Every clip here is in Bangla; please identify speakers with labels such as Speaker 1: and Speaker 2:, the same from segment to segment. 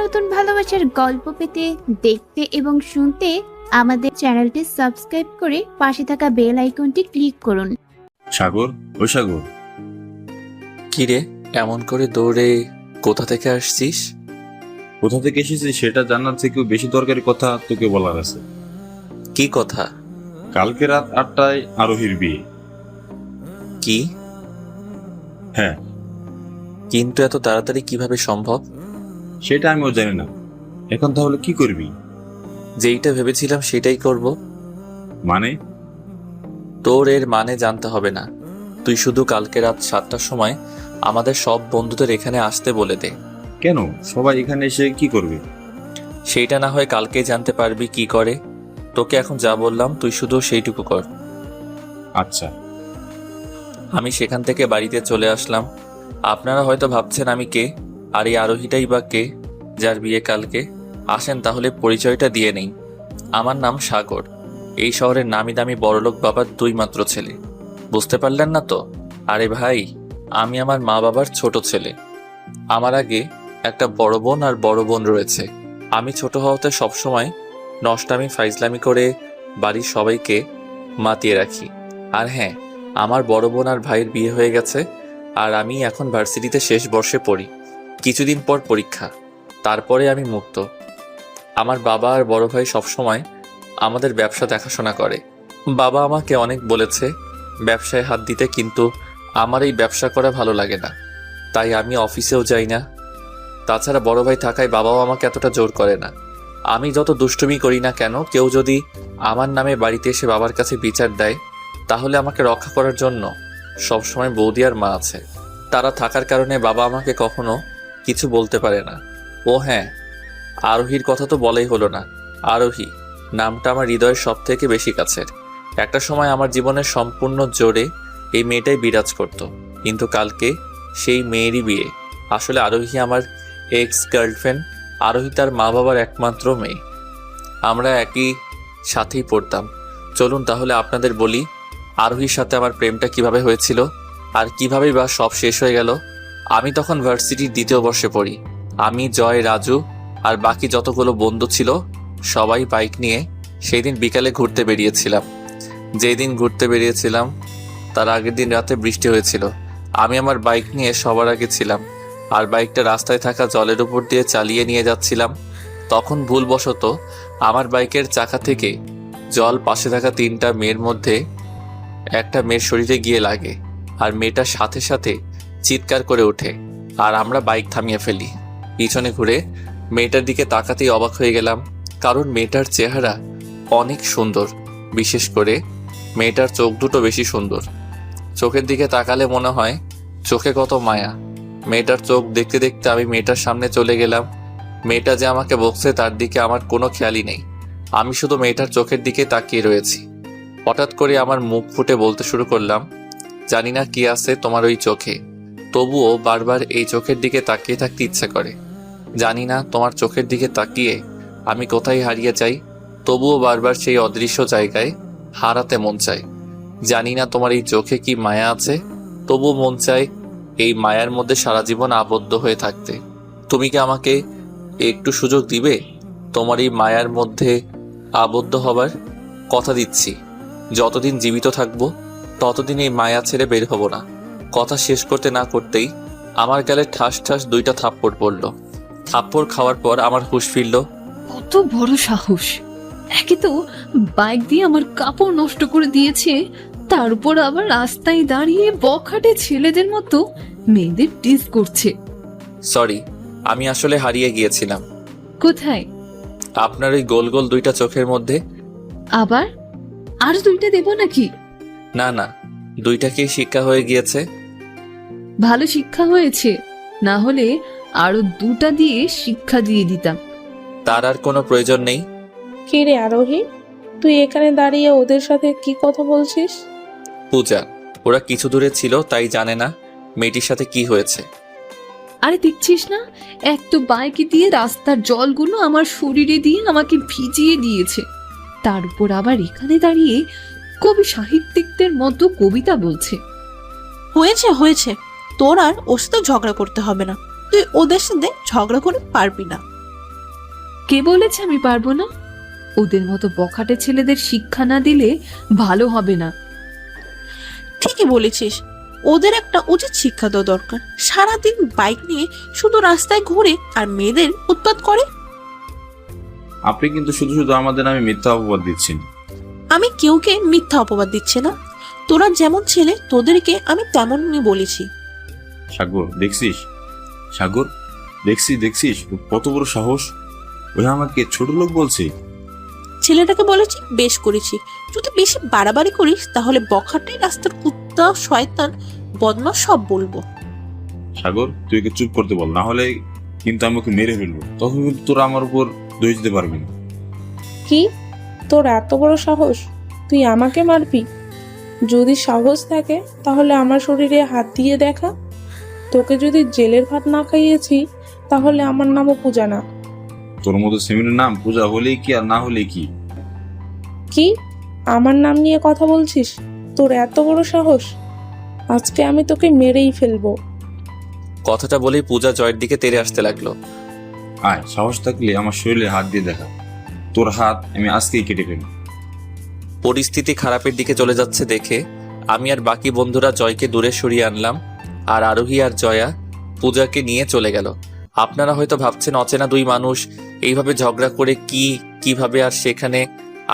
Speaker 1: নতুন ভালোবাসার গল্প পেতে, দেখতে এবং শুনতে আমাদের চ্যানেলটি সাবস্ক্রাইব করে পাশে থাকা বেল আইকনটি ক্লিক করুন।
Speaker 2: সাগর, ও সাগর,
Speaker 3: কিরে এমন করে দৌড়ে কোথা থেকে আসছিস?
Speaker 2: কোথা থেকে এসেছিস সেটা জানার থেকেও বেশি দরকারি কথা তোকে বলার আছে।
Speaker 3: কি কথা?
Speaker 2: কালকে রাত 8টায় আরোহীর বিয়ে।
Speaker 3: কি?
Speaker 2: হ্যাঁ,
Speaker 3: কিন্তু এত তাড়াতাড়ি কিভাবে সম্ভব?
Speaker 2: সেটা আমিও জানি না। এখন তাহলে কি করবি?
Speaker 3: যেইটা ভেবেছিলাম সেটাই করব।
Speaker 2: মানে?
Speaker 3: তোর এর মানে জানতে হবে না। তুই শুধু কালকে রাত 7টার সময় আমাদের সব বন্ধুদের এখানে আসতে বলে দে।
Speaker 2: কেন? সবাই এখানে এসে কি করবে?
Speaker 3: সেইটা না হয় কালকেই জানতে পারবি কি করে। তোকে এখন যা বললাম তুই শুধু সেইটুকু কর।
Speaker 2: আচ্ছা।
Speaker 3: আমি সেখান থেকে বাড়িতে চলে আসলাম। আপনারা হয়তো ভাবছেন আমি কে, আর এই আরোহীটাই বা কে যার বিয়ে কালকে। আসেন তাহলে পরিচয়টা দিয়ে নেই। আমার নাম সাগর। এই শহরের নামি দামি বড়লোক বাবার 2 মাত্র ছেলে। বুঝতে পারলেন না তো? আরে ভাই, আমি আমার মা বাবার ছোট ছেলে। আমার আগে একটা বড় বোন আর বড় বোন রয়েছে। আমি ছোট হওয়াতে সবসময় নষ্টামি ফাইজলামি করে বাড়ির সবাইকে মাতিয়ে রাখি। আর হ্যাঁ, আমার বড় বোন আর ভাইয়ের বিয়ে হয়ে গেছে, আর আমি এখন ভার্সিটিতে শেষ বর্ষে পড়ি। কিছুদিন পর পরীক্ষা, তারপরে আমি মুক্ত। আমার বাবা আর বড় ভাই সবসময় আমাদের ব্যবসা দেখাশোনা করে। বাবা আমাকে অনেক বলেছে ব্যবসায় হাত দিতে, কিন্তু আমার এই ব্যবসা করা ভালো লাগে না, তাই আমি অফিসেও যাই না। তাছাড়া বড় ভাই থাকায় বাবাও আমাকে এতটা জোর করে না। আমি যত দুষ্টুমি করি না কেন, কেউ যদি আমার নামে বাড়িতে এসে বাবার কাছে বিচার দেয়, তাহলে আমাকে রক্ষা করার জন্য সবসময় বৌদি আর মা আছে। তারা থাকার কারণে বাবা আমাকে কখনো কিছু বলতে পারে না। ও হ্যাঁ, আরোহীর কথা তো বলাই হলো না। আরোহী নামটা আমার হৃদয়ের সব থেকে বেশি কাছের। একটা সময় আমার জীবনের সম্পূর্ণ জোরে এই মেয়েটাই বিরাজ করত, কিন্তু কালকে সেই মেয়েরই বিয়ে। আসলে আরোহী আমার এক্স গার্লফ্রেন্ড। আরোহী তার মা বাবার একমাত্র মেয়ে। আমরা একই সাথেই পড়তাম। চলুন তাহলে আপনাদের বলি আরোহীর সাথে আমার প্রেমটা কিভাবে হয়েছিল, আর কিভাবেই বা সব শেষ হয়ে গেল। আমি তখন ভার্সিটির 2য় বর্ষে পড়ি। আমি, জয়, রাজু আর বাকি যতগুলো বন্ধু ছিল সবাই বাইক নিয়ে সেই দিন বিকালে ঘুরতে বেরিয়েছিলাম। যেই দিন ঘুরতে বেরিয়েছিলাম তার আগের দিন রাতে বৃষ্টি হয়েছিল। আমি আমার বাইক নিয়ে সবার আগে ছিলাম, আর বাইকটা রাস্তায় থাকা জলের উপর দিয়ে চালিয়ে নিয়ে যাচ্ছিলাম। তখন ভুলবশত আমার বাইকের চাকা থেকে জল পাশে থাকা 3টা মেয়ের মধ্যে একটা মেয়ের শরীরে গিয়ে লাগে, আর মেয়েটার সাথে সাথে চিৎকার করে ওঠে, আর আমরা বাইক থামিয়ে ফেলি। পিছনে ঘুরে মেয়েটার দিকে তাকাতেই অবাক হয়ে গেলাম, কারণ মেয়েটার চেহারা অনেক সুন্দর। বিশেষ করে মেয়েটার চোখ দুটো বেশি সুন্দর। চোখের দিকে তাকালে মনে হয় চোখে কত মায়া। মেয়েটার চোখ দেখতে দেখতে আমি মেয়েটার সামনে চলে গেলাম। মেয়েটা যে আমাকে বকছে তার দিকে আমার কোনো খেয়ালই নেই। আমি শুধু মেয়েটার চোখের দিকে তাকিয়ে রয়েছি। হঠাৎ করে আমার মুখ ফুটে বলতে শুরু করলাম, জানি না কি আছে তোমার ওই চোখে, তবুও বারবার এই চোখের দিকে তাকিয়ে থাকতে ইচ্ছে করে। জানি না তোমার চোখের দিকে তাকিয়ে আমি কোথায় হারিয়ে যাই, তবুও বারবার সেই অদৃশ্য জায়গায় হারাতে মন চায়। জানি না তোমার এই চোখে কি মায়া আছে, তবুও মন চায় এই মায়ার মধ্যে সারা জীবন আবদ্ধ হয়ে থাকতে। তুমি কি আমাকে একটু সুযোগ দিবে তোমার এই মায়ার মধ্যে আবদ্ধ হবার? কথা দিচ্ছি, যতদিন জীবিত থাকবো ততদিন এই মায়া ছেড়ে বের হব না। কথা শেষ করতে না করতেই আমার গালে ঠাস ঠাস 2টা থাপ্পড় পড়ল। থাপ্পড় খাওয়ার পর আমার হুঁশ ফিরল।
Speaker 4: কত বড় সাহস! একে তো বাইক দিয়ে আমার কাপড় নষ্ট করে দিয়েছে, তার উপর আবার রাস্তায় দাঁড়িয়ে বখাটে ছেলেদের মতো মেয়েদের টিজ করছে।
Speaker 3: সরি, আমি আসলে হারিয়ে গিয়েছিলাম
Speaker 4: কোথায়?
Speaker 3: আপনার ওই গোল গোল 2টা চোখের মধ্যে।
Speaker 4: আবার আর 2টা দেব নাকি?
Speaker 3: না না, 2টাকেই শিক্ষা হয়ে গিয়েছে।
Speaker 4: ভালো শিক্ষা হয়েছে, না হলে আরো 2টা দিয়ে শিক্ষা দিয়ে দিতাম।
Speaker 3: তার আর কোনো প্রয়োজন নেই।
Speaker 5: কি রে আরোহী, তুই এখানে দাঁড়িয়ে ওদের সাথে কি কথা বলছিস?
Speaker 3: পূজা, ওরা কিছু দূরে ছিল তাই জানে না মেয়েটির সাথে কি হয়েছে।
Speaker 4: আরে দেখছিস না, এক তো বাইকে দিয়ে রাস্তার জলগুলো আমার শরীরে দিয়ে আমাকে ভিজিয়ে দিয়েছে, তার উপর আবার এখানে দাঁড়িয়ে কবি সাহিত্যিকদের মতো কবিতা বলছে।
Speaker 6: হয়েছে হয়েছে, তোর আর ওর সাথে ঝগড়া করতে হবে না। তুই ওদের সাথে ঝগড়া করে পারবি না।
Speaker 4: কে বলেছে আমি পারবো না? ওদের মতো বখাটে ছেলেদের শিক্ষা না দিলে ভালো হবে না।
Speaker 6: ঠিকই বলেছিস, ওদের একটা উচিত শিক্ষা দেওয়া দরকার। সারাদিন বাইক নিয়ে শুধু রাস্তায় ঘুরে আর মেয়েদের উৎপাত করে।
Speaker 2: আপনি কিন্তু শুধু শুধু আমাদের নামে মিথ্যা অপবাদ দিচ্ছেন।
Speaker 6: আমি কেউকে মিথ্যা অপবাদ দিচ্ছি না। তোরা যেমন ছেলে, তোদেরকে আমি তেমনই বলেছি।
Speaker 2: সাগর দেখছিস, সাগর দেখছিস ওর কত বড় সাহস! ওই আমাকে ছোট লোক বলছে।
Speaker 6: ছেলেটাকে বলেছি, বেশ করেছি। যদি বেশি বাড়াবাড়ি করিস তাহলে বখাটে রাস্তার কুত্তা, শয়তান, বদমাশ সব বলবো।
Speaker 2: সাগর, তুই ওকে চুপ করতে বল, না হলে কিন্তু আমি ওকে মেরে ফেলবো। তখন কিন্তু তোরা আমার উপর দোষ দিতে পারবি না।
Speaker 5: কি, তোর এত বড় সাহস? তুই আমাকে মারবি? যদি সাহস থাকে তাহলে আমার শরীরে হাত দিয়ে দেখা। তোকে যদি জেলের ভাত না খাইয়েছি তাহলে আমার নামও পূজা না।
Speaker 2: তোর মতো সেমিনের নাম পূজা হলেই কি আর না হলেই কি?
Speaker 5: কি, আমার নাম নিয়ে কথা বলছিস? তোর এত বড় সাহস? আজকে আমি তোকে মেরেই ফেলবো।
Speaker 3: কথাটা বলেই পূজা জয়ের দিকে তেড়ে আসতে লাগলো।
Speaker 2: আয়, সাহস থাকলে আমার শরীরে হাত দিয়ে দেখা। তোর হাত আমি আজকেই কেটে ফেলবো।
Speaker 3: পরিস্থিতি খারাপের দিকে চলে যাচ্ছে দেখে আমি আর বাকি বন্ধুরা জয়কে দূরে সরিয়ে আনলাম, আর আরোহী আর জয়া পূজাকে নিয়ে চলে গেল। আপনারা হয়তো ভাবছেন অচেনা দুই মানুষ এইভাবে ঝগড়া করে কিভাবে,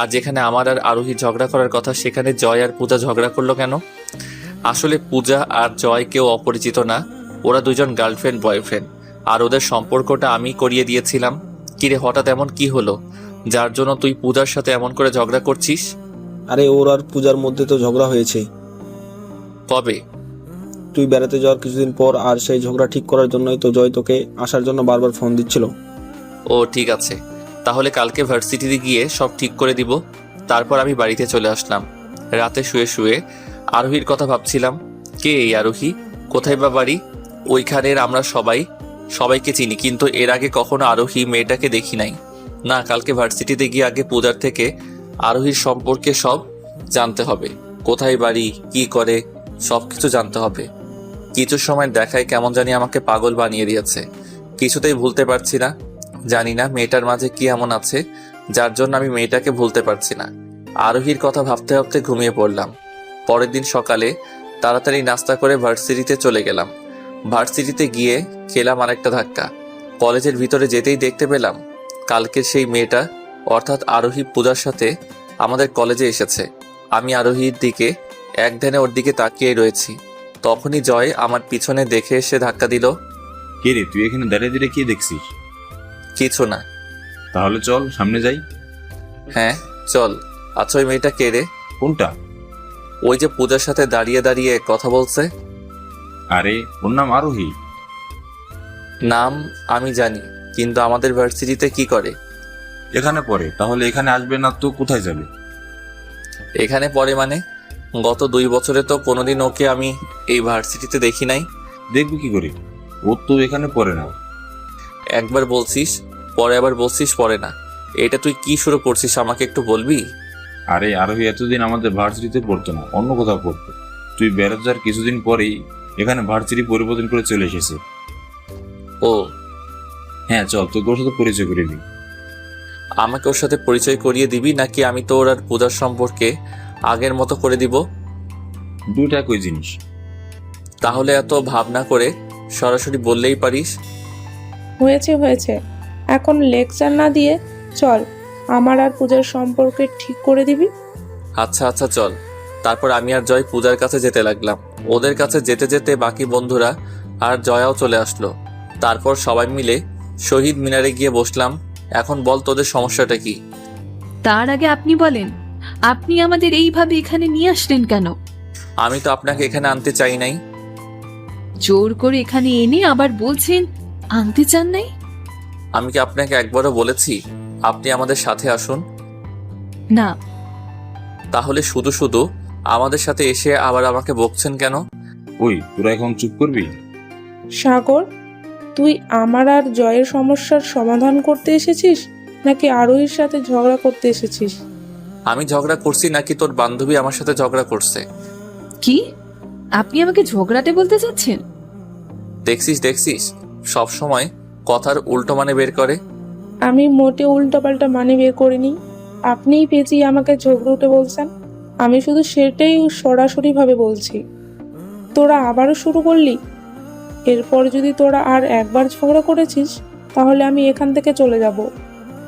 Speaker 3: আর যেখানে আমার আর আরোহী ঝগড়া করার কথা সেখানে জয় আর পূজা ঝগড়া করলো কেন? আসলে পূজা আর জয় কেউ অপরিচিত না, ওরা দুজন গার্লফ্রেন্ড বয়ফ্রেন্ড, আর ওদের সম্পর্কটা আমি করিয়ে দিয়েছিলাম। কিরে, হঠাৎ এমন কি হলো যার জন্য তুই পূজার সাথে এমন করে ঝগড়া করছিস?
Speaker 7: আরে ওর আর পূজার মধ্যে তো ঝগড়া হয়েছে
Speaker 3: কবে?
Speaker 7: তুই বেড়াতে যাওয়ার কিছুদিন পর। আর সেই ঝগড়া ঠিক করার জন্যই তো জয় তোকে আসার জন্য বারবার ফোন দিচ্ছিল।
Speaker 3: ও ঠিক আছে, তাহলে কালকে ভার্সিটিতে গিয়ে সব ঠিক করে দিব। তারপর আমি বাড়িতে চলে আসলাম। রাতে শুয়ে শুয়ে আরোহীর কথা ভাবছিলাম। কে এই আরোহী? কোথায় বা বাড়ি? ওইখানের আমরা সবাইকে চিনি, কিন্তু এর আগে কখনো আরোহী মেয়েটাকে দেখি নাই। না, কালকে ভার্সিটিতে গিয়ে আগে পূজার থেকে আরোহীর সম্পর্কে সব জানতে হবে। কোথায় বাড়ি, কি করে, সবকিছু জানতে হবে। কিছু সময় দেখায় কেমন জানি আমাকে পাগল বানিয়ে দিয়েছে। কিছুতেই ভুলতে পারছি না। জানি না মেয়েটার মাঝে কি এমন আছে যার জন্য আমি মেয়েটাকে ভুলতে পারছি না। আরোহীর কথা ভাবতে ভাবতে ঘুমিয়ে পড়লাম। পরের দিন সকালে তাড়াতাড়ি নাস্তা করে ভার্সিটিতে চলে গেলাম। ভার্সিটিতে গিয়ে খেলাম আরেকটা ধাক্কা। কলেজের ভিতরে যেতেই দেখতে পেলাম কালকের সেই মেয়েটা, অর্থাৎ আরোহী পূজার সাথে আমাদের কলেজে এসেছে। আমি আরোহীর দিকে এক ধ্যানে ওর দিকে তাকিয়ে রয়েছি। তখনই জয় আমার পিছনে দেখে এসে ধাক্কা দিল।
Speaker 2: কে রে, তুই এখানে দাঁড়িয়ে দাঁড়িয়ে কি দেখছিস?
Speaker 3: কিছু না।
Speaker 2: তাহলে চল সামনে যাই।
Speaker 3: হ্যাঁ চল। আচ্ছা, ওই মেয়েটা কে রে?
Speaker 2: কোনটা?
Speaker 3: ওই যে পূজার সাথে দাঁড়িয়ে দাঁড়িয়ে কথা বলছে।
Speaker 2: আরে ওর নাম আরোহী।
Speaker 3: নাম আমি জানি, কিন্তু আমাদের ভার্সিটিতে কি করে?
Speaker 2: এখানে পড়ে। তাহলে এখানে আসবে না তো কোথায় যাবে?
Speaker 3: এখানে পড়ে মানে? গত 2 বছরে তো কোনোদিন ওকে আমি এই ভার্সিটিতে দেখি নাই।
Speaker 2: দেখবি কি করে? ও তো এখানে পড়ে না।
Speaker 3: একবার বলছিস পরে, আবার বলছিস পরে না। এটা তুই কি শুরু করছিস, আমাকে একটু বলবি?
Speaker 2: আরে আরোহী এতদিন আমাদের ভার্সিটিতে পড়তো না, অন্য কোথাও পড়তো। তুই বেড়াতে যাওয়ার কিছুদিন পরেই এখানে ভার্সিটি পরিবর্তন করে চলে এসেছে।
Speaker 3: ও
Speaker 2: হ্যাঁ চল, তোকে ওর সাথে পরিচয় করে দিই।
Speaker 3: আমাকে ওর সাথে পরিচয় করিয়ে দিবি, নাকি আমি তোর আর পূজার সম্পর্কে আগের মতো করে দিব?
Speaker 2: দুইটা একই জিনিস।
Speaker 3: তাহলে এত ভাবনা করে সরাসরি বললেই পারিস।
Speaker 5: হয়েছে, এখন লেকচার না দিয়ে চল, আমার আর পূজার সম্পর্কে ঠিক করে দিবি।
Speaker 3: আচ্ছা চল। তারপর আমি আর জয় পূজার কাছে যেতে লাগলাম। ওদের কাছে যেতে যেতে বাকি বন্ধুরা আর জয়াও চলে আসলো। তারপর সবাই মিলে শহীদ মিনারে গিয়ে বসলাম। এখন বল, তোদের সমস্যাটা কি?
Speaker 4: তার আগে আপনি বলেন, আপনি আমাদের এইভাবে এখানে নিয়ে আসলেন কেন?
Speaker 3: আমি তো আপনাকে এখানে আনতে চাই নাই।
Speaker 4: জোর করে এখানে এনে আবার বলছেন আনতে চান নাই?
Speaker 3: আমি কি আপনাকে একবারও বলেছি আপনি আমাদের সাথে আসুন?
Speaker 4: না।
Speaker 3: তাহলে শুধু শুধু আমাদের সাথে এসে আবার আমাকে বকছেন কেন?
Speaker 2: ওই তোরা এখন চুপ করবি?
Speaker 5: সাগর, তুই আমার আর জয়ের সমস্যার সমাধান করতে এসেছিস নাকি আরোহীর সাথে ঝগড়া করতে এসেছিস?
Speaker 3: আমি ঝগড়া করছি নাকি তোর বান্ধবী আমার সাথে ঝগড়া করছে?
Speaker 4: কি, আপনি আমাকে ঝগড়াটে বলতে চাচ্ছেন?
Speaker 3: দেখছিস সব সময় কথার উল্টো মানে বের করে।
Speaker 5: আমি মোটে উল্টোপাল্টা মানে বের করিনি। আপনিই পেঁচিয়ে আমাকে ঝগড়ুটে বলছেন। আমি শুধু সেটাই সরাসরিভাবে বলছি। তোরা আবারও শুরু করলি? এরপর যদি তোরা আর একবার ঝগড়া করেছিস তাহলে আমি এখান থেকে চলে যাব,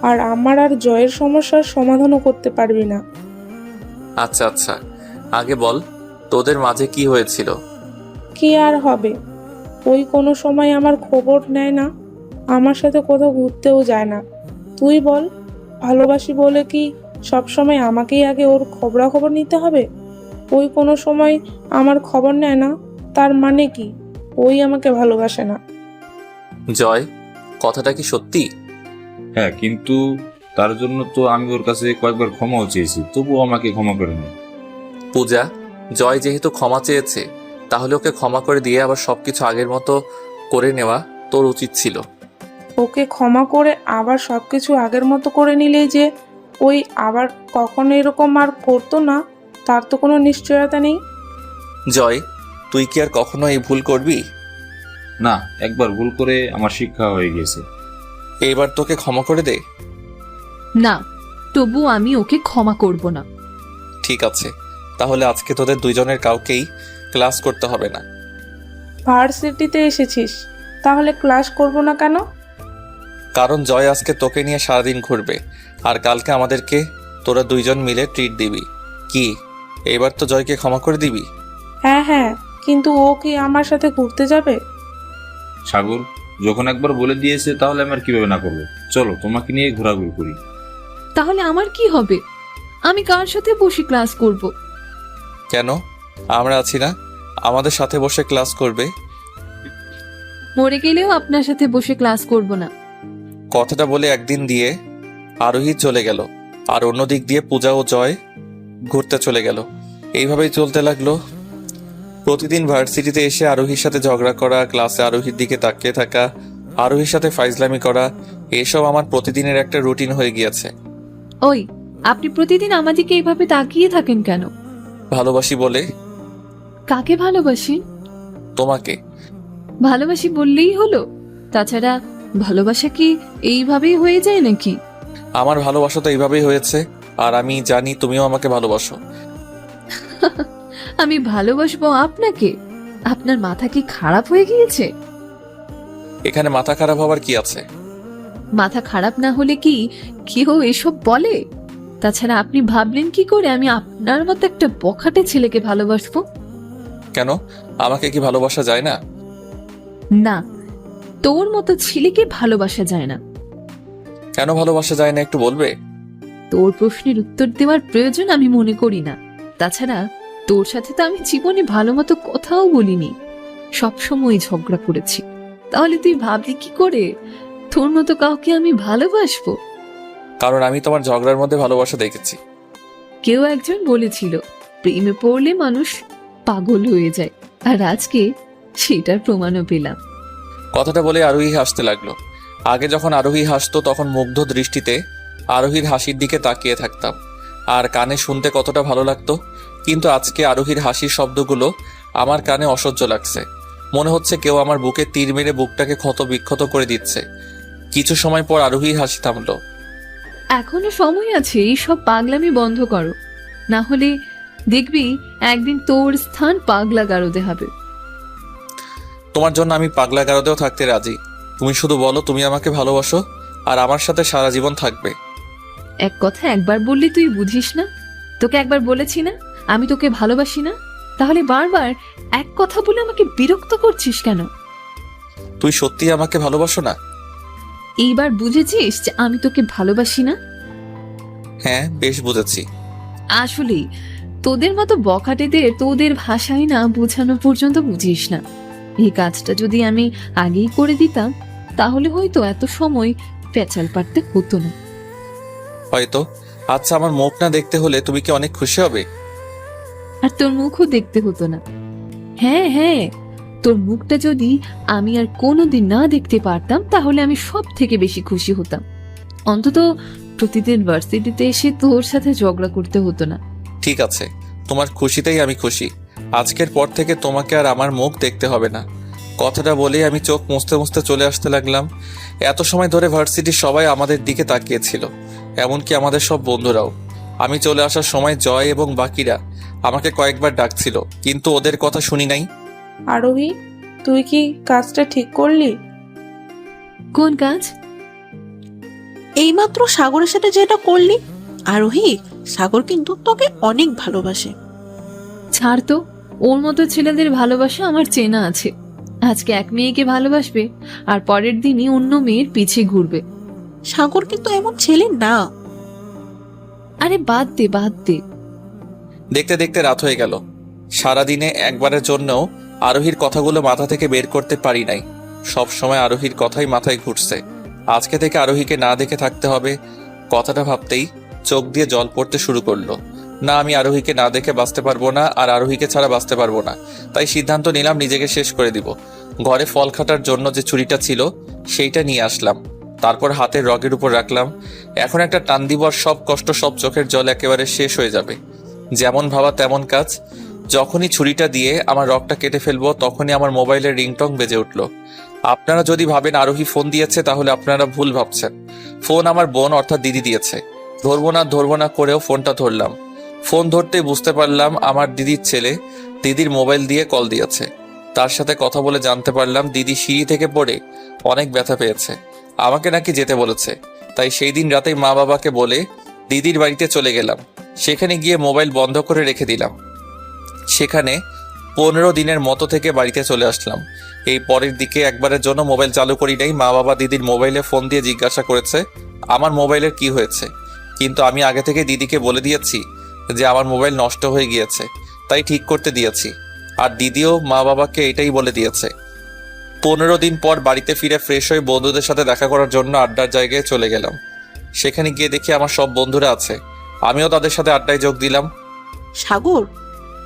Speaker 5: আর আমার আর জয়ের সমস্যার সমাধানও করতে পারবি না।
Speaker 3: আচ্ছা আচ্ছা, আগে বল তোদের মাঝে কি হয়েছিল?
Speaker 5: কি আর হবে, ওই কোনো সময় আমার খবর নেয় না, আমার সাথে কোথাও ঘুরতেও যায় না। তুই বল, ভালোবাসি বলে কি সব সময় আমাকেই আগে ওর খবরাখবর নিতে হবে? ওই কোনো সময় আমার খবর নেয় না, তার মানে কি ওই আমাকে ভালোবাসে না?
Speaker 3: জয়, কথাটা কি সত্যি?
Speaker 2: হ্যাঁ, কিন্তু তার জন্য তো আমি ওর কাছে কয়েকবার ক্ষমাও চেয়েছি, তবুও আমাকে ক্ষমা করে নেই।
Speaker 3: পূজা, জয় যেহেতু ক্ষমা চেয়েছে তাহলে ওকে ক্ষমা করে দিয়ে আবার সবকিছু আগের মতো করে নেওয়া তোর উচিত ছিল।
Speaker 5: ওকে ক্ষমা করে আবার সবকিছু আগের মতো করে নিলেই যে ওই আবার কখনো এরকম আর করতো না, তার তো কোনো নিশ্চয়তা নেই।
Speaker 3: জয়, তুই কি আর কখনো এই ভুল করবি?
Speaker 2: না, একবার ভুল করে আমার শিক্ষা হয়ে গেছে।
Speaker 3: এইবার তোকে ক্ষমা করে দে।
Speaker 4: না, তবু আমি ওকে ক্ষমা করব না।
Speaker 3: ঠিক আছে, তাহলে আজকে তোদের দুইজনের কাউকেই ক্লাস করতে হবে না।
Speaker 5: ভার্সিটিতে এসেছিস, তাহলে ক্লাস করব না কেন?
Speaker 3: কারণ জয় আজকে তোকে নিয়ে সারাদিন ঘুরবে, আর কালকে আমাদেরকে তোরা দুইজন মিলে ট্রিট দিবি। কি এবার তো জয়কে ক্ষমা করে দিবি?
Speaker 5: হ্যাঁ হ্যাঁ, কিন্তু ও কি আমার সাথে ঘুরতে যাবে?
Speaker 2: সাগর যখন একবার বলে দিয়েছে তাহলে আমি আর কিভাবে না করবো। চলো তোমাকে নিয়ে ঘোরাঘুরি করি।
Speaker 4: তাহলে আমার কি হবে? আমি কার সাথে বসে ক্লাস করব?
Speaker 3: কেন, আমরা আছি না, আমাদের সাথে বসে ক্লাস করবে।
Speaker 4: মরে গেলেও আপনার সাথে বসে ক্লাস করব না।
Speaker 3: কথাটা বলে একদিন দিয়ে আরোহী চলে গেল, আর অন্য দিক দিয়ে পূজা ও জয় ঘুরতে চলে গেল। এইভাবেই চলতে লাগলো। প্রতিদিন ভার্সিটিতে এসে আরোহীর সাথে ঝগড়া করা, ক্লাসে আরোহীর দিকে তাকিয়ে থাকা, আরোহীর সাথে ফাইজলামি করা, এসব আমার প্রতিদিনের একটা রুটিন হয়ে গিয়েছে।
Speaker 4: ওই, আপনি প্রতিদিন আমাদেরকে এইভাবে তাকিয়ে থাকেন কেন?
Speaker 3: ভালোবাসি বলে।
Speaker 4: কাকে ভালোবাসেন?
Speaker 3: তোমাকে।
Speaker 4: ভালোবাসি বললেই হলো? তাছাড়া ভালোবাসা কি এইভাবেই হয়ে যায় নাকি?
Speaker 3: আমার ভালোবাসা তো এইভাবেই হয়েছে, আর আমি জানি তুমিও আমাকে ভালোবাসো।
Speaker 4: আমি ভালোবাসবো আপনাকে? আপনার মাথা কি খারাপ হয়ে গিয়েছে?
Speaker 3: এখানে মাথা খারাপ হবার কি আছে?
Speaker 4: মাথা খারাপ না হলে কি কেউ এসব বলে? তাছাড়া আপনি ভাবলেন কি করে আমি আপনার মতো একটা বখাটে ছেলেকে ভালোবাসবো?
Speaker 3: কেন, আমাকে কি ভালোবাসা যায় না?
Speaker 4: না, তোর মতো ছেলেকে ভালোবাসা যায় না।
Speaker 3: কেন ভালোবাসা যায় না একটু বলবে?
Speaker 4: তোর প্রশ্নের উত্তর দেওয়ার প্রয়োজন আমি মনে করি না। তাছাড়া তোর সাথে তো আমি জীবনে ভালো মতো কথাও বলিনি, সবসময় ঝগড়া করেছি। তাহলে তুই ভাবলি কি করে তোর মতো কাউকে আমি ভালোবাসবো?
Speaker 3: কারণ আমি তোমার ঝগড়ার মধ্যে ভালোবাসা দেখেছি।
Speaker 4: কেউ একজন বলেছিল প্রেমে পড়লে মানুষ পাগল হয়ে যায়, আর আজকে সেটার প্রমাণও পেলাম।
Speaker 3: কথাটা বলে আরোহী হাসতে লাগলো। আগে যখন আরোহী হাসতো তখন মুগ্ধ দৃষ্টিতে আরোহীর হাসির দিকে তাকিয়ে থাকতাম, আর কানে শুনতে কতটা ভালো লাগতো। কিন্তু আজকে আরোহীর হাসির শব্দগুলো আমার কানে অসহ্য লাগছে। মনে হচ্ছে কেউ আমার বুকে তীর মেরে বুকটাকে ক্ষত বিক্ষত করে দিচ্ছে। কিছু সময় পর আরোহীর হাসি থামলো।
Speaker 4: এখনো সময় আছে, এই সব পাগলামি বন্ধ করো, না হলে দেখবি একদিন তোর স্থান পাগলা গারদে হবে।
Speaker 3: তোমার জন্য আমি পাগলা গারদেও থাকতে রাজি। তুমি শুধু বলো তুমি আমাকে ভালোবাসো, আর আমার সাথে সারা জীবন থাকবে।
Speaker 4: এক কথা একবার বললে তুই বুঝিস না? তোকে একবার বলেছি না আমি তোকে ভালোবাসি না? তাহলে বারবার এক কথা বলে আমাকে বিরক্ত করছিস কেন?
Speaker 3: তুই সত্যি আমাকে ভালোবাসো না?
Speaker 4: এইবার বুঝেছিস যে আমি তোকে ভালোবাসি না?
Speaker 3: হ্যাঁ, বেশ বুঝেছি।
Speaker 4: আসলেই তোদের মতো বখাটেদের তোদের ভাষায় না বোঝানো পর্যন্ত বুঝিস না। এই কাজটা যদি আমি আগেই করে দিতাম তাহলে হয়তো এত সময় পেঁচাল পারতে হতো না।
Speaker 3: হয়তো। আচ্ছা, আমার মুখ না দেখতে হলে তুমি কি অনেক খুশি হবে?
Speaker 4: আর তোর মুখও দেখতে হতো না। হ্যাঁ হ্যাঁ, তোর মুখটা যদি আমি আর কোনোদিন না দেখতে পারতাম তাহলে আমি সব থেকে বেশি খুশি হতাম। অন্তত প্রতিদিন ভার্সিটিতে এসে তোর সাথে ঝগড়া করতে হতো না।
Speaker 3: ঠিক আছে, তোমার খুশিতেই আমি খুশি। আজকের পর থেকে তোমাকে আর আমার মুখ দেখতে হবে না। কথাটা বলে আমি চোখ মুছতে মুছতে চলে আসতে লাগলাম। এত সময় ধরে ভার্সিটির সবাই আমাদের দিকে তাকিয়েছিল, এমনকি আমাদের সব বন্ধুরাও। আমি চলে আসার সময় জয় এবং বাকিরা আমাকে কয়েকবার ডাকছিল, কিন্তু ওদের কথা শুনি নাই।
Speaker 5: আরোহী, তুই কি কাজটা ঠিক করলি?
Speaker 4: কোন কাজ?
Speaker 6: এইমাত্র সাগরের সাথে যেটা করলি। আরোহী, সাগর কিন্তু তোকে অনেক ভালোবাসে।
Speaker 4: ছাড় তো, ওর মতো ছেলেদের ভালোবাসা আমার চেনা আছে। আজকে এক মেয়েকে ভালোবাসবে আর পরের দিনই অন্য মেয়ের পিছে ঘুরবে।
Speaker 6: সাগর কিন্তু এমন ছেলে না।
Speaker 4: আরে বাদ দে বাদ দে।
Speaker 3: দেখতে দেখতে রাত হয়ে গেল। সারাদিনে একবারের জন্যও আরোহীর কথাগুলো মাথা থেকে বের করতে পারি নাই। সব সময় আরোহীর কথাই মাথায় ঘুরছে। আজকে থেকে আরোহীকে না দেখে থাকতে হবে, কথাটা ভাবতেই চোখ দিয়ে জল পড়তে শুরু করলো। না, আমি আরোহীকে না দেখে বাঁচতে পারবো না, আর আরোহীকে ছাড়া বাঁচতে পারবো না। তাই সিদ্ধান্ত নিলাম নিজেকে শেষ করে দিব। ঘরে ফল কাটার জন্য যে ছুরিটা ছিল সেইটা নিয়ে আসলাম, তারপর হাতের রগের উপর রাখলাম। এখন একটা টান দিব আর সব কষ্ট, সব চোখের জল একেবারে শেষ হয়ে যাবে। যেমন ভাবা তেমন কাজ। যখনই ছুরিটা দিয়ে আমার রগটা কেটে ফেলবো, তখনই আমার মোবাইলের রিংটং বেজে উঠলো। আপনারা যদি ভাবেন আরোহী ফোন দিয়েছে, তাহলে আপনারা ভুল ভাবছেন। ফোন আমার বোন অর্থাৎ দিদি দিয়েছে। ধরবো না করেও ফোনটা ধরলাম। ফোন ধরতে বুঝতে পারলাম আমার দিদির ছেলে দিদির মোবাইল দিয়ে কল দিয়েছে। তার সাথে কথা বলে জানতে পারলাম দিদি সিঁড়ি থেকে পড়ে অনেক ব্যথা পেয়েছে, আমাকে নাকি যেতে বলেছে। তাই সেই দিন রাতেই মা বাবাকে বলে দিদির বাড়িতে চলে গেলাম। সেখানে গিয়ে মোবাইল বন্ধ করে রেখে দিলাম। সেখানে 15 দিনের মতো থেকে বাড়িতে চলে আসলাম। এই পরের দিকে একবারের জন্য মোবাইল চালু করি নাই। মা বাবা দিদির মোবাইলে ফোন দিয়ে জিজ্ঞাসা করেছে আমার মোবাইলের কি হয়েছে, কিন্তু আমি আগে থেকে দিদিকে বলে দিয়েছি যে আমার মোবাইল নষ্ট হয়ে গিয়েছে, তাই ঠিক করতে দিয়েছি। আর দিদিও মা বাবাকে এটাই বলে দিয়েছে। 15 দিন পর বাড়িতে ফিরে ফ্রেশ হয়ে বন্ধুদের সাথে দেখা করার জন্য আড্ডার জায়গায় চলে গেলাম। সেখানে গিয়ে দেখি আমার সব বন্ধুরা আছে, আমিও তাদের সাথে আড্ডায় যোগ দিলাম।
Speaker 6: সাগর,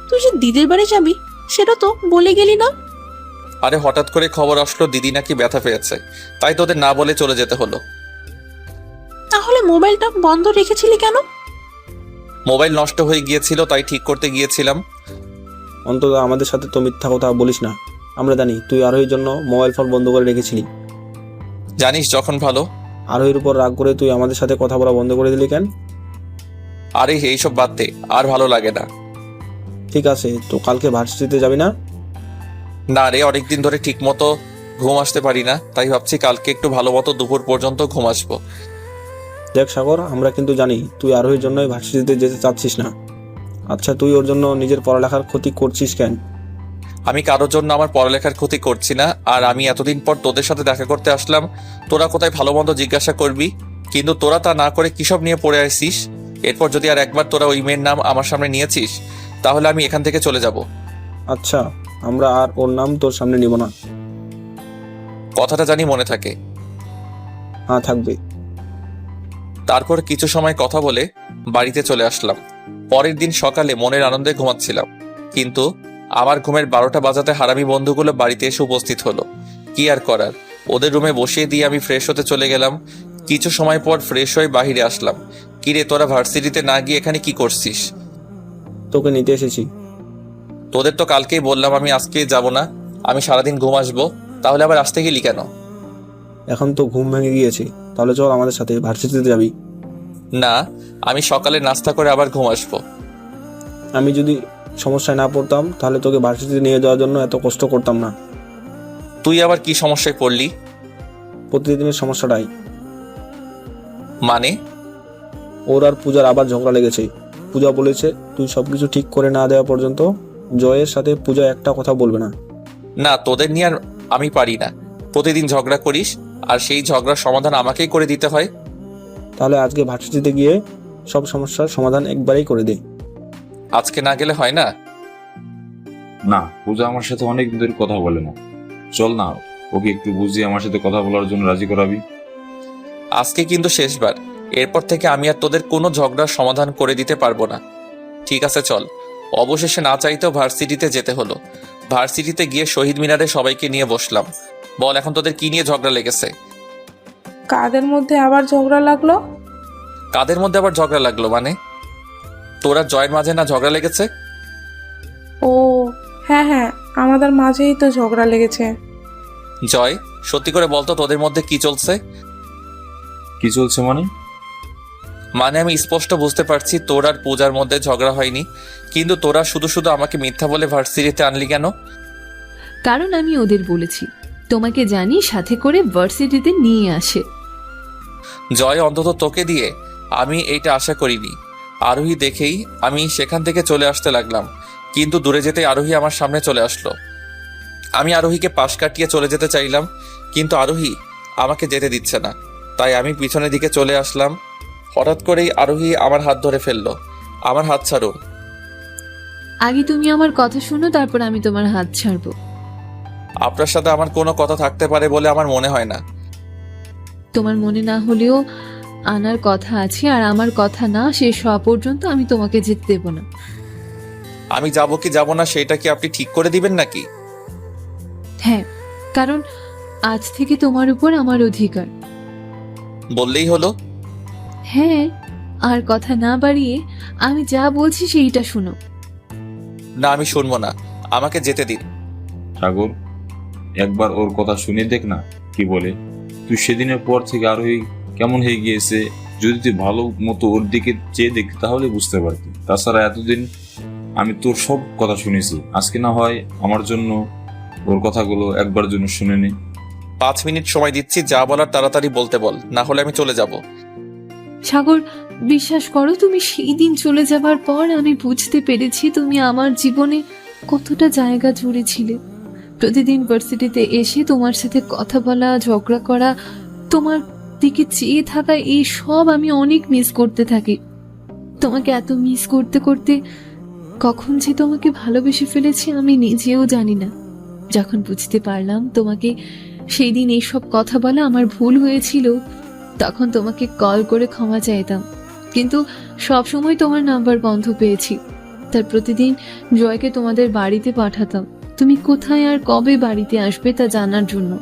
Speaker 6: তুই যে দিদির বাড়ি যাবি সেটা তো বলে গেলি না।
Speaker 3: আরে হঠাৎ করে খবর আসলো দিদি নাকি ব্যথা পেয়েছে, তাই তোদের না বলে চলে যেতে হলো।
Speaker 6: তাহলে মোবাইলটা বন্ধ রেখেছিলি কেন?
Speaker 3: মোবাইল নষ্ট হয়ে গিয়েছিল, তাই ঠিক করতে গিয়েছিলাম।
Speaker 7: অন্তত আমাদের সাথে তো মিথ্যা কথা বলিস না। আমরা জানি তুই আরোহীর জন্য মোবাইল ফোন বন্ধ করে রেখেছিলি।
Speaker 3: জানিস যখন ভালো।
Speaker 7: আরোহীর উপর রাগ করে তুই আমাদের সাথে কথা বলা বন্ধ করে দিলি কেন?
Speaker 3: আরে এইসব বাদ দে, আর ভালো লাগে না।
Speaker 7: ঠিক আছে, তো কালকে ভার্সিটিতে যাবি না?
Speaker 3: না রে, অনেকদিন ধরে ঠিক মতো ঘুম আসতে পারি না, তাই ভাবছি কালকে একটু ভালো মতো দুপুর পর্যন্ত ঘুম আসবো।
Speaker 7: দেখ সাগর, আমরা কিন্তু জানি তুই আরোহীর জন্যই ভার্সিটিতে যেতে চাচ্ছিস না। আচ্ছা, তুই ওর জন্য নিজের পড়ালেখার ক্ষতি করছিস কেন?
Speaker 3: আমি কারোর জন্য আমার পড়ালেখার ক্ষতি করছি না। আর আমি এতদিন পর তোদের সাথে দেখা করতে আসলাম, তোরা কোথায় ভালো মন্দ জিজ্ঞাসা করবি, কিন্তু তোরা তা না করে কিসব নিয়ে পড়ে আসিস। এরপর যদি আর একবার তোরা ওই মেয়ের নাম আমার সামনে নিয়েছিস, তাহলে আমি এখান থেকে চলে যাব।
Speaker 7: আচ্ছা, আমরা আর ওর নাম তোর সামনে নিব না।
Speaker 3: কথাটা জানি মনে থাকে।
Speaker 7: হ্যাঁ, থাকবে।
Speaker 3: তারপর কিছু সময় কথা বলে বাড়িতে চলে আসলাম। পরের দিন সকালে মনের আনন্দে ঘুমাচ্ছিলাম, কিন্তু আমার ঘুমের 12টা বাজাতে হারামি বন্ধুগুলো বাড়িতে এসে উপস্থিত হলো। কি আর করার, ওদের রুমে বসিয়ে দিয়ে আমি ফ্রেশ হতে চলে গেলাম। কিছু সময় পর ফ্রেশ হয়ে বাহিরে আসলাম। কিরে, তোরা ভার্সিটিতে না গিয়ে এখানে কি করছিস?
Speaker 7: তোকে নিতে এসেছি।
Speaker 3: তোদের তো কালকেই বললাম আমি আজকে যাব না, আমি সারাদিন ঘুম আসবো, তাহলে আবার আসতে গেলি কেন?
Speaker 7: এখন তো ঘুম ভেঙে গিয়েছে, তাহলে চল আমাদের সাথে ভার্সিটিতে যাবি।
Speaker 3: না, আমি সকালে নাস্তা করে আবার ঘুম আসবো।
Speaker 7: আমি যদি সমস্যায় না পড়তাম তাহলে তোকে ভার্সিটিতে নিয়ে যাওয়ার জন্য এত কষ্ট করতাম না।
Speaker 3: তুই আবার কি সমস্যায় পড়লি?
Speaker 7: প্রতিদিনের সমস্যাটাই।
Speaker 3: মানে?
Speaker 7: ওর আর পূজার আবার ঝগড়া লেগেছে। পূজা বলেছে তুই সবকিছু ঠিক করে না দেওয়া পর্যন্ত জয়ের সাথে পূজা একটা কথা বলবে না।
Speaker 3: না, তোদের নিয়ে আর আমি পারি না। প্রতিদিন ঝগড়া করিস, আর সেই ঝগড়ার সমাধান আমাকেই করে দিতে হয়।
Speaker 7: তাহলে আজকে ভার্সিটিতে গিয়ে সব সমস্যার সমাধান একবারেই করে দে।
Speaker 3: আজকে না গেলে হয় না?
Speaker 2: না, পূজা আমার সাথে অনেক ধরে কথা বলে না। চল না, ওকে একটু বুঝিয়ে আমার সাথে কথা বলার জন্য রাজি করাবি।
Speaker 3: আজকে কিন্তু শেষবার, এরপর থেকে আমি আর তোদের কোনো ঝগড়ার সমাধান করে দিতে পারবো না। ঠিক আছে চল। অবশেষে না চাইতেও ভার্সিটিতে যেতে হলো। ভার্সিটিতে গিয়ে শহীদ মিনারে সবাইকে নিয়ে বসলাম। বল, এখন তোদের কি নিয়ে ঝগড়া লেগেছে?
Speaker 5: কাদের মধ্যে আবার ঝগড়া লাগলো?
Speaker 3: কাদের মধ্যে আবার ঝগড়া লাগলো মানে? তোরা জয়ের মাঝে না ঝগড়া লেগেছে?
Speaker 5: ও হ্যাঁ হ্যাঁ, আমাদের মাঝেই তো ঝগড়া লেগেছে।
Speaker 3: জয়, সত্যি করে বলতো তোদের মধ্যে কি চলছে?
Speaker 2: কি চলছে মানে?
Speaker 3: মানে আমি স্পষ্ট বুঝতে পারছি তোর আর পূজার মধ্যে ঝগড়া হয়নি, কিন্তু তোরা শুধু শুধু আমাকে মিথ্যা বলে ভার্সিটিতে আনলি কেন?
Speaker 4: কারণ আমি ওদের বলেছি তোমাকে জানি সাথে করে ভার্সিটিতে নিয়ে আসে।
Speaker 3: জয়, অন্তত তোকে দিয়ে আমি এইটা আশা করিনি। আরোহী দেখেই আমি সেখান থেকে চলে আসতে লাগলাম, কিন্তু দূরে যেতে আরোহী আমার সামনে চলে আসলো। আমি আরোহীকে পাশ কাটিয়ে চলে যেতে চাইলাম, কিন্তু আরোহী আমাকে যেতে দিচ্ছে না। তাই আমি পিছনের দিকে চলে আসলাম। হঠাৎ করেই আরোহী আমার হাত ধরে ফেললো। আমার হাত ছাড়ুন।
Speaker 4: আগে তুমি আমার কথা শোনো, তারপর আমি তোমার হাত ছাড়বো।
Speaker 3: আপনার সাথে আমার কোনো কথা থাকতে পারে বলে আমার মনে হয় না।
Speaker 4: তোমার মনে না হলেও আনার কথা আছে, আর আমার কথা না শেষ হওয়া পর্যন্ত আমি তোমাকে যেতে দেবো না।
Speaker 3: আমি যাব কি যাব না সেটা কি আপনি ঠিক করে দিবেন নাকি?
Speaker 4: হ্যাঁ, কারণ আজ থেকে তোমার উপর আমার অধিকার।
Speaker 3: বললেই হলো।
Speaker 4: হ্যাঁ, আর কথা না বাড়িয়ে আমি যা বলছি সেইটা শোনো।
Speaker 3: না, আমি শুনবো না, আমাকে যেতে দিন।
Speaker 2: সাগর, একবার ওর কথা শুনে দেখ না কি বলে। তুই সেদিনের পর থেকে আরোহী কেমন হয়ে গিয়েছে, যদি তুই ভালো মতো ওর দিকে চেয়ে দেখতি তাহলে বুঝতে পারতি। তাছাড়া এতদিন আমি তোর সব কথা শুনেছি, আজকে না হয় আমার জন্য ওর কথাগুলো একবার জন্য শুনে নে।
Speaker 3: 5 মিনিট সময় দিচ্ছি, যা বলার তাড়াতাড়ি বলতে বল, না হলে আমি চলে যাব।
Speaker 4: সাগর, বিশ্বাস করো, তুমি সেই দিন চলে যাবার পর আমি বুঝতে পেরেছি তুমি আমার জীবনে কতটা জায়গা জুড়েছিলে। প্রতিদিন ভার্সিটিতে এসে তোমার সাথে কথা বলা, ঝগড়া করা, তোমার দিকে চেয়ে থাকা, এই সব আমি অনেক মিস করতে থাকি। তোমাকে এত মিস করতে করতে কখন যে তোমাকে ভালোবেসে ফেলেছি আমি নিজেও জানি না। যখন বুঝতে পারলাম তোমাকে সেই দিন এইসব কথা বলা আমার ভুল হয়েছিল, তখন তোমাকে কল করে ক্ষমা চাইতাম, কিন্তু সব সময় তোমার নাম্বার বন্ধ পেয়েছি। তার প্রতিদিন জয়কে তোমাদের বাড়িতে পাঠাতাম, তুমি কোথায় আর কবে বাড়িতে আসবে তা জানার জন্য।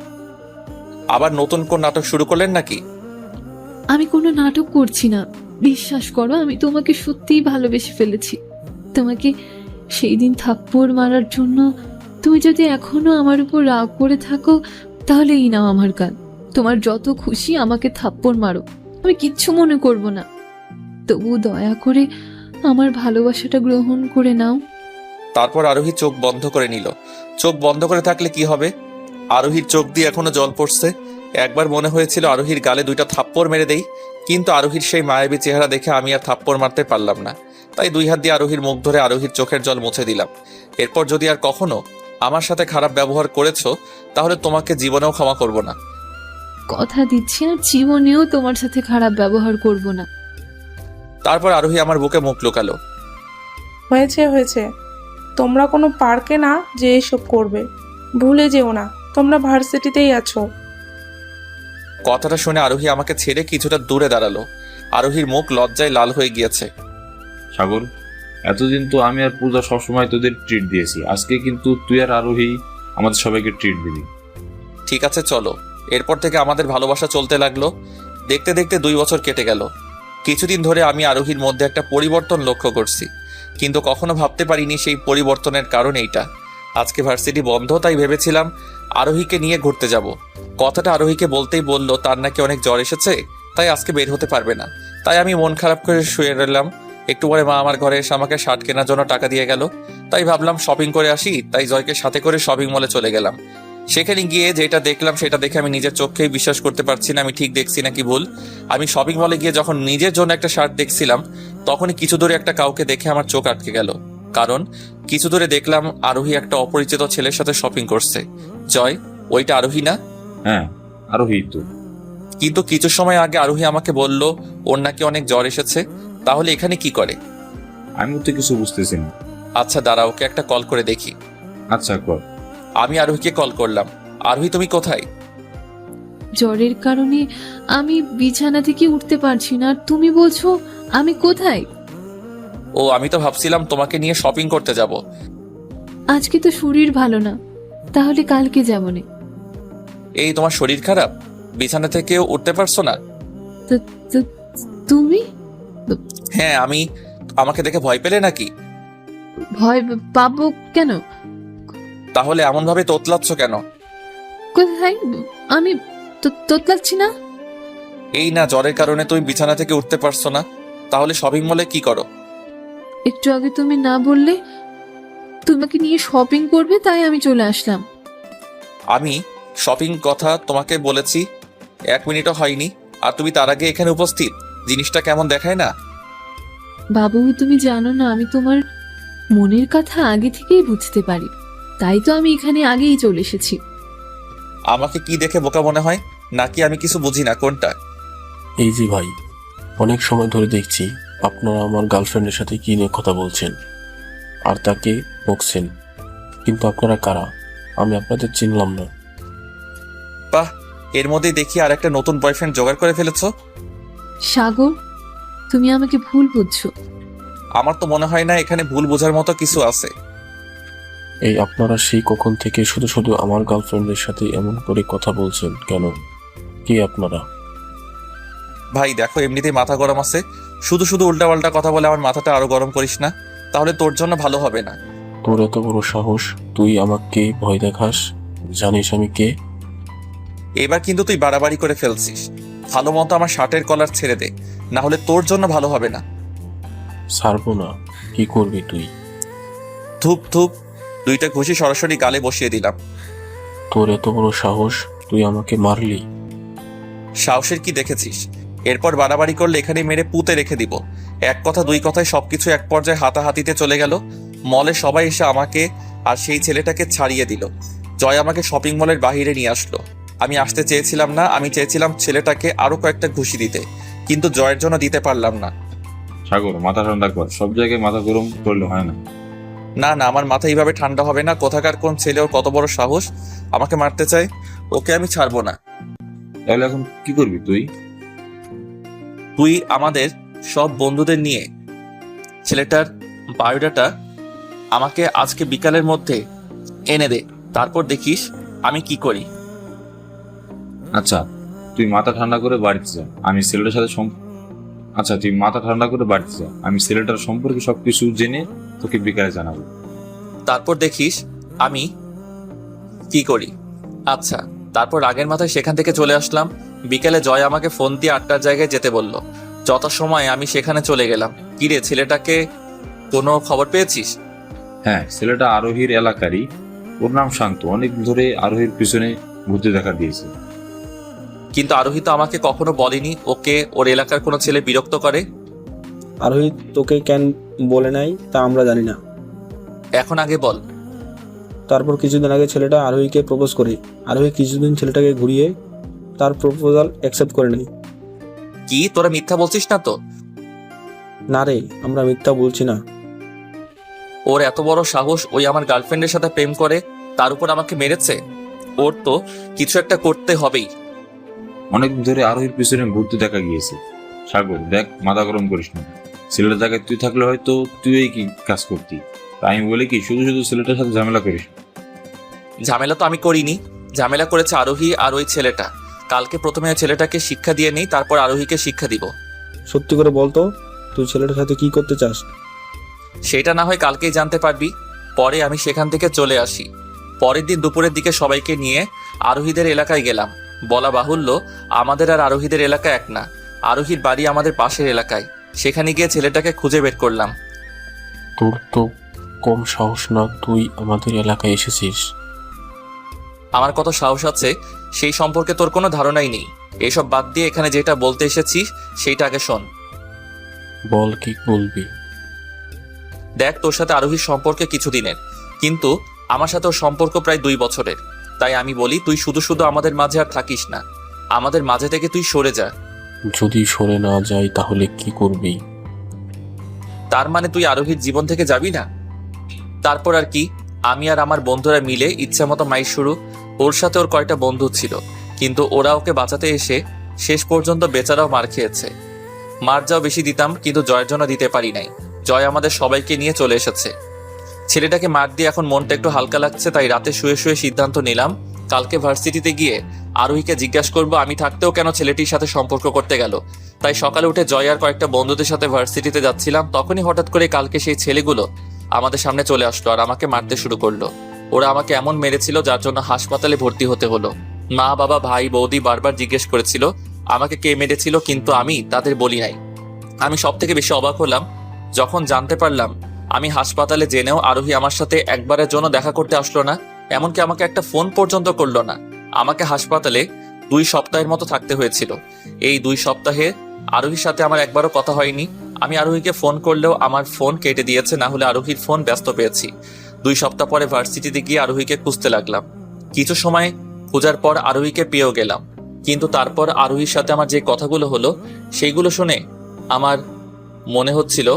Speaker 3: আবার নতুন কোন নাটক শুরু করলেন নাকি?
Speaker 4: আমি কোনো নাটক করছি না, বিশ্বাস করো, আমি তোমাকে সত্যিই ভালোবেসে ফেলেছি। তোমাকে সেই দিন থাপ্পড় মারার জন্য তুমি যদি এখনো আমার উপর রাগ করে থাকো, তাহলে এই নাও আমার গাল। তোমার যত খুশি আমাকে থাপ্পড় মারো, আমি কিচ্ছু মনে করব না। তবু দয়া করে আমার ভালোবাসাটা গ্রহণ করে নাও।
Speaker 3: তারপর আরোহী চোখ বন্ধ করে নিল। চোখ বন্ধ করে থাকলে কি হবে? আরোহীর চোখ দিয়ে এখনো জল পড়ছে। একবার মনে হয়েছিল আরোহীর গালে 2টা থাপ্পড় মেরে দেই, কিন্তু আরোহীর সেই মায়াবী চেহারা দেখে আমি আর থাপ্পড় মারতে পারলাম না। তাই 2 হাত দিয়ে আরোহীর মুখ ধরে আরোহীর চোখের জল মুছে দিলাম। এরপর যদি আর কখনো আমার সাথে খারাপ ব্যবহার করেছো, তাহলে তোমাকে জীবনেও ক্ষমা করব না।
Speaker 4: কথা দিচ্ছি আর জীবনেও তোমার সাথে খারাপ ব্যবহার করব না।
Speaker 3: তারপর আরোহী আমার বুকে মুখ লুকালো।
Speaker 5: হয়েছে হয়েছে, তোমরা কোনো পার্কে না যে এসব করবে, ভুলে যেও না তোমরা ভার্সিটিতেই আছো।
Speaker 3: কথাটা শুনে আরোহী আমাকে ছেড়ে কিছুটা দূরে দাঁড়ালো। আরোহীর মুখ লজ্জায় লাল হয়ে গিয়েছে।
Speaker 2: সাগর, এতদিন তো আমি আর পূজা সবসময় তোদের ট্রিট দিয়েছি, আজকে কিন্তু তুই আর আরোহী আমাদের সবাইকে ট্রিট দিবি।
Speaker 3: ঠিক আছে, চলো। এরপর থেকে আমাদের ভালোবাসা চলতে লাগলো। দেখতে দেখতে 2 বছর কেটে গেল। কিছুদিন ধরে আমি আরোহীর মধ্যে একটা পরিবর্তন লক্ষ্য করছি, কিন্তু কখনো ভাবতে পারিনি সেই পরিবর্তনের কারণ এইটা। আজকে ভার্সিটি বন্ধ, তাই ভেবেছিলাম আরোহীকে নিয়ে ঘুরতে যাব। কথাটা আরোহীকে বলতেই বলল তার নাকি অনেক জ্বর এসেছে, তাই আজকে বের হতে পারবে না। তাই আমি মন খারাপ করে শুয়ে রইলাম। একটু পরে মা আমার ঘরে এসে আমাকে শার্ট কেনার জন্য টাকা দিয়ে গেল। তাই ভাবলাম শপিং করে আসি, তাই জয়কে সাথে করে শপিং মলে চলে গেলাম। সেখানে গিয়ে যেটা দেখলাম সেটা দেখে আমি নিজের চোখেই বিশ্বাস করতে পারছি না আমি ঠিক দেখছি নাকি ভুল। আমি শপিং মলে গিয়ে যখন নিজের জন্য একটা শার্ট দেখছিলাম, তখনই কিছু দূরে একটা কাউকে দেখে আমার চোখ আটকে গেল। কারণ কিছু দূরে দেখলাম আরোহী একটা অপরিচিত ছেলের সাথে শপিং করছে। জয়, ওইটা আরোহী না?
Speaker 2: হ্যাঁ, আরোহী তো।
Speaker 3: কিন্তু কিছু সময় আগে আরোহী আমাকে বলল ওর নাকি অনেক জ্বর এসেছে। তাহলে এখানে কি করে?
Speaker 2: আমিও তো কিছু বুঝতেছি না।
Speaker 3: আচ্ছা দাঁড়া, ওকে একটা কল করে দেখি।
Speaker 2: আচ্ছা কর।
Speaker 3: আমি আরোহীকে কল করলাম। আরোহী, তুমি কোথায়?
Speaker 4: জ্বরের কারণে আমি বিছানা থেকে উঠতে পারছি না, আর তুমি বলছো আমি কোথায়?
Speaker 3: ও, আমি তো ভাবছিলাম তোমাকে নিয়ে শপিং করতে যাব।
Speaker 4: আজকে তো শরীর ভালো না, তাহলে কালকে যাবনে।
Speaker 3: এই, তোমার শরীর খারাপ? বিছানা থেকেও উঠতে পারছো না?
Speaker 4: তুমি
Speaker 3: হ্যাঁ, আমি। আমাকে দেখে ভয় পেলে নাকি?
Speaker 4: ভয় পাবো কেন?
Speaker 3: তাহলে এমন ভাবে তোতলাচ্ছ কেন?
Speaker 4: কোথায়? আমি তোতলাচ্ছি না।
Speaker 3: এই না, জ্বরের কারণে তুমি বিছানা থেকে উঠতে পারছো না, তাহলে শপিং মলে কি করো?
Speaker 4: একটু আগে তুমি না বললে তোমাকে নিয়ে শপিং করবে, তাই আমি চলে আসলাম।
Speaker 3: আমি শপিং কথা তোমাকে বলেছি 1 মিনিটও হয়নি, আর তুমি তার আগে এখানে উপস্থিত। জিনিসটা কেমন দেখায় না?
Speaker 4: বাবু, তুমি জানো না আমি তোমার মনের কথা আগে থেকেই বুঝতে পারি, তাই তো আমি এখানে আগেই চলে এসেছি।
Speaker 3: আমাকে কি দেখে বোকা মনে হয়, নাকি আমি কিছু বুঝি না কোনটা?
Speaker 8: এই যে ভাই, অনেক সময় ধরে দেখছি আপনারা আমার গার্লফ্রেন্ডের সাথে কি নিয়ে কথা বলছেন আর তাকে বকছেন, কিন্তু আপনারা কারা? আমি আপনাদের চিনলাম না।
Speaker 3: বাহ, এর মধ্যেই দেখি আর একটা নতুন বয়ফ্রেন্ড জোগাড় করে ফেলেছো।
Speaker 4: সাগর, তুমি আমাকে ভুল বুঝছো।
Speaker 3: আমার তো মনে হয় না এখানে ভুল বোঝার মতো কিছু আছে।
Speaker 8: এই আপনারা সেই কখন থেকে শুধু শুধু আমার গার্লফ্রেন্ডের সাথে এমন করে কথা বলছেন কেন? কি আপনারা?
Speaker 3: ভাই দেখো, এমনিতেই মাথা গরম আছে, শুধু শুধু উল্টাপাল্টা কথা বলে আমার মাথাটা আরো গরম করিস না, তাহলে তোর জন্য ভালো হবে না।
Speaker 8: তোর এত বড় সাহস, তুই আমাকে ভয় দেখাস? জানিস আমি কে?
Speaker 3: এবার কিন্তু তুই বাড়াবাড়ি করে ফেলছিস। ভালো মতো আমার শার্টের কলার ছেড়ে দে, না হলে তোর জন্য ভালো হবে না।
Speaker 8: ছাড়বো না। কি করবি তুই?
Speaker 3: ধূপ ধূপ, 2টা ঘুষি সরাসরি গালে বসিয়ে দিলাম।
Speaker 8: তোর এত বড় সাহস, তুই আমাকে মারলি?
Speaker 3: সাহসের কি দেখেছিস? এরপর বাড়াবাড়ি করলে এখানে মেরে পুঁতে রেখে দিব। এক কথা 2 কথায় সবকিছু এক পর্যায়ে হাতাহাতিতে চলে গেল। মলে সবাই এসে আমাকে আর সেই ছেলেটাকে ছাড়িয়ে দিল। জয় আমাকে শপিং মলের বাইরে নিয়ে আসলো। আমি আসতে চেয়েছিলাম না, আমি চেয়েছিলাম ছেলেটাকে আরো কয়েকটা ঘুষি দিতে, কিন্তু জয়ের জন্য দিতে পারলাম না।
Speaker 2: সাগর, মাথা ঠান্ডা কর, সব জায়গায় মাথা গরম করলে হয় না।
Speaker 3: না না, আমার মাথা এইভাবে ঠান্ডা হবে না। কোথাকার কোন ছেলে, ওর কত বড় সাহস আমাকে মারতে চায়, ওকে আমি ছাড়বো না।
Speaker 2: তাহলে এখন কি করবি তুই?
Speaker 3: তুই আমাদের সব বন্ধুদের নিয়ে ছেলেটার বায়োডাটা আমাকে আজকে বিকালের মধ্যে এনে দে, তারপর দেখিস আমি কি করি।
Speaker 2: আচ্ছা, তুই মাথা ঠান্ডা করে বাড়িতে যা, আমি ছেলেটার সাথে তুই মাথা ঠান্ডা করে বাড়িতে যা, আমি ছেলেটার সম্পর্কে সবকিছু জেনে তোকে বিকালে জানাবো।
Speaker 3: তারপর দেখিস আমি কি করি। আচ্ছা, তারপর আগের মাথায় সেখান থেকে চলে আসলাম। বিকেলে জয় আমাকে ফোন দিয়ে 8টার জায়গায় যেতে বলল। যথাসময়ে আমি সেখানে চলে গেলাম। কিরে, ছেলেটাকে কোনো খবর পেয়েছিস?
Speaker 2: হ্যাঁ, ছেলেটা আরোহীর এলাকারই, ওর নাম শান্ত, অনেক ধরে আরোহীর পিছনে ঘুরতে দেখা দিয়েছে।
Speaker 3: কিন্তু আরোহী তো আমাকে কখনো বলেনি ওকে ওর এলাকার কোনো ছেলে বিরক্ত করে।
Speaker 7: আরোহী তোকে কেন বলে নাই তা আমরা জানি না।
Speaker 3: এখন আগে বল।
Speaker 7: তারপর কিছুদিন আগে ছেলেটা আরোহীকে প্রপোজ করে। আরোহী কিছুদিন ছেলেটাকে ঘুরিয়ে তার প্রপোজাল অ্যাকসেপ্ট করে নেই।
Speaker 3: কি, তোরা মিথ্যা বলছিস না তো?
Speaker 7: না রে, আমরা মিথ্যা বলছি না।
Speaker 3: ওর এত বড় সাহস, ওই আমার গার্লফ্রেন্ডের সাথে প্রেম করে, তার উপর আমাকে মেরেছে। ওর তো কিছু একটা করতে হবেই।
Speaker 2: অনেক ধরে আরোহীর পিছনে ঘুরতে দেখা গিয়েছে। সাগর দেখ, মাথা গরম করিস না, ছেলেটার জায়গায় তুই থাকলে হয়তো তুই কি কাজ করতি। তাই আমি বলি কি, শুধু শুধু ছেলেটার সাথে ঝামেলা করিস।
Speaker 3: ঝামেলা তো আমি করিনি, ঝামেলা করেছে আরোহী আর ওই ছেলেটা। কালকে প্রথমে ওই ছেলেটাকে শিক্ষা দিয়ে নেই, তারপর আরোহীকে শিক্ষা দিব।
Speaker 7: সত্যি করে বলতো, তুই ছেলেটার সাথে কি করতে চাস?
Speaker 3: সেটা না হয় কালকেই জানতে পারবি। পরে আমি সেখান থেকে চলে আসি। পরের দিন দুপুরের দিকে সবাইকে নিয়ে আরোহীদের এলাকায় গেলাম। বলা বাহুল্য, আমাদের আর আরোহীদের এলাকা এক না। আরোহীর বাড়ি আমাদের পাশের এলাকায়। সেখানে গিয়ে ছেলেটাকে খুঁজে বের করলাম।
Speaker 8: তোর তো কম সাহস না, তুই আমাদের এলাকায় এসেছিস?
Speaker 3: আমার কত সাহস আছে সেই সম্পর্কে তোর কোনো ধারণাই নেই। এসব বাদ দিয়ে এখানে যেটা বলতে এসেছিস সেইটা আগে শোন।
Speaker 8: বল, কি বলবি?
Speaker 3: দেখ, তোর সাথে আরোহীর সম্পর্কে কিছুদিনের, কিন্তু আমার সাথে ওর সম্পর্ক প্রায় 2 বছরের। তাই আমি বলি, তুই শুধু শুধু আমাদের মাঝে আর থাকিস না, আমাদের মাঝে থেকে তুই সরে যা।
Speaker 8: যদি সরে না যাই তাহলে কি করবি?
Speaker 3: তার মানে তুই আরোহীর জীবন থেকে যাবি না? তারপর আর কি, আমি আর আমার বন্ধুরা মিলে ইচ্ছা মতো মাইর শুরু। ওর সাথে ওর কয়েকটা বন্ধু ছিল, কিন্তু ওরা ওকে বাঁচাতে এসে শেষ পর্যন্ত বেচারাও মার খেয়েছে। মার যাও বেশি দিতাম, কিন্তু জয়ের জন্য দিতে পারি নাই। জয় আমাদের সবাইকে নিয়ে চলে এসেছে। ছেলেটাকে মার দিয়ে এখন মনটা একটু হালকা লাগছে, তাই রাতে শুয়ে শুয়ে সিদ্ধান্ত নিলাম কালকে ভার্সিটিতে গিয়ে আরোহীকে জিজ্ঞাসা করবো আমি থাকতেও কেন ছেলেটির সাথে সম্পর্ক করতে গেল। তাই সকালে উঠে জয় আর কয়েকটা বন্ধুদের সাথে ভার্সিটিতে যাচ্ছিলাম, তখনই হঠাৎ করে কালকে সেই ছেলেগুলো আমাদের সামনে চলে আসলো আর আমাকে মারতে শুরু করলো। ওরা আমাকে এমন মেরেছিল যার জন্য হাসপাতালে ভর্তি হতে হলো। মা বাবা ভাই বৌদি বারবার জিজ্ঞেস করেছিল আমাকে কে মেরেছিল, কিন্তু আমি তাদের বলি নাই। আমি সব থেকে বেশি অবাক হলাম যখন জানতে পারলাম আমি হাসপাতালে জেনেও আরোহী আমার সাথে একবারের জন্য দেখা করতে আসলো না, এমনকি আমাকে একটা ফোন পর্যন্ত করলো না। আমাকে হাসপাতালে 2 সপ্তাহের মতো থাকতে হয়েছিল। এই 2 সপ্তাহে আরোহীর সাথে আমার একবারও কথা হয়নি। আমি আরোহীকে ফোন করলেও আমার ফোন কেটে দিয়েছে, না হলে আরোহীর ফোন ব্যস্ত পেয়েছি। 2 সপ্তাহ পরে ভার্সিটিতে গিয়ে আরোহীকে খুঁজতে লাগলাম। কিছু সময় খোঁজার পর আরোহীকে পেয়েও গেলাম, কিন্তু তারপর আরোহীর সাথে আমার যে কথাগুলো হলো সেইগুলো শুনে আমার মনে হচ্ছিল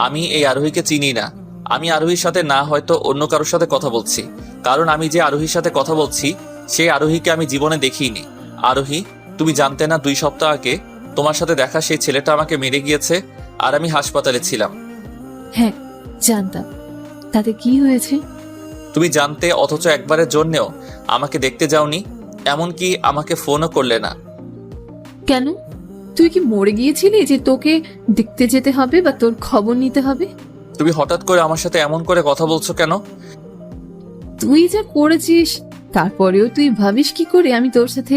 Speaker 3: আমি এই আরোহীকে চিনি না। আমি আরোহীর সাথে না হয়তো অন্য কারোর সাথে কথা বলছি, কারণ আমি যে আরোহীর সাথে কথা বলছি সেই আরোহীকে আমি জীবনে দেখিনি। আরোহী, তুমি জানতে না 2 সপ্তাহ আগে তোমার সাথে দেখা সেই ছেলেটা আমাকে মেরে গিয়েছে আর আমি হাসপাতালে ছিলাম?
Speaker 4: হ্যাঁ, জানতাম। তাতে কি হয়েছে?
Speaker 3: তুমি জানতে অথচ একবারের জন্যেও আমাকে দেখতে যাওনি, এমনকি আমাকে ফোনও করলে না।
Speaker 4: কেন? তুই কি মরে গিয়েছিলি যে তোকে দেখতে যেতে হবে বা তোর খবর নিতে হবে?
Speaker 3: তুমি হঠাৎ করে আমার সাথে এমন করে কথা বলছো কেন?
Speaker 4: তুই যা করেছিস তারপরেও তুই ভাবিস কি করে আমি তোর সাথে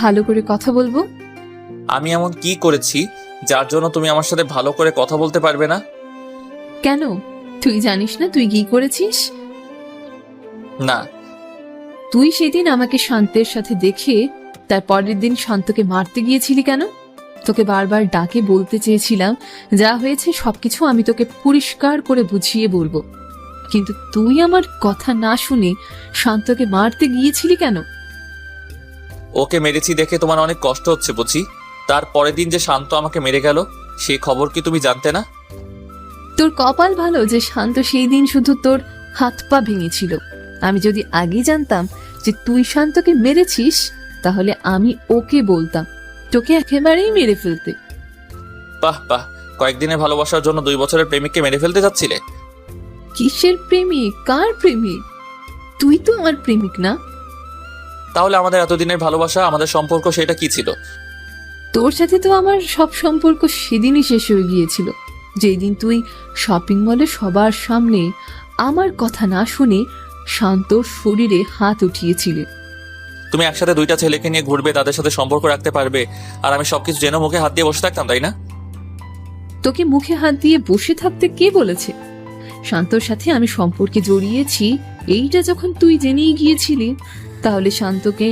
Speaker 4: ভালো করে কথা বলবো?
Speaker 3: আমি এমন কি করেছি যার জন্য তুমি আমার সাথে ভালো করে কথা বলতে পারবে না?
Speaker 4: কেন, তুই জানিস না তুই কি করেছিস?
Speaker 3: না।
Speaker 4: তুই সেদিন আমাকে শান্তের সাথে দেখে তার পরের দিন শান্তকে মারতে গিয়েছিলি কেন? তোকে বারবার ডাকে বলতে চেয়েছিলাম যা হয়েছে সবকিছু আমি তোকে পরিষ্কার করে বুঝিয়ে বলবো, কিন্তু তুই আমার কথা না শুনে শান্তকে মারতে গিয়েছিলি কেন?
Speaker 3: ওকে মেরেছি দেখে তোমার অনেক কষ্ট হচ্ছে বুঝি। তার পরের দিন যে শান্ত আমাকে মেরে গেল সেই খবর কি তুমি জানতে না?
Speaker 4: তোর কপাল ভালো যে শান্ত সেই দিন শুধু তোর হাত পা ভেঙেছিল। আমি যদি আগে জানতাম যে তুই শান্তকে মেরেছিস তাহলে আমি ওকে বলতাম তোকে একেবারেই মেরে ফেলতে।
Speaker 3: বাহ বাহ, কয়েকদিনের ভালোবাসার জন্য 2 বছরের প্রেমিককে মেরে ফেলতে যাচ্ছিলে?
Speaker 4: কিসের প্রেমিক? কার প্রেমিক? তুই তো আমার প্রেমিক না।
Speaker 3: তাহলে আমাদের এতদিনের ভালোবাসা, আমাদের সম্পর্ক, সেটা কি ছিল?
Speaker 4: তোর সাথে তো আমার সব সম্পর্ক সেদিনই শেষ হয়ে গিয়েছিল, যেই দিন তুই শপিং মলে সবার সামনে আমার কথা না শুনে শান্তর শরীরে হাত উঠিয়েছিলে।
Speaker 3: তুমি একসাথে 2টা ছেলেকে নিয়ে ঘুরবে, তাদের সাথে সম্পর্ক রাখতে পারবে, আর আমি সবকিছু জেনে মুখে হাত দিয়ে বসে থাকতাম, তাই না?
Speaker 4: তোকে মুখে হাত দিয়ে বসে থাকতে কে বলেছে? শান্তর সাথে আমি সম্পর্কে জড়িয়েছি এইটা যখন তুই জেনেই গিয়েছিলি, তাহলে শান্তকে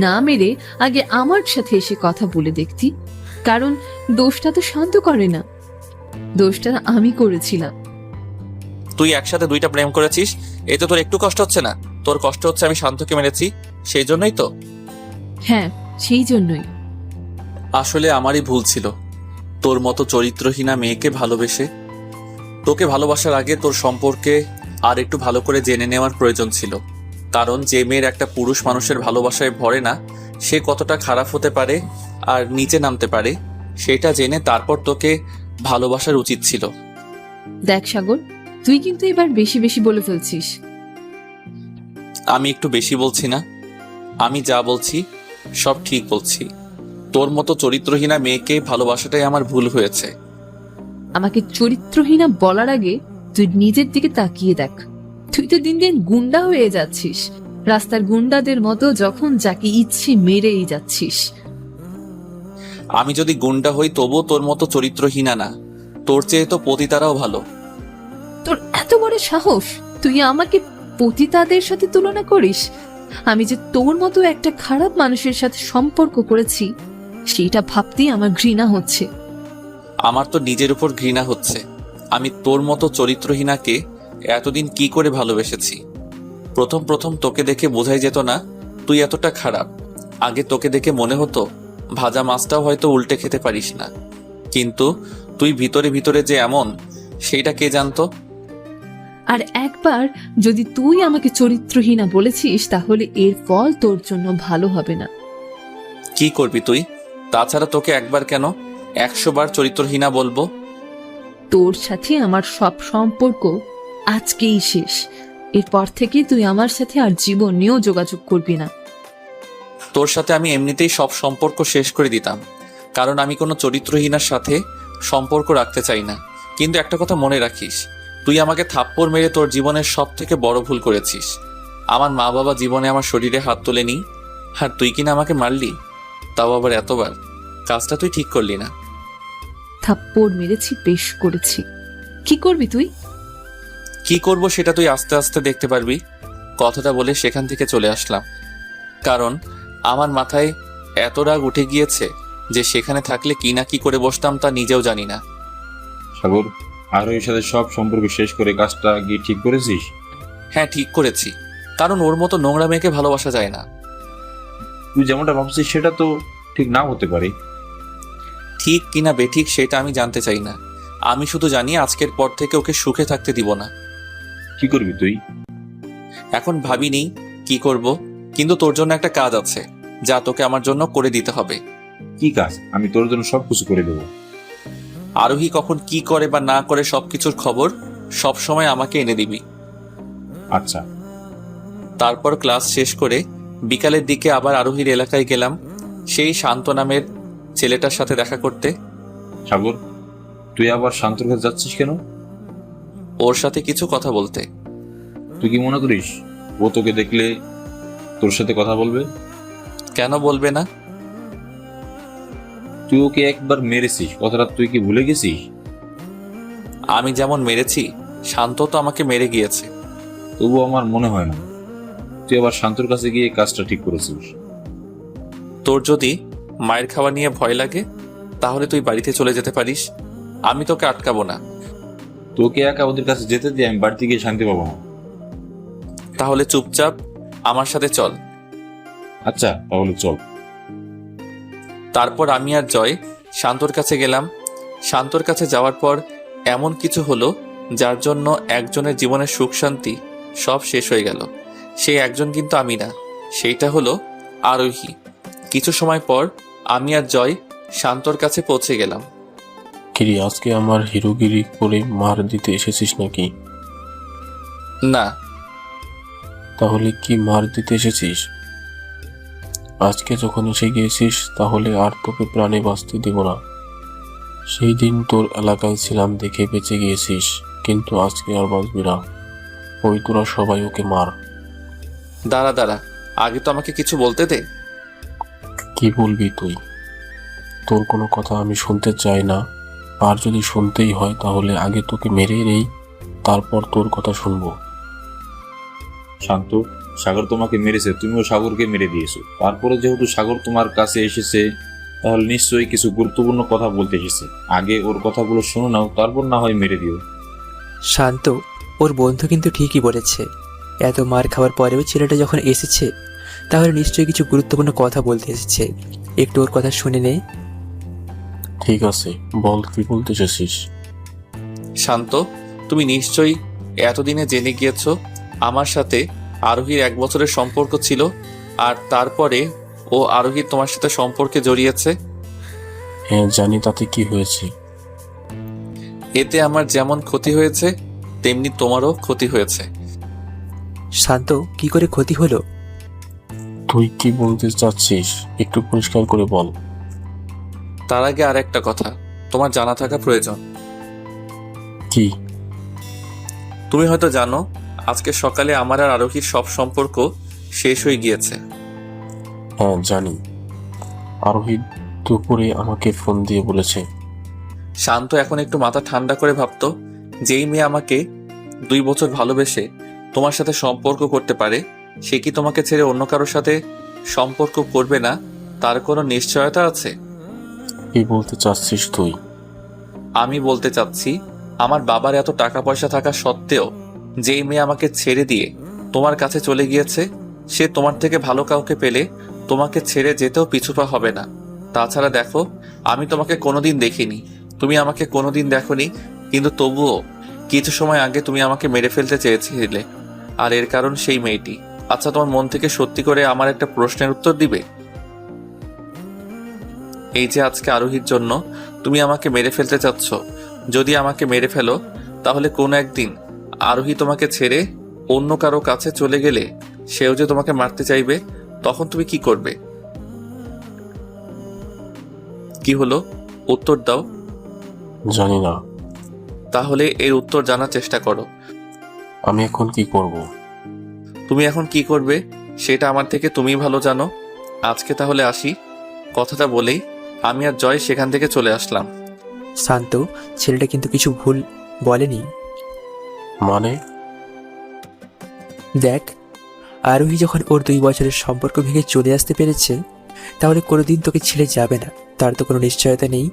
Speaker 4: না মেরে আগে আমার সাথে এসে কথা বলে দেখতি। কারণ দোষটা তো শান্ত করে না, দোষটা আমি করেছিলাম।
Speaker 3: তুই একসাথে 2টা প্রেম করেছিস, এতে তোর একটু কষ্ট হচ্ছে না? তোর কষ্ট হচ্ছে আমি শান্তকে মেরেছি, সেই জন্যই তো।
Speaker 4: হ্যাঁ, সেই জন্যই।
Speaker 3: আসলে আমারই ভুল ছিল তোর মতো চরিত্রহীনা মেয়েকে ভালোবেসে। তোকে ভালোবাসার আগে তোর সম্পর্কে আর একটু ভালো করে জেনে নেওয়ার প্রয়োজন ছিল, কারণ যে মেয়ের একটা পুরুষ মানুষের ভালোবাসায় ভরে না সে কতটা খারাপ হতে পারে আর নিচে নামতে পারে সেটা জেনে তারপর তোকে ভালোবাসার উচিত ছিল।
Speaker 4: দেখ সাগর, তুই কিন্তু এবার বেশি বেশি বলে ফেলছিস।
Speaker 3: আমি একটু বেশি বলছি না? আমি যা বলছি সব ঠিক বলছি। তোর মতো চরিত্রহীনা মেয়েকে ভালোবাসাটাই আমার ভুল হয়েছে।
Speaker 4: আমাকে চরিত্রহীনা বলার আগে তুই নিজের দিকে তাকিয়ে দেখ। তুই তো দিন দিন গুন্ডা হয়ে যাচ্ছিস, রাস্তার গুন্ডাদের মতো যখন যাকে ইচ্ছে মেরেই যাচ্ছিস।
Speaker 3: আমি যদি গুন্ডা হই তবুও তোর মতো চরিত্রহীনা না, তোর চেয়ে তো পতিতারাও ভালো।
Speaker 4: তোর এত বড় সাহস, তুই আমাকে পতিতাদের সাথে তুলনা করিস? আমি যে তোর মতো একটা খারাপ মানুষের সাথে সম্পর্ক করেছি সেটা ভাবতেই আমার ঘৃণা হচ্ছে।
Speaker 3: আমার তো নিজের উপর ঘৃণা হচ্ছে। আমি তোর মতো চরিত্রহীনাকে এতদিন কি করে ভালোবেসেছি। প্রথম প্রথম তোকে দেখে বোঝাই যেত না তুই এতটা খারাপ। আগে তোকে দেখে মনে হতো ভাজা মাছটাও হয়তো উল্টে খেতে পারিস না, কিন্তু তুই ভিতরে ভিতরে যে এমন সেইটা কে জানতো।
Speaker 4: আর একবার যদি তুই আমাকে চরিত্রহীনা বলেছিস তাহলে এর ফল তোর জন্য ভালো হবে না।
Speaker 3: কি করবি তুই? তাছাড়া তোকে একবার কেন 100 বার চরিত্রহীনা বলবো?
Speaker 4: তোর সাথে আমার সব সম্পর্ক আজকেই শেষ। এরপর থেকে তুই আমার সাথে আর জীবনেও যোগাযোগ করবি না।
Speaker 3: তোর সাথে আমি এমনিতেই সব সম্পর্ক শেষ করে দিতাম, কারণ আমি কোনো চরিত্রহীনার সাথে সম্পর্ক রাখতে চাই না। কিন্তু একটা কথা মনে রাখিস, তুই আমাকে থাপ্পড় মেরে তোর জীবনের সব থেকে বড় ভুল করেছিস। আমার মা বাবা জীবনে আমার শরীরে হাত তোলেনি, আর তুই কিনা আমাকে মারলি, তাও আবার এতবার। কাজটা তুই ঠিক করলি না।
Speaker 4: থাপ্পড় মেরেছি, বেশ করেছি। কি করবি তুই?
Speaker 3: কি করব সেটা তুই আস্তে আস্তে দেখতে পারবি। কথাটা বলে সেখান থেকে চলে আসলাম, কারণ আমার মাথায় এত রাগ উঠে গিয়েছে যে সেখানে থাকলে কি না কি করে বসতাম তা নিজেও জানি না।
Speaker 2: সাগর, আরোহীর সাথে সব সম্পর্ক শেষ করে কাজটা গিয়ে ঠিক করেছিস?
Speaker 3: হ্যাঁ, ঠিক করেছি, কারণ ওর মতো নোংরা মেয়েকে ভালোবাসা যায় না।
Speaker 2: তুই যেমনটা ভাবছিস সেটা তো ঠিক নাও হতে পারে।
Speaker 3: ঠিক কিনা বেঠিক সেটা আমি জানতে চাই না। আমি শুধু জানি আজকের পর থেকে ওকে সুখে থাকতে দিব না।
Speaker 2: কি করবি তুই?
Speaker 3: এখন ভাবিনি কি করব, কিন্তু তোর জন্য একটা কাজ আছে যা তোকে আমার জন্য করে দিতে হবে।
Speaker 2: কি কাজ? আমি তোর জন্য সবকিছু করে দেবো।
Speaker 3: আরোহী কখন কি করে বা না করে সবকিছুর খবর সব সময় আমাকে এনে দিবি।
Speaker 2: আচ্ছা।
Speaker 3: তারপর ক্লাস শেষ করে বিকালের দিকে আবার আরোহীর এলাকায় গেলাম, সেই শান্ত নামের ছেলেটার সাথে দেখা করতে।
Speaker 2: সাগর, তুই আবার শান্তর কাছে যাচ্ছিস কেন?
Speaker 3: ওর সাথে কিছু কথা বলতে।
Speaker 2: তুই কি মনে করিস ও তোকে দেখলে তোর সাথে কথা বলবে?
Speaker 3: কেন বলবে না?
Speaker 2: তুই ওকে একবার মেরেছিস, কথাটা তুই কি ভুলে গেছিস?
Speaker 3: আমি যেমন মেরেছি, শান্ত তো আমাকে মেরে গিয়েছে।
Speaker 2: তবু আমার মনে হয় না তুই আবার শান্তর কাছে গিয়ে কাজটা ঠিক করেছিস।
Speaker 3: তোর যদি মায়ের খাওয়া নিয়ে ভয় লাগে তাহলে তুই বাড়িতে চলে যেতে পারিস, আমি তোকে আটকাবো না।
Speaker 2: তোকে একা ওদের কাছে যেতে দিয়ে আমি বাড়িতে গিয়ে শান্তি পাবো না।
Speaker 3: তাহলে চুপচাপ আমার সাথে চল।
Speaker 2: আচ্ছা, তাহলে চল।
Speaker 3: তারপর আমি আর জয় শান্তর কাছে গেলাম। শান্তর কাছে যাওয়ার পর এমন কিছু হলো যার জন্য একজনের জীবনের সুখ শান্তি সব শেষ হয়ে গেল। সেই একজন কিন্তু আমি না, সেইটা হলো আরোহী। কিছু সময় পর আমি আর জয় শান্তর কাছে পৌঁছে গেলাম।
Speaker 8: কিরি, আজকে আমার হিরোগিরি করে মার দিতে এসেছিস নাকি?
Speaker 3: না।
Speaker 8: তাহলে কি মার দিতে এসেছিস? আজকে যখন এসে গিয়েছিস তাহলে আর তোকে প্রাণে বাঁচতে দেব না। সেই দিন তোর এলাকায় ছিলাম দেখে বেঁচে গিয়েছিস, কিন্তু আজকে আর বাঁচবি না। ওই তোরা সবাই ওকে মার।
Speaker 3: দাঁড়া দাঁড়া, আগে তো আমাকে কিছু বলতে দে।
Speaker 8: কি বলবি তুই? তোর কোনো কথা আমি শুনতে চাই না, আর যদি শুনতেই হয় তাহলে আগে তোকে মেরে নেই, তারপর তোর কথা শুনবো।
Speaker 2: শান্ত, সাগর তোমাকে মেরেছে, তুমিও সাগরকে মেরে দিয়েছো। তারপরে যেহেতু সাগর তোমার কাছে এসেছে তাহলে নিশ্চয়ই কিছু গুরুত্বপূর্ণ কথা বলতে এসেছে। আগে ওর কথাগুলো শুনে নাও, তারপর না হয় মেরে দিও।
Speaker 9: শান্ত, ওর বন্ধু কিন্তু ঠিকই বলেছে। এত মার খাওয়ার পরেও ছেলেটা যখন এসেছে তাহলে নিশ্চয়ই কিছু গুরুত্বপূর্ণ কথা বলতে এসেছে। একটু ওর কথা শুনে নে।
Speaker 8: ঠিক আছে, বল কি বলতে চাইছিস?
Speaker 3: শান্ত, তুমি নিশ্চয়ই এতদিনে জেনে গিয়েছো আমার সাথে আরোহীর 1 বছরের সম্পর্ক ছিল, আর তারপরে ও আরোহীর তোমার সাথে সম্পর্কে জড়িয়েছে।
Speaker 8: হ্যাঁ জানি, তাতে কি হয়েছে?
Speaker 3: এতে আমার যেমন ক্ষতি হয়েছে তেমনি তোমারও ক্ষতি হয়েছে।
Speaker 9: শান্ত, কি করে ক্ষতি হলো?
Speaker 8: তুই কি বলতে চাচ্ছিস একটু পরিষ্কার করে বল।
Speaker 3: তার আগে আর একটা কথা তোমার জানা থাকা প্রয়োজন।
Speaker 8: কি?
Speaker 3: তুমি হয়তো জানো আজকে সকালে আমার আর আরোহীর সব সম্পর্ক শেষ হয়ে গিয়েছে।
Speaker 8: হ্যাঁ জানি, আরোহী দুপুরে আমাকে ফোন দিয়ে বলেছে।
Speaker 3: শান্ত এখন একটু মাথা ঠান্ডা করে ভাবতো, যেই মেয়ে আমাকে 2 বছর ভালোবেসে তোমার সাথে সম্পর্ক করতে পারে সে কি তোমাকে ছেড়ে অন্য কারোর সাথে সম্পর্ক করবে না? তার কোনো নিশ্চয়তা আছে?
Speaker 8: কি বলতে চাচ্ছিস তুই?
Speaker 3: আমি বলতে চাচ্ছি, আমার বাবার এত টাকা পয়সা থাকা সত্ত্বেও যেই মেয়ে আমাকে ছেড়ে দিয়ে তোমার কাছে চলে গিয়েছে সে তোমার থেকে ভালো কাউকে পেলে তোমাকে ছেড়ে যেতেও পিছুপা হবে না। তাছাড়া দেখো, আমি তোমাকে কোনোদিন দেখিনি, তুমি আমাকে কোনোদিন দেখোনি, কিন্তু তবুও কিছু সময় আগে তুমি আমাকে মেরে ফেলতে চেয়েছিলে, আর এর কারণ সেই মেয়েটি। আচ্ছা, তোমার মন থেকে সত্যি করে আমার একটা প্রশ্নের উত্তর দিবে? এই যে আজকে আরোহীর জন্য তুমি আমাকে মেরে ফেলতে চাচ্ছ, যদি আমাকে মেরে ফেলো তাহলে কোনো একদিন আরোহী তোমাকে ছেড়ে অন্য কারো কাছে চলে গেলে সেও যে তোমাকে মারতে চাইবে, তখন তুমি কি করবে? কি হলো, উত্তর দাও।
Speaker 8: জানি না।
Speaker 3: তাহলে এর উত্তর জানার চেষ্টা করো।
Speaker 8: আমি এখন কি করব?
Speaker 3: তুমি এখন কি করবে সেটা আমার থেকে তুমিই ভালো জানো। আজকে তাহলে আসি। কথাটা বলেই আমি আর জয় সেখান থেকে চলে আসলাম।
Speaker 9: শান্ত, ছেলেটা কিন্তু কিছু ভুল বলেনি।
Speaker 8: মানে?
Speaker 9: দেখ, আরোহী যখন ওর 2 বছরের সম্পর্ক ভেঙে চলে আসতে পেরেছে, তাহলে কোনোদিন তোকে ছেড়ে যাবে না, তার তো কোনো নিশ্চয়তা নেই।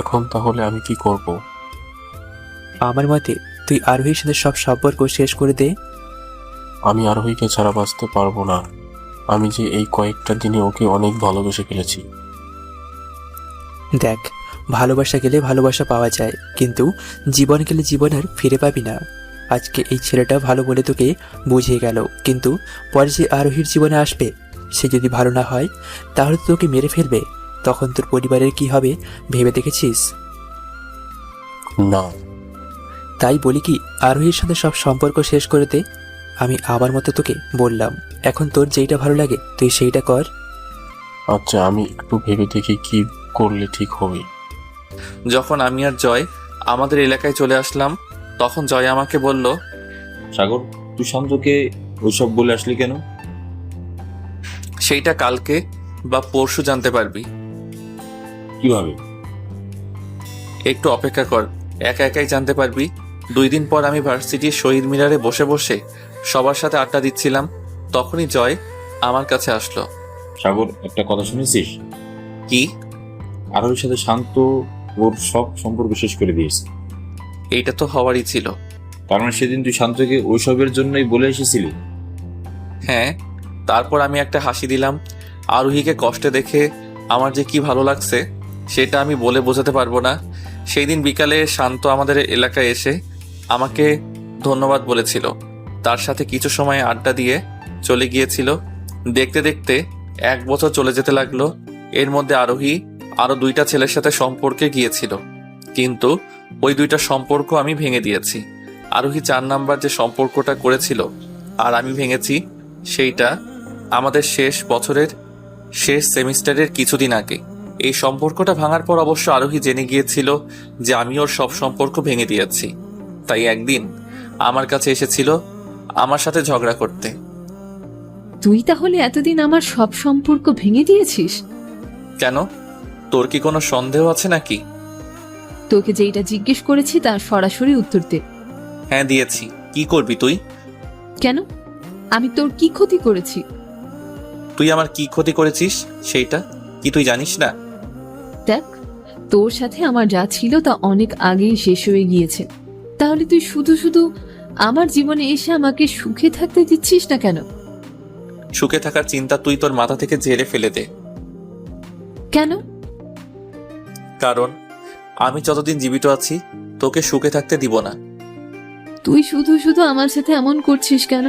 Speaker 8: এখন তাহলে আমি কি করব?
Speaker 9: আমার মতে তুই আরোহীর সাথে সব সম্পর্ক শেষ করে দে।
Speaker 8: আমি আরোহীকে ছাড়া বাঁচতে পারবো না। আমি যে এই কয়েকটা দিনে ওকে অনেক ভালোবেসে ফেলেছি।
Speaker 9: দেখ, ভালোবাসা গেলে ভালোবাসা পাওয়া যায়, কিন্তু জীবন গেলে জীবন আর ফিরে পাবি না। আজকে এই ছেলেটা ভালো বলে তোকে বুঝিয়ে গেল, কিন্তু পরে যে আরোহীর জীবনে আসবে, সে যদি ভালো না হয় তাহলে তো তোকে মেরে ফেলবে। তখন তোর পরিবারের কি হবে ভেবে দেখেছিস?
Speaker 8: না,
Speaker 9: তাই বলি কি, আরোহীর সাথে সব সম্পর্ক শেষ করে দে। আমি আমার মতো তোকে বললাম, এখন তোর যেইটা ভালো লাগে তুই সেইটা কর।
Speaker 8: আচ্ছা, আমি একটু ভেবে দেখি কি করলে ঠিক হবে।
Speaker 3: যখন আমি আর জয় আমাদের এলাকায় চলে আসলাম, তখন জয় আমাকে বলল,
Speaker 2: সাগর, তুই শান্তকে ওইসব বলে আসলি কেন?
Speaker 3: সেইটা কালকে বা পরশু জানতে পারবি।
Speaker 2: কিভাবে?
Speaker 3: একটু অপেক্ষা কর, একা একাই জানতে পারবি। 2 দিন পর আমি ভার্সিটির শহীদ মিনারে বসে বসে সবার সাথে আড্ডা দিচ্ছিলাম, তখনই জয় আমার কাছে আসলো।
Speaker 2: সাগর, একটা কথা শুনেছিস?
Speaker 3: কি?
Speaker 2: আরোহীর সাথে শান্ত ওর সব সম্পর্ক শেষ করে দিয়েছে।
Speaker 3: এইটা তো হওয়ারই ছিল।
Speaker 2: কারণ সেদিন তুই শান্তকে ওইসবের জন্যই বলে এসেছিলি।
Speaker 3: হ্যাঁ, তারপর আমি একটা হাসি দিলাম। আরোহীকে কষ্টে দেখে আমার যে কি ভালো লাগছে সেটা আমি বলে বোঝাতে পারবো না। সেই দিন বিকালে শান্ত আমাদের এলাকায় এসে আমাকে ধন্যবাদ বলেছিল, তার সাথে কিছু সময় আড্ডা দিয়ে চলে গিয়েছিল। দেখতে দেখতে 1 বছর চলে যেতে লাগলো। এর মধ্যে আরোহী আরো 2টা ছেলের সাথে সম্পর্কে গিয়েছিল, কিন্তু ওই 2টা সম্পর্ক আমি ভেঙে দিয়েছি। আরোহী 4 নাম্বার যে সম্পর্কটা করেছিল আর আমি ভেঙেছি, সেইটা আমাদের শেষ বছরের শেষ সেমিস্টারের কিছুদিন আগে। এই সম্পর্কটা ভাঙার পর অবশ্য আরোহী জেনে গিয়েছিল যে আমি ওর সব সম্পর্ক ভেঙে দিয়েছি। তাই একদিন আমার কাছে এসেছিল আমার সাথে ঝগড়া করতে।
Speaker 4: তুই তাহলে এতদিন আমার সব সম্পর্ক ভেঙে দিয়েছিস?
Speaker 3: কেন, তোর কি কোনো সন্দেহ আছে নাকি?
Speaker 4: তোকে যেইটা জিজ্ঞেস করেছি তার সরাসরি উত্তর দে।
Speaker 3: হ্যাঁ দিয়েছি। কি করবি তুই?
Speaker 4: কেন? আমি তোর কি ক্ষতি করেছি?
Speaker 3: তুই আমার কি ক্ষতি করেছিস সেইটা কি তুই জানিস না?
Speaker 4: দেখ, তোর সাথে আমার যা ছিল তা অনেক আগেই শেষ হয়ে গিয়েছে। তাহলে তুই শুধু শুধু আমার জীবনে এসে আমাকে সুখে থাকতে দিচ্ছিস না কেন?
Speaker 3: সুখে থাকার চিন্তা তুই তোর মাথা থেকে ঝেড়ে ফেলে দে।
Speaker 4: কেন?
Speaker 3: কারণ আমি যতদিন জীবিত আছি তোকে সুখে থাকতে দিব না।
Speaker 4: তুই শুধু শুধু আমার সাথে এমন করছিস কেন?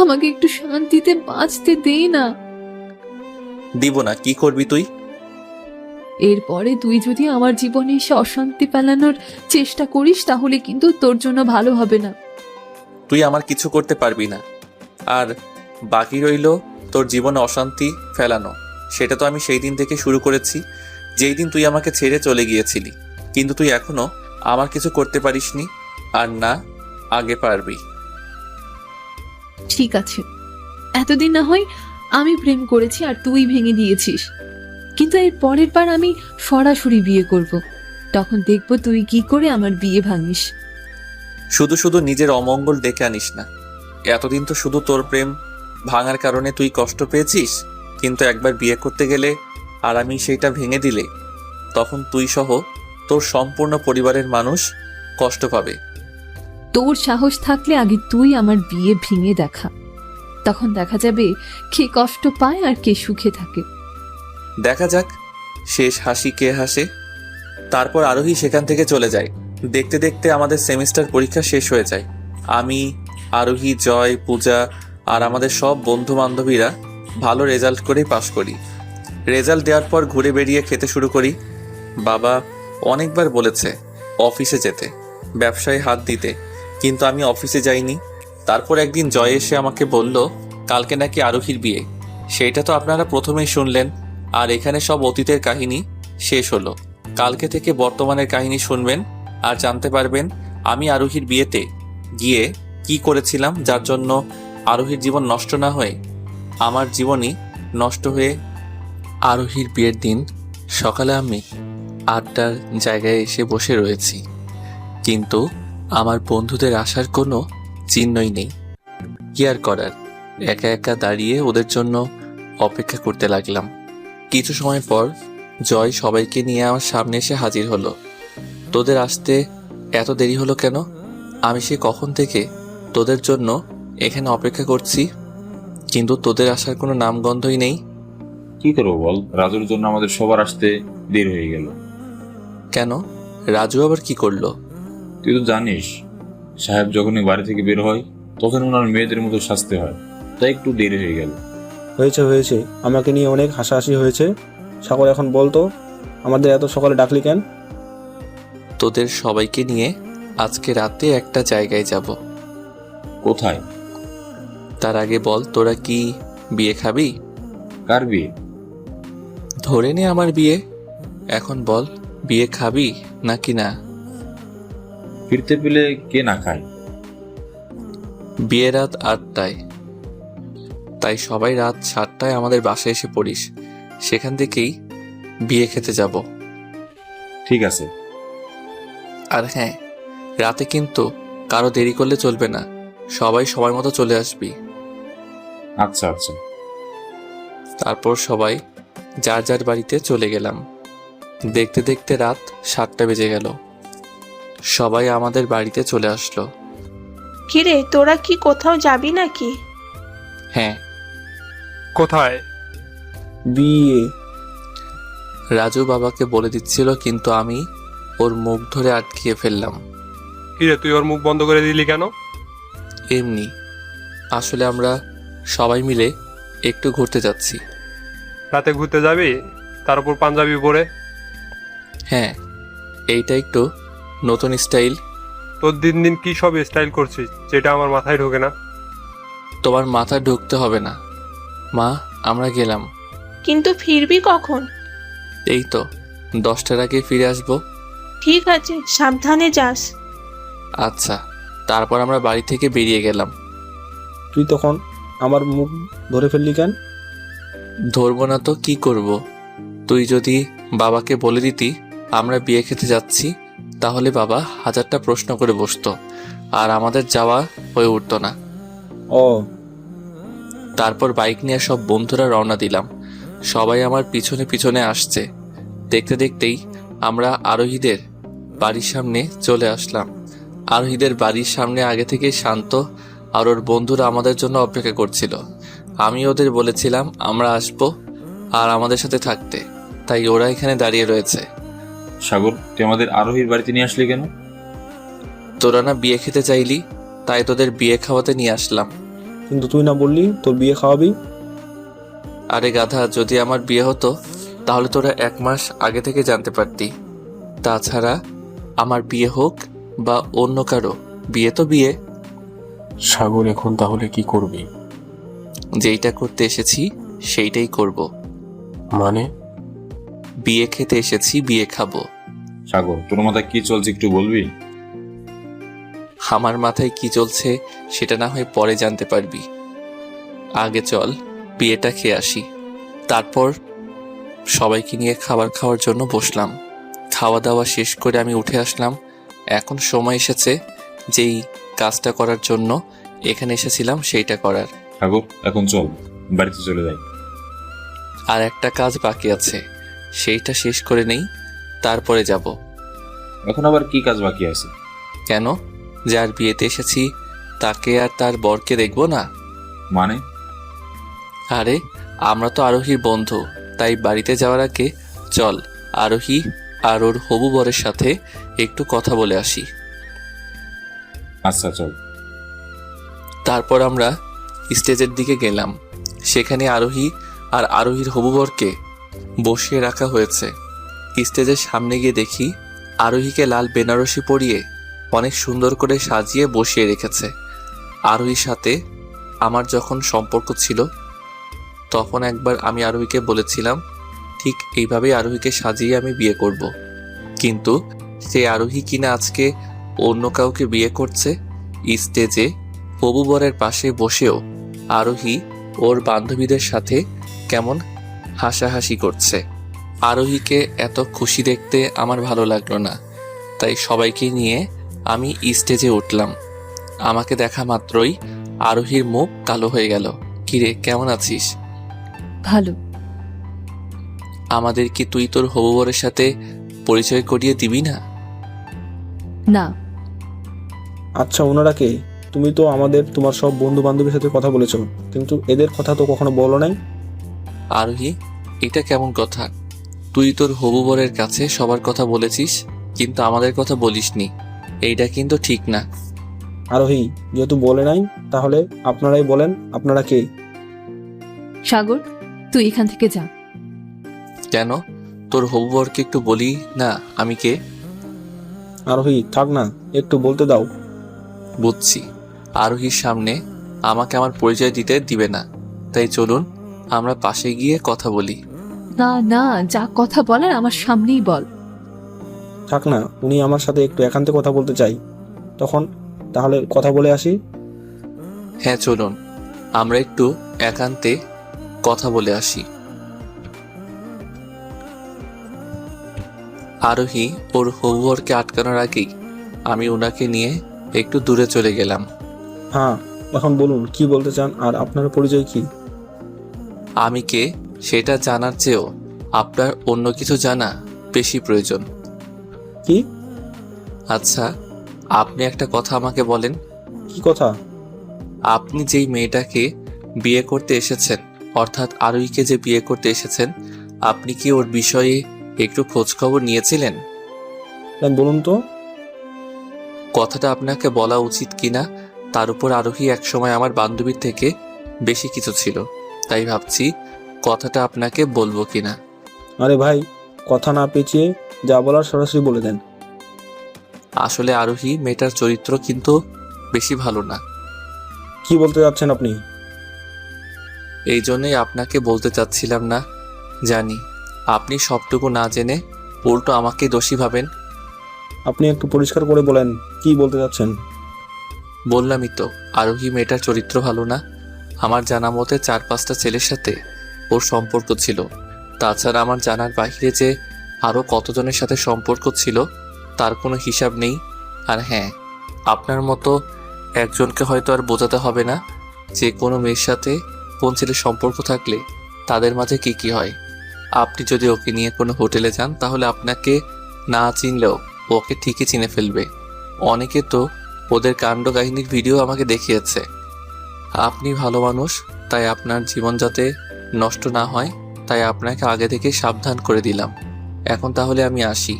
Speaker 4: আমাকে একটু শান্তিতে বাঁচতে দে না।
Speaker 3: দিব না। কি করবি তুই?
Speaker 4: এরপরে তুই যদি আমার জীবনে এসে অশান্তি ফেলানোর চেষ্টা করিস তাহলে কিন্তু তোর জন্য ভালো হবে না।
Speaker 3: তুই আমার কিছু করতে পারবি না। আর বাকি রইল তোর জীবনে অশান্তি ফেলানো। সেটা তো আমি সেই দিন থেকে শুরু করেছি, যেই দিন তুই আমাকে ছেড়ে চলে গিয়েছিলি। কিন্তু তুই এখনো আমার কিছু করতে পারিসনি, আর না আগে পারবি।
Speaker 4: ঠিক আছে, এতদিন না হয় আমি প্রেম করেছি আর তুই ভেঙে দিয়েছিস, কিন্তু এর পরের বার আমি সরাসরি বিয়ে করব। তখন দেখব তুই কি করে আমার বিয়ে ভাঙিস।
Speaker 3: শুধু শুধু নিজের অমঙ্গল ডেকে আনিস না। এতদিন তো শুধু তোর প্রেম ভাঙার কারণে তুই কষ্ট পেয়েছিস, কিন্তু একবার বিয়ে করতে গেলে আর আমি সেইটা ভেঙে দিলে তখন তুই সহ তোর সম্পূর্ণ পরিবারের মানুষ কষ্ট পাবে।
Speaker 4: তোর সাহস থাকলে আগে তুই আমার বিয়ে ভেঙে দেখা, তখন দেখা যাবে কে কষ্ট পায় আর কে সুখে থাকে।
Speaker 3: দেখা যাক শেষ হাসি কে হাসে। তারপর আরোহী সেখান থেকে চলে যায়। দেখতে দেখতে আমাদের সেমিস্টার পরীক্ষা শেষ হয়ে যায়। আমি, আরোহী, জয়, পূজা আর আমাদের সব বন্ধু বান্ধবীরা ভালো রেজাল্ট করেই পাশ করি। রেজাল্ট দেওয়ার পর ঘুরে বেরিয়ে খেতে শুরু করি। বাবা অনেকবার বলেছে অফিসে যেতে, ব্যবসায় হাত দিতে, কিন্তু আমি অফিসে যাইনি। তারপর একদিন জয় এসে আমাকে বলল কালকে নাকি আরোহীর বিয়ে। সেইটা তো আপনারা প্রথমেই শুনলেন, আর এখানে সব অতীতের কাহিনী শেষ হলো। কালকে থেকে বর্তমানের কাহিনী শুনবেন আর জানতে পারবেন আমি আরোহীর বিয়েতে গিয়ে কি করেছিলাম, যার জন্য আরোহীর জীবন নষ্ট না হয়ে আমার জীবনই নষ্ট হয়ে। আরোহীর বিয়ের দিন সকালে আমি আড্ডার জায়গায় এসে বসে রয়েছি, কিন্তু আমার বন্ধুদের আসার কোনো চিহ্নই নেই। কি আর করার, একা একা দাঁড়িয়ে ওদের জন্য অপেক্ষা করতে লাগলাম। কিছু সময় পর জয় সবাইকে নিয়ে আমার সামনে এসে হাজির হলো। তোদের আসতে এত দেরি হলো কেন? আমি সে কখন থেকে তোদের জন্য এখানে অপেক্ষা করছি, কিন্তু তোদের আসার কোনো নামগন্ধই নেই।
Speaker 2: কি করবো বল, রাজুর জন্য আমাদের সবার আসতে দেরি হয়ে গেল।
Speaker 3: কেন? রাজু আবার কি করলো?
Speaker 2: তুই তো জানিস, সাহেব যখনই বাড়ি থেকে বের হয় তখন ওনার মেয়েদের মতো সাজতে হয়, তাই একটু দেরি হয়ে গেল।
Speaker 7: হয়েছে হয়েছে, আমাকে নিয়ে অনেক হাসাহাসি হয়েছে। সাগর, এখন বলতো আমাদের এত সকালে ডাকলি কেন?
Speaker 3: তোদের সবাইকে নিয়ে আজকে রাতে একটা জায়গায় যাব।
Speaker 2: কোথায়?
Speaker 3: তার আগে বল, তোরা কি বিয়ে খাবি?
Speaker 2: কার বিয়ে?
Speaker 3: ধরে নে আমার বিয়ে। এখন বল, বিয়ে খাবি নাকি না?
Speaker 2: ফিরতে পেলে কে না খায়?
Speaker 3: বিয়ে রাত 8টায়, তাই সবাই রাত 7টায় আমাদের বাসায় এসে পড়িস। সেখান থেকেই বিয়ে খেতে যাব।
Speaker 2: ঠিক আছে।
Speaker 3: আর হ্যাঁ, রাতে কিন্তু কারো দেরি করলে চলবে না, সবাই সময় মতো চলে আসবি।
Speaker 2: আচ্ছা আচ্ছা।
Speaker 3: তারপর সবাই যার যার বাড়িতে চলে গেলাম। দেখতে দেখতে রাত 7টা বেজে গেল। সবাই আমাদের বাড়িতে চলে আসলো।
Speaker 6: কিরে, তোরা কি কোথাও যাবি নাকি?
Speaker 3: হ্যাঁ।
Speaker 10: কোথায়?
Speaker 7: বিয়ে।
Speaker 3: রাজু বাবাকে বলে দিচ্ছিল, কিন্তু আমি ওর মুখ ধরে আটকিয়ে ফেললাম।
Speaker 10: কিরে, তুই ওর মুখ বন্ধ করে দিলি কেন?
Speaker 3: এমনি, আসলে আমরা সবাই মিলে একটু ঘুরতে যাচ্ছি।
Speaker 10: রাতে ঘুরতে যাবি, তার উপর পাঞ্জাবি পরে?
Speaker 3: হ্যাঁ, এইটা একটু নতুন স্টাইল।
Speaker 10: তোর দিন দিন কি সব স্টাইল করছিস যেটা আমার মাথায় ঢোকে না।
Speaker 3: তোমার মাথা ঢুকতে হবে না মা, আমরা গেলাম।
Speaker 6: কিন্তু ফিরবি কখন?
Speaker 3: এই তো 10টার আগে ফিরে আসবো।
Speaker 6: ঠিক আছে, সাবধানে যাস।
Speaker 3: আচ্ছা। তারপর আমরা বাড়ি থেকে বেরিয়ে গেলাম।
Speaker 7: তুই তখন আমার মুখ ধরে ফেললি কেন?
Speaker 3: ধরবো না তো কি করব? তুই যদি বাবাকে বলে দিতি আমরা বিয়ে খেতে যাচ্ছি, তাহলে বাবা 1000টা প্রশ্ন করে বসতো, আর আমাদের যাওয়া হয়ে উঠতো না।
Speaker 7: ও।
Speaker 3: তারপর বাইক নিয়ে সব বন্ধুরা রওনা দিলাম। সবাই আমার পিছনে পিছনে আসছে। দেখতে দেখতেই আমরা আরোহীদের বাড়ির সামনে চলে আসলাম। আরোহীদের বাড়ির সামনে আগে থেকে শান্ত আর ওর বন্ধুরা আমাদের জন্য অপেক্ষা করছিল। আমি ওদের বলেছিলাম আমরা আসবো আর আমাদের সাথে থাকতে, তাই ওরা এখানে দাঁড়িয়ে রয়েছে।
Speaker 2: সাগর, তুই আমাদের আরোহীর বাড়িতে নিয়ে আসলি কেন?
Speaker 3: তোরা না বিয়ে খেতে চাইলি, তাই তোদের বিয়ে খাওয়াতে নিয়ে আসলাম।
Speaker 7: কিন্তু তুই না বললি তোর বিয়ে খাওয়াবি?
Speaker 3: আরে গাধা, যদি আমার বিয়ে হতো তাহলে তোরা 1 মাস আগে থেকে জানতে পারতি। তাছাড়া আমার বিয়ে হোক বা অন্য কারো, বিয়ে তো বিয়ে।
Speaker 8: সাগর, এখন তাহলে কি করবি?
Speaker 3: যেইটা করতে এসেছি সেইটাই করব।
Speaker 8: মানে?
Speaker 3: বিয়ে খেতে এসেছি, বিয়ে খাবো।
Speaker 2: সাগর, তোর মাথায় কি চলছে একটু বলবি?
Speaker 3: আমার মাথায় কি চলছে সেটা না হয় পরে জানতে পারবি। আগে চল বিয়েটা খেয়ে আসি। তারপর সবাইকে নিয়ে খাবার খাওয়ার জন্য বসলাম। খাওয়া দাওয়া শেষ করে আমি উঠে আসলাম। এখন সময় এসেছে যেই কাজটা করার জন্য এখানে এসেছিলাম সেইটা করার।
Speaker 2: সাগর, এখন চল বাড়িতে চলে যাই।
Speaker 3: আর একটা কাজ বাকি আছে, সেইটা শেষ করে নেই, তারপরে যাব।
Speaker 2: এখন আবার কি কাজ বাকি আছে?
Speaker 3: কেন? যার বিয়েতে এসেছি তাকে আর তার বরকে দেখব না?
Speaker 2: মানে?
Speaker 3: আরে আমরা তো আরোহীর বন্ধু, তাই বাড়িতে যাওয়ার আগে চল আরোহী আর ওর হবু বরের সাথে একটু কথা বলে আসি।
Speaker 2: আচ্ছা চল।
Speaker 3: তারপর আমরা স্টেজের দিকে গেলাম। সেখানে আরোহী আর আরোহীর হবু বরকে বসিয়ে রাখা হয়েছে। স্টেজের সামনে গিয়ে দেখি আরোহীকে লাল বেনারসি পরিয়ে অনেক সুন্দর করে সাজিয়ে বসিয়ে রেখেছে। আরোহীর সাথে আমার যখন সম্পর্ক ছিল তখন একবার আমি আরোহীকে বলেছিলাম ঠিক এইভাবেই আরোহীকে সাজিয়ে আমি বিয়ে করব। কিন্তু সেই আরোহী কিনা আজকে অন্য কাউকে বিয়ে করছে। স্টেজে হবু বরের পাশে বসেও আরোহী ওর বান্ধবীদের সাথে কেমন হাসাহাসি করছে। আরোহীকে এত খুশি দেখতে আমার ভালো লাগলো না, তাই সবাইকে নিয়ে আমি স্টেজে উঠলাম। আমাকে দেখা মাত্রই আরোহীর মুখ কালো হয়ে গেল। কিরে, কেমন আছিস?
Speaker 4: ভালো।
Speaker 3: আমাদের কি তুই তোর হবু বরের সাথে পরিচয় করিয়ে দিবি না?
Speaker 4: না।
Speaker 7: আচ্ছা, ওনারা কে? তুমি তো তোমার সব বন্ধু বান্ধবের সাথে কথা বলেছো, কিন্তু এদের কথা তো কখনো বলো নাই।
Speaker 3: আরোহী, এটা কেমন কথা? তুই তোর হবু বরের কাছে সবার কথা বলেছিস, কিন্তু আমাদের কথা বলিসনি। এইটা কিন্তু ঠিক না।
Speaker 7: আরোহী, যেহেতু বলে নাই, তাহলে আপনারাই বলেন, আপনারা কে?
Speaker 4: সাগর, তুই এখান থেকে যা।
Speaker 3: কেন? তোর হবু বরকে একটু বলি না আমি কে?
Speaker 7: আরোহী, থাক না, একটু বলতে দাও।
Speaker 3: বুঝছি, আরোহীর সামনে আমাকে আমার পরিচয় দিতে দিবে না, তাই চলুন আমরা পাশে গিয়ে কথা বলি।
Speaker 4: না না, যা কথা বলার আমার সামনেই বল।
Speaker 7: থাক না, উনি আমার সাথে একটু একান্তে কথা বলতে চাই। তাহলে কথা বলে আসি।
Speaker 3: হ্যাঁ চলুন, আমরা একটু একান্তে কথা বলে আসি। আরোহী ওর হবু বরকে আটকানোর আগেই আমি ওনাকে নিয়ে একটু দূরে চলে গেলাম।
Speaker 7: হ্যাঁ, এখন বলুন কি বলতে চান, আর আপনার পরিচয় কি?
Speaker 3: আমি কে সেটা জানার চেয়েও আপনার অন্য কিছু জানা বেশি প্রয়োজন।
Speaker 7: কি?
Speaker 3: আচ্ছা, আপনি একটা কথা আমাকে বলেন।
Speaker 7: কি কথা?
Speaker 3: আপনি যেই মেয়েটাকে বিয়ে করতে এসেছেন, অর্থাৎ আরোহীকে যে বিয়ে করতে এসেছেন, আপনি কি ওর বিষয়ে একটু খোঁজ খবর নিয়েছিলেন?
Speaker 7: বলুন তো।
Speaker 3: কথাটা আপনাকে বলা উচিত কিনা তার উপর আরোহী একসময় আমার বান্ধবীর থেকে বেশি কিছু ছিল, তাই ভাবছি কথাটা আপনাকে বলবো কিনা।
Speaker 7: আরে ভাই, কথা না পেঁচিয়ে যা বলার সরাসরি বলে দেন।
Speaker 3: আসলে আরোহী মেয়েটার চরিত্র কিন্তু বেশি ভালো না।
Speaker 7: কি বলতে যাচ্ছেন আপনি?
Speaker 3: এই জন্যই আপনাকে বলতে চাচ্ছিলাম না। জানি আপনি সবটুকু না জেনে উল্টো আমাকে দোষী ভাবেন।
Speaker 7: আপনি একটু পরিষ্কার করে বলেন, কি বলতে যাচ্ছেন?
Speaker 3: বললামই তো, আরোহী মেয়েটার চরিত্র ভালো না। আমার জানা মতে 4-5টা ছেলের সাথে ওর সম্পর্ক ছিল। তাছাড়া আমার জানার বাইরে যে আরও কতজনের সাথে সম্পর্ক ছিল তার কোনো হিসাব নেই। আর হ্যাঁ, আপনার মতো একজনকে হয়তো আর বোঝাতে হবে না যে কোনো মেয়ের সাথে কোন ছেলের সম্পর্ক থাকলে তাদের মাঝে কি কি হয়। আপনি যদি ওকে নিয়ে কোনো হোটেলে যান, তাহলে আপনাকে না চিনলেও ওকে ঠিকই চিনে ফেলবে। অনেকে তো ওদের কাণ্ড কাহিনীর ভিডিও আমাকে দেখিয়েছে। আপনি ভালো মানুষ, তাই আপনার জীবন যাতে নষ্ট না হয়, তাই আপনাকে আগে থেকে সাবধান করে দিলাম। এখন তাহলে আমি আসি।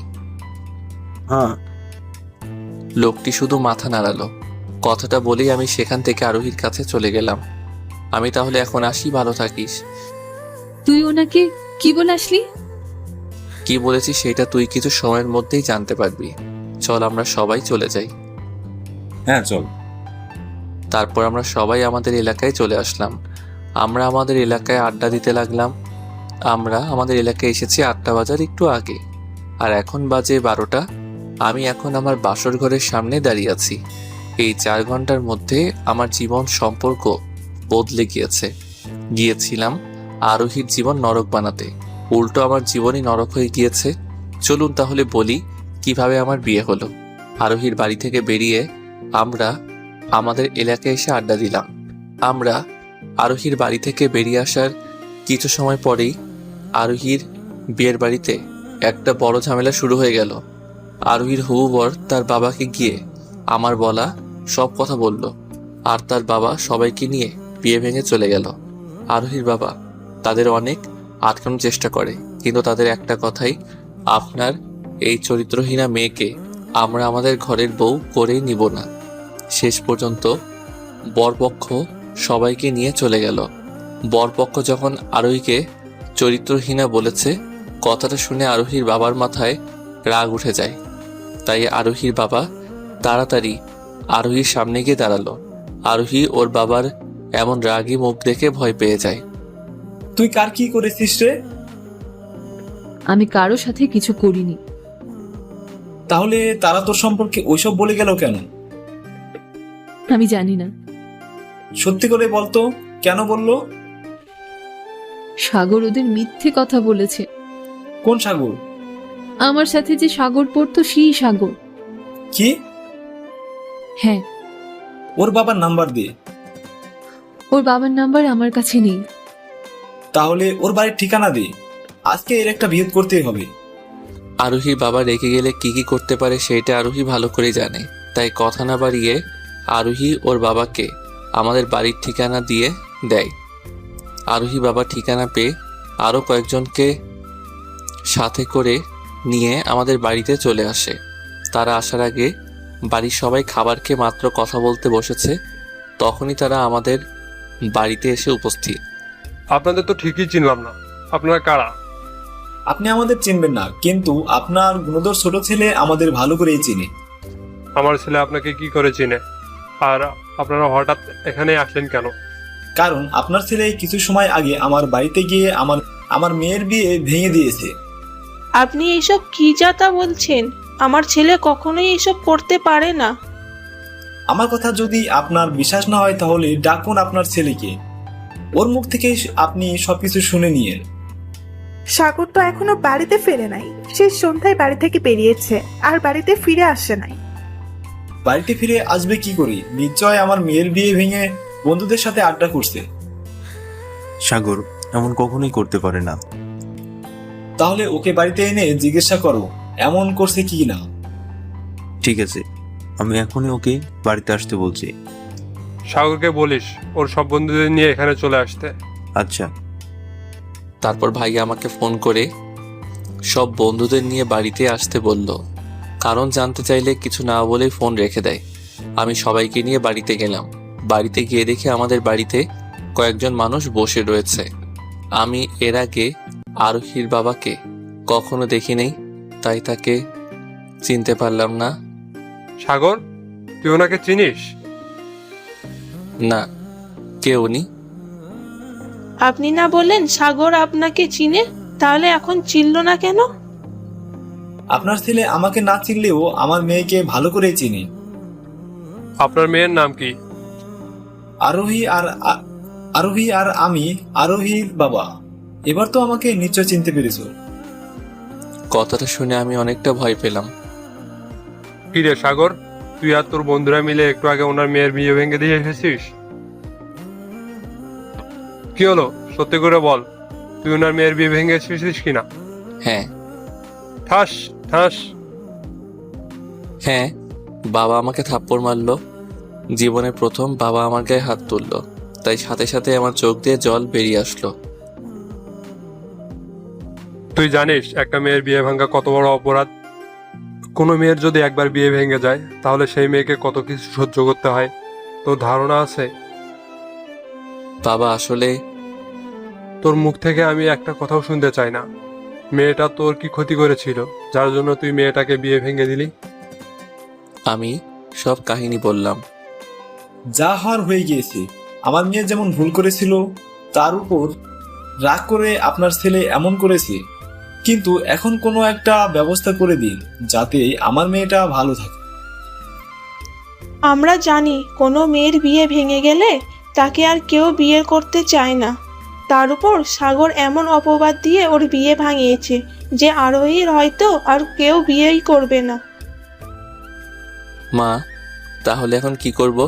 Speaker 7: হ্যাঁ।
Speaker 3: লোকটি শুধু মাথা নাড়ালো। কথাটা বলেই আমি সেখান থেকে আরোহীর কাছে চলে গেলাম। আমি তাহলে এখন আসি, ভালো থাকিস।
Speaker 4: তুই ওনাকে কি বলে আসলি?
Speaker 3: কি বলেছি সেটা তুই কিছু সময়ের মধ্যেই জানতে পারবি। চল আমরা সবাই চলে যাই।
Speaker 2: হ্যাঁ চল।
Speaker 3: তারপর আমরা সবাই আমাদের এলাকায় চলে আসলাম। আমরা আমাদের এলাকায় আড্ডা দিতে লাগলাম। আমরা আমাদের এলাকায় এসেছি 8টা বাজার একটু আগে, আর এখন বাজে 12টা। আমি এখন আমার বাসর ঘরের সামনে দাঁড়িয়ে আছি। এই 4 ঘন্টার মধ্যে আমার জীবন সম্পর্ক বদলে গিয়েছিলাম আরোহীর জীবন নরক বানাতে, উল্টো আমার জীবনই নরক হয়ে গিয়েছে। চলুন তাহলে বলি কিভাবে আমার বিয়ে হলো। আরোহীর বাড়ি থেকে বেরিয়ে আমরা আমাদের এলাকায় এসে আড্ডা দিলাম। আমরা আরোহীর বাড়ি থেকে বেরিয়ে আসার কিছু সময় পরেই আরোহীর বিয়ের বাড়িতে একটা বড় ঝামেলা শুরু হয়ে গেল। আরোহীর হবু বর তার বাবাকে গিয়ে আমার বলা সব কথা বলল, আর তার বাবা সবাইকে নিয়ে বিয়ে ভেঙে চলে গেল। আরোহীর বাবা তাদের অনেক আটকানোর চেষ্টা করে, কিন্তু তাদের একটা কথাই, আপনার এই চরিত্রহীনা মেয়েকে আমরা আমাদের ঘরের বউ করেই নিব না। শেষ পর্যন্ত বরপক্ষ সবাইকে নিয়ে চলে গেল। বরপক্ষ যখন আরোহীকে চরিত্রহীনা বলেছে, কথাটা শুনে আরোহীর বাবার মাথায় রাগ উঠে যায়। তাই আরোহীর বাবা তাড়াতাড়ি আরোহীর সামনে গিয়ে দাঁড়ালো। আরোহী ওর বাবার এমন রাগী মুখ দেখে ভয় পেয়ে যায়।
Speaker 11: তুই কার কি করেছিস রে?
Speaker 4: আমি কারো সাথে কিছু করিনি।
Speaker 11: তাহলে তারা তোর সম্পর্কে ওইসব বলে গেল কেন?
Speaker 4: আমি জানি না।
Speaker 11: সত্যি করে বলতো, কেন বললো?
Speaker 4: সাগর ওদের মিথ্যে কথা বলেছে।
Speaker 11: কোন সাগর?
Speaker 4: আমার সাথে যে সাগর পড়তো সেই সাগর।
Speaker 11: কি?
Speaker 4: হ্যাঁ,
Speaker 11: ওর বাবার নাম্বার দে।
Speaker 4: ওর বাবার নাম্বার আমার কাছে নেই।
Speaker 11: তাহলে ওর বাড়ির ঠিকানা দে। আজকে এর একটা বিহিত করতেই হবে।
Speaker 3: আরোহী বাবা রেগে গেলে কি কি করতে পারে সেটা আরোহী ভালো করে জানে, তাই কথা না বাড়িয়ে আরোহী ওর বাবাকে আমাদের বাড়ির ঠিকানা দিয়ে দেয়। আরোহী বাবার ঠিকানা পেয়ে আরও কয়েকজনকে সাথে করে নিয়ে আমাদের বাড়িতে চলে আসে। তারা আসার আগে বাড়ির সবাই খাবার খেয়ে মাত্র কথা বলতে বসেছে, তখনই তারা আমাদের বাড়িতে এসে উপস্থিত।
Speaker 10: আপনাদের তো ঠিকই চিনলাম না, আপনারা কারা?
Speaker 11: আপনি আমাদের চিনবেন না, কিন্তু আপনার গুণধর ছোট ছেলে আমাদের ভালো করেই চিনে।
Speaker 10: আমার ছেলে আপনাকে কি করে চিনে? আর আপনারা হঠাৎ এখানে আসলেন কেন?
Speaker 11: কারণ আপনার ছেলে কিছু সময় আগে আমার বাড়িতে গিয়ে আমার মেয়ের বিয়ে ভেঙে দিয়েছে।
Speaker 6: আপনি এইসব কি যা তা বলছেন? আমার ছেলে কখনোই এসব করতে পারে না।
Speaker 11: আমার কথা যদি আপনার বিশ্বাস না হয় তাহলে ডাকুন আপনার ছেলেকে, ওর মুখ থেকে আপনি সবকিছু শুনে নিয়েন।
Speaker 12: সাগর তো এখনো বাড়িতে ফেরে নাই। শেষ সন্ধ্যায় বাড়ি থেকে বেরিয়েছে, আর বাড়িতে ফিরে আসে নাই।
Speaker 11: বাড়িতে ফিরে আসবে কি করি? নিশ্চয় আমার মেয়ের বিয়ে ভেঙে বন্ধুদের সাথে আড্ডা করছে।
Speaker 13: সাগর এমন কখনোই করতে পারে না।
Speaker 11: তাহলে ওকে বাড়িতে এনে জিজ্ঞাসা করো এমন করছে কি না।
Speaker 13: ঠিক আছে, আমি এখনই ওকে বাড়িতে আসতে বলছি।
Speaker 10: সাগরকে বলিস ওর সব বন্ধুদের নিয়ে এখানে চলে আসতে।
Speaker 13: আচ্ছা।
Speaker 3: তারপর ভাই আমাকে ফোন করে সব বন্ধুদের নিয়ে বাড়িতে আসতে বলল। কারণ জানতে চাইলে কিছু না বলেই ফোন রেখে দেয়। আমি সবাইকে নিয়ে বাড়িতে গেলাম। বাড়িতে গিয়ে দেখি আমাদের বাড়িতে কয়েকজন মানুষ বসে রয়েছে। আমি এর আগে আরোহীর বাবাকে কখনো দেখি নেই, তাই তাকে চিনতে পারলাম না।
Speaker 10: সাগর, তুই ওনাকে চিনিস?
Speaker 3: না, কে উনি?
Speaker 6: আপনি না বললেন সাগর আপনাকে চিনে, তাহলে এখন চিনল না কেন?
Speaker 11: আপনার ছেলে আমাকে না চিনলেও আমার মেয়েকে ভালো করে চিনি।
Speaker 10: আপনার মেয়ের নাম কি?
Speaker 11: আরোহী আর আমি আরোহীর বাবা। এবার তো আমাকে নিশ্চয় চিনতে পেরেছো।
Speaker 3: কথাটা শুনে আমি অনেকটা ভয় পেলাম।
Speaker 10: কি রে সাগর, তুই আর তোর বন্ধুরা মিলে একটু আগে ওনার মেয়ের বিয়ে ভেঙে দিয়ে এসেছিস? কি হলো, সত্যি করে বল, তুই ওনার মেয়ের বিয়ে ভেঙে এসেছিস কিনা?
Speaker 3: হ্যাঁ।
Speaker 10: ঠাস ঠাস।
Speaker 3: হ্যাঁ, বাবা আমাকে থাপ্পড় মারলো। জীবনে প্রথম বাবা আমার গায়ে হাত তুললো, তাই সাথে সাথে আমার চোখ দিয়ে জল বেরিয়ে আসলো।
Speaker 10: তুই জানিস একটা মেয়ের বিয়ে ভাঙা কত বড় অপরাধ? কোনো মেয়ের যদি একবার বিয়ে ভেঙে যায় তাহলে সেই মেয়েকে কত কিছু সহ্য করতে হয়, তোর ধারণা আছে?
Speaker 3: বাবা আসলে
Speaker 10: তোর মুখ থেকে আমি একটা কথাও শুনতে চাই না। মেয়েটা তোর কি ক্ষতি করেছিল যার জন্য তুই মেয়েটাকে বিয়ে ভেঙে দিলি?
Speaker 3: আমি সব কাহিনী বললাম।
Speaker 11: যা হওয়ার হয়ে গিয়েছে। আমার মেয়ে যেমন ভুল করেছিল তার উপর রাগ করে আপনার ছেলে এমন করেছে, কিন্তু এখন কোনো একটা ব্যবস্থা করে দিন যাতে আমার মেয়েটা ভালো থাকে।
Speaker 6: আমরা জানি কোনো মেয়ের বিয়ে ভেঙে গেলে তাকে আর কেউ বিয়ে করতে চায় না। তার উপর সাগর এমন অপবাদ দিয়ে ওর বিয়ে ভাঙিয়েছে যে আরোহীর হয়তো আর কেউ বিয়েই করবে না।
Speaker 3: মা, তাহলে এখন কি করব?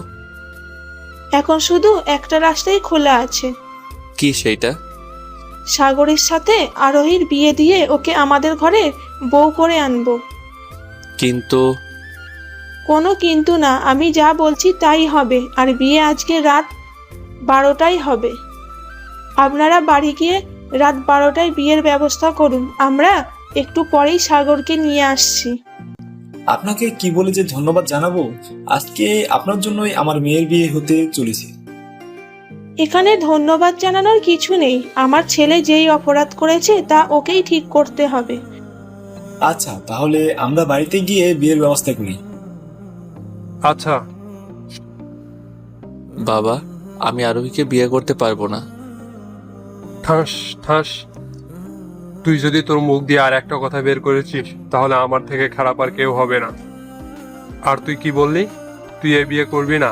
Speaker 6: এখন শুধু একটা রাস্তাই খোলা আছে।
Speaker 3: কি সেইটা?
Speaker 6: সাগরের সাথে আরোহীর বিয়ে দিয়ে ওকে আমাদের ঘরে বউ করে আনবো।
Speaker 3: কিন্তু
Speaker 6: কোনো কিন্তু না, আমি যা বলছি তাই হবে। আর বিয়ে আজকে রাত 12টায় হবে। আপনারা বাড়ি গিয়ে রাত 12টায় বিয়ের ব্যবস্থা করুন। আমরা একটু পরেই সাগরকে নিয়ে আসছি।
Speaker 11: আপনাকে কি বলে যে ধন্যবাদ জানাবো। আজকে আপনার জন্যই আমার মেয়ের বিয়ে হতে চলেছে।
Speaker 6: এখানে ধন্যবাদ জানানোর কিছু নেই। আমার ছেলে যেই অপরাধ করেছে তা ওকেই ঠিক করতে হবে।
Speaker 11: আচ্ছা, তাহলে আমরা বাড়িতে গিয়ে বিয়ের ব্যবস্থা করি।
Speaker 10: আচ্ছা।
Speaker 3: বাবা, আমি আরোহীকে বিয়ে করতে পারবো না।
Speaker 10: ঠাস ঠাস। তুই যদি তোর মুখ দিয়ে আর একটা কথা বের করেছিস তাহলে আমার থেকে খারাপ আর কেউ হবে না। আর তুই কি বললি, তুই এ বিয়ে করবি না?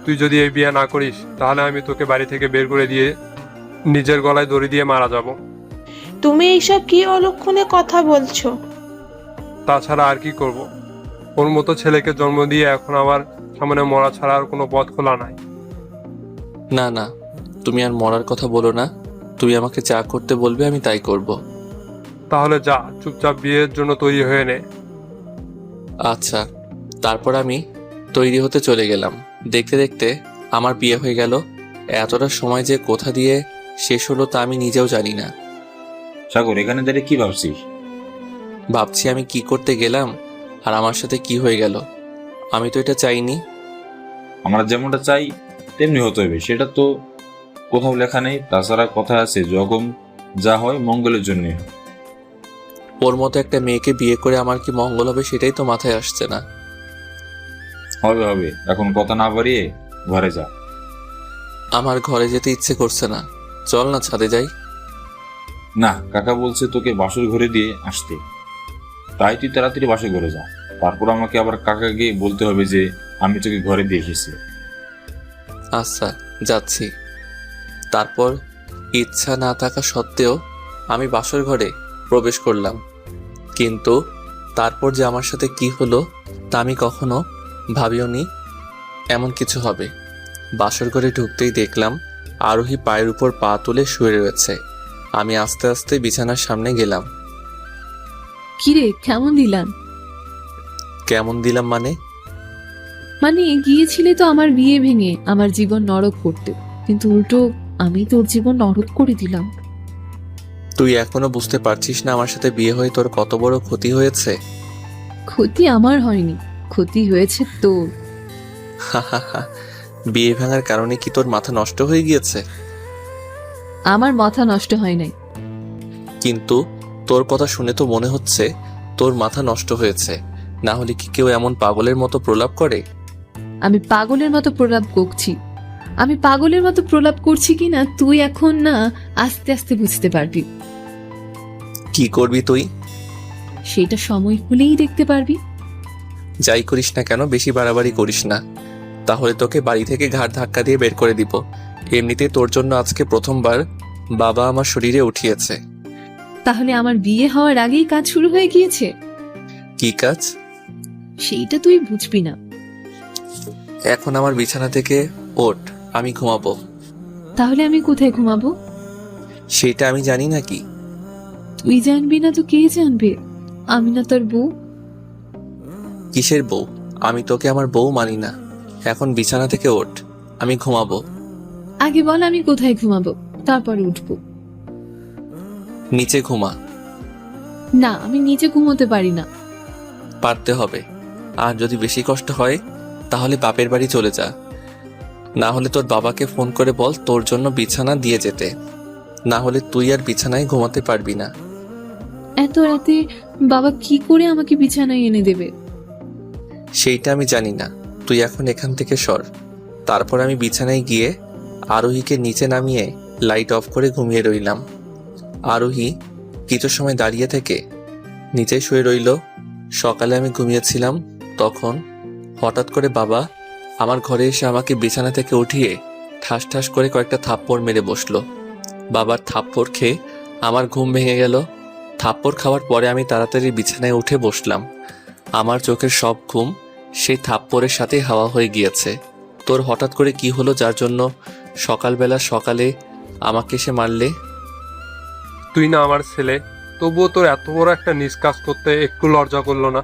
Speaker 10: তুই যদি এই বিয়ে না করিস তাহলে আমি তোকে বাড়ি থেকে বের করে দিয়ে নিজের গলায় দড়ি দিয়ে মারা যাব।
Speaker 6: তুমি এইসব কি অলক্ষণে কথা বলছো?
Speaker 10: তাছাড়া আর কি করব? ওর মতো ছেলেকে জন্ম দিয়ে এখন আমার সামনে মরা ছাড়া আর কোনো পথ খোলা নাই।
Speaker 3: না না, তুমি আর মরার কথা বলো না। তুমি আমাকে যা করতে বলবে আমি তাই করব।
Speaker 10: তাহলে যা, চুপচাপ বিয়ের জন্য তৈরি হয়ে নে।
Speaker 3: আচ্ছা। তারপর আমি তৈরি হতে চলে গেলাম। দেখতে দেখতে আমার বিয়ে হয়ে গেল। এতটা সময় যে কোথা দিয়ে শেষ হলো তা আমি নিজেও জানি না।
Speaker 2: সাগর, এখানে দাঁড়িয়ে কি ভাবছিস?
Speaker 3: ভাবছি আমি কি করতে গেলাম আর আমার সাথে কি হয়ে গেল। আমি তো এটা চাইনি।
Speaker 2: আমরা যেমনটা চাই তেমনি হতে হবে, সেটা তো কোথাও লেখা নেই। তাছাড়া কথা আছে, যখন যা হয় মঙ্গলের জন্য।
Speaker 3: ওর মতো একটা মেয়েকে বিয়ে করে আমার কি মঙ্গল হবে সেটাই তো মাথায় আসছে না।
Speaker 2: হবে হবে, এখন কথা না বাড়িয়ে ঘরে যা।
Speaker 3: আমার ঘরে যেতে ইচ্ছে করছে না। চল না ছাদে যাই।
Speaker 2: না, কাকা বলছে তোকে বাসর ঘরে দিয়ে আসতে, তাই তুই তাড়াতাড়ি বাসর ঘরে যা। তারপর আমাকে আবার কাকাকে বলতে হবে যে আমি তোকে ঘরে দিয়ে এসেছি।
Speaker 3: আচ্ছা, যাচ্ছি। তারপর ইচ্ছা না থাকা সত্ত্বেও আমি বাসর ঘরে প্রবেশ করলাম। কিন্তু তারপর যে আমার সাথে কি হলো তা আমি কখনো ভাবিওনি এমন কিছু হবে। বাসর ঘরে ঢুকতেই দেখলাম আরোহী পায়ের উপর পা তুলে শুয়ে রয়েছে। আমি আস্তে আস্তে বিছানার সামনে গেলাম।
Speaker 4: কিরে, কেমন দিলাম?
Speaker 3: কেমন দিলাম মানে?
Speaker 4: মানে গিয়েছিলে তো আমার বিয়ে ভেঙে আমার জীবন নরক করতে, কিন্তু উল্টো আমি তোর জীবন নরক করে দিলাম।
Speaker 3: তুই এখনো বুঝতে পারছিস না আমার সাথে বিয়ে হয়ে তোর কত বড় ক্ষতি হয়েছে?
Speaker 4: ক্ষতি আমার হয়নি, ক্ষতি হয়েছে তোর।
Speaker 3: বিয়ে ভাঙার কারণে কি তোর মাথা নষ্ট হয়ে গিয়েছে?
Speaker 4: আমার মাথা নষ্ট হয় নাই।
Speaker 3: কিন্তু তোর কথা শুনে তো মনে হচ্ছে তোর মাথা নষ্ট হয়েছে। না হলে কি কেউ এমন পাগলের মতো প্রলাপ করে?
Speaker 4: আমি পাগলের মতো প্রলাপ করছি? আমি পাগলের মতো প্রলাপ করছি কিনা তুই এখন না আস্তে আস্তে বুঝতে পারবি।
Speaker 3: কি করবি তুই?
Speaker 4: সেটা সময় হলেই দেখতে পারবি।
Speaker 3: যাই করিস না কেন বেশি বাড়াবাড়ি করিস না, তাহলে তোকে বাড়ি থেকে ঘাড় ধাক্কা দিয়ে বের করে দিব। এমনিতে তোর জন্য আজকে প্রথমবার বাবা আমার শরীরে উঠিয়েছে।
Speaker 4: তাহলে আমার বিয়ে হওয়ার আগেই কাজ শুরু হয়ে গিয়েছে।
Speaker 3: কি কাজ?
Speaker 4: সেইটা তুই বুঝবি না।
Speaker 3: এখন আমার বিছানা থেকে ওঠ, আমি ঘুমাবো।
Speaker 4: তাহলে আমি কোথায় ঘুমাবো?
Speaker 3: সেটা আমি জানি নাকি?
Speaker 4: তুই জানবি না তো কে জানবে? আমি না তোর বউ?
Speaker 3: কিসের বউ? আমি তোকে আমার বউ মানি না। এখন বিছানা থেকে ওঠ, আমি ঘুমাবো।
Speaker 4: আগে বল আমি কোথায় ঘুমাবো, তারপরে উঠবো।
Speaker 3: নিচে ঘুমা।
Speaker 4: না, আমি নিচে ঘুমোতে পারি না।
Speaker 3: পারতে হবে। আর যদি বেশি কষ্ট হয় তাহলে বাপের বাড়ি চলে যা। না হলে তোর বাবাকে ফোন করে বল তোর জন্য বিছানা দিয়ে যেতে। না হলে তুই আর বিছানায় ঘুমাতে পারবি না।
Speaker 4: এত রাতে বাবা কি করে আমাকে বিছানায় এনে দেবে?
Speaker 3: সেইটা আমি জানি না। তুই এখন এখান থেকে সর। তারপর আমি বিছানায় গিয়ে আরোহীকে নিচে নামিয়ে লাইট অফ করে ঘুমিয়ে রইলাম। আরোহী কিছু সময় দাঁড়িয়ে থেকে নিচে শুয়ে রইল। সকালে আমি ঘুমিয়েছিলাম, তখন হঠাৎ করে বাবা আমার ঘরে এসে আমাকে বিছানা থেকে উঠিয়ে ঠাস ঠাস করে কয়েকটা থাপ্পড় মেরে বসলো। বাবার থাপ্পড় খেয়ে আমার ঘুম ভেঙে গেল। থাপ্পড় খাওয়ার পরে আমি তাড়াতাড়ি বিছানায় উঠে বসলাম। আমার চোখের সব ঘুম সেই থাপ্পড়ের সাথে হাওয়া হয়ে গিয়েছে। তোর হঠাৎ করে কি হলো যার জন্য সকালে আমাকে সে মারলে?
Speaker 10: তুই না আমার ছেলে, তবুও তোর এত বড় একটা নিজ কাজ করতে একটু লজ্জা করলো না?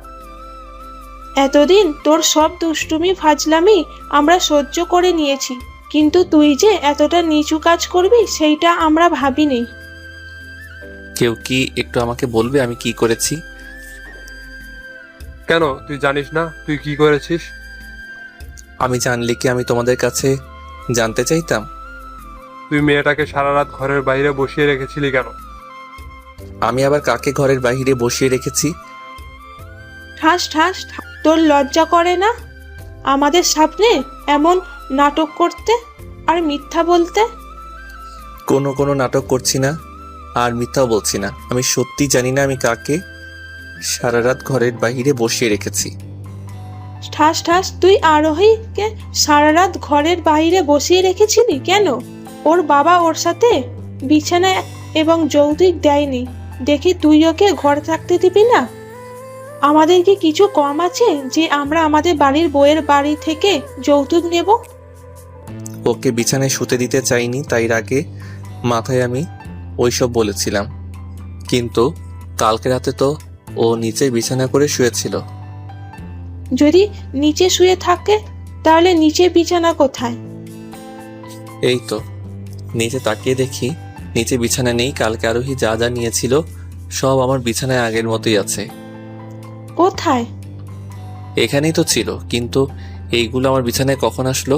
Speaker 6: এতদিন তোর সব দুষ্টুমি ফাজলামি আমরা সহ্য করে নিয়েছি, কিন্তু তুই যে এতটা নিচু কাজ করবি সেইটা আমরা ভাবিনি।
Speaker 3: কেউ কি একটু আমাকে বলবে আমি কি করেছি?
Speaker 10: কেন, তুই জানিস না তুই কি করেছিস?
Speaker 3: আমি জানলে কি আমি তোমাদের কাছে জানতে চাইতাম?
Speaker 10: তুই মেয়েটাকে সারা রাত ঘরের বাইরে বসিয়ে রেখেছিলি কেন?
Speaker 3: আমি আবার কাকে ঘরের বাইরে বসিয়ে রেখেছি?
Speaker 6: ঠাস ঠাস, তোর লজ্জা করে না আমাদের সামনে এমন নাটক করতে আর মিথ্যা বলতে?
Speaker 3: কোনো নাটক করছি না আর মিথ্যাও বলছি না। আমি সত্যি জানি না আমি কাকে সারা রাত ঘরের বাইরে বসিয়ে রেখেছি।
Speaker 6: ঠাস ঠাস, তুই আরোহীকে সারা রাত ঘরের বাইরে বসিয়ে রেখেছিলি কেন? ওর বাবা ওর সাথে বিছানায় এবং যৌতুক দেয়নি দেখি তুই ওকে ঘরে থাকতে দিবি না? আমাদের কি কিছু কম আছে যে আমরা আমাদের বাড়ির বউয়ের বাড়ি থেকে যৌতুক নেব?
Speaker 3: ওকে বিছানায় শুতে দিতে চাইনি, তাই রাগে মাথায় আমি ওইসব বলেছিলাম। কিন্তু কালকে রাতে তো ও নিচে বিছানা করে শুয়েছিল।
Speaker 6: যদি নিচে শুয়ে থাকে তাহলে নিচে বিছানা কোথায়?
Speaker 3: এই তো নিচে তাকিয়ে দেখি নিচে বিছানা নেই। কালকে আরোহী যা যা নিয়েছিল সব আমার বিছানায় আগের মতোই আছে।
Speaker 6: কোথায়?
Speaker 3: এখানেই তো ছিল, কিন্তু এইগুলো আমার বিছানায় কখন আসলো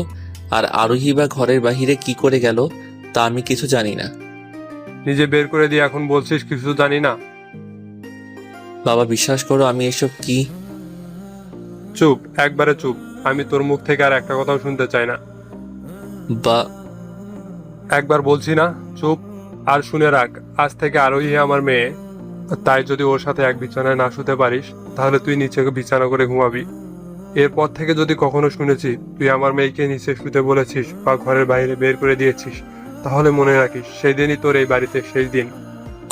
Speaker 3: আর আরোহী বা ঘরের বাহিরে কি করে গেল তা আমি কিছু জানি না।
Speaker 10: নিজে বের করে দিয়ে এখন বলছিস কিছু জানি না?
Speaker 3: বাবা বিশ্বাস করো, আমি এসব কি।
Speaker 10: চুপ, একবারে চুপ। আমি তোর মুখ থেকে আর একটা কথাও শুনতে চাই না।
Speaker 3: বা
Speaker 10: একবার বলছি না, চুপ। আর শুনে রাখ, আজ থেকে আরোহী আমার মেয়ে, তাই যদি ওর সাথে এক বিছানায় না শুতে পারিস তাহলে তুই নিচে বিছানা করে ঘুমাবি। এরপর থেকে যদি কখনো শুনেছি তুই আমার মেয়েকে নিচে শুতে বলেছিস বা ঘরের বাইরে বের করে দিয়েছিস, তাহলে মনে রাখিস সেই দিনই তোর এই বাড়িতে শেষ দিন।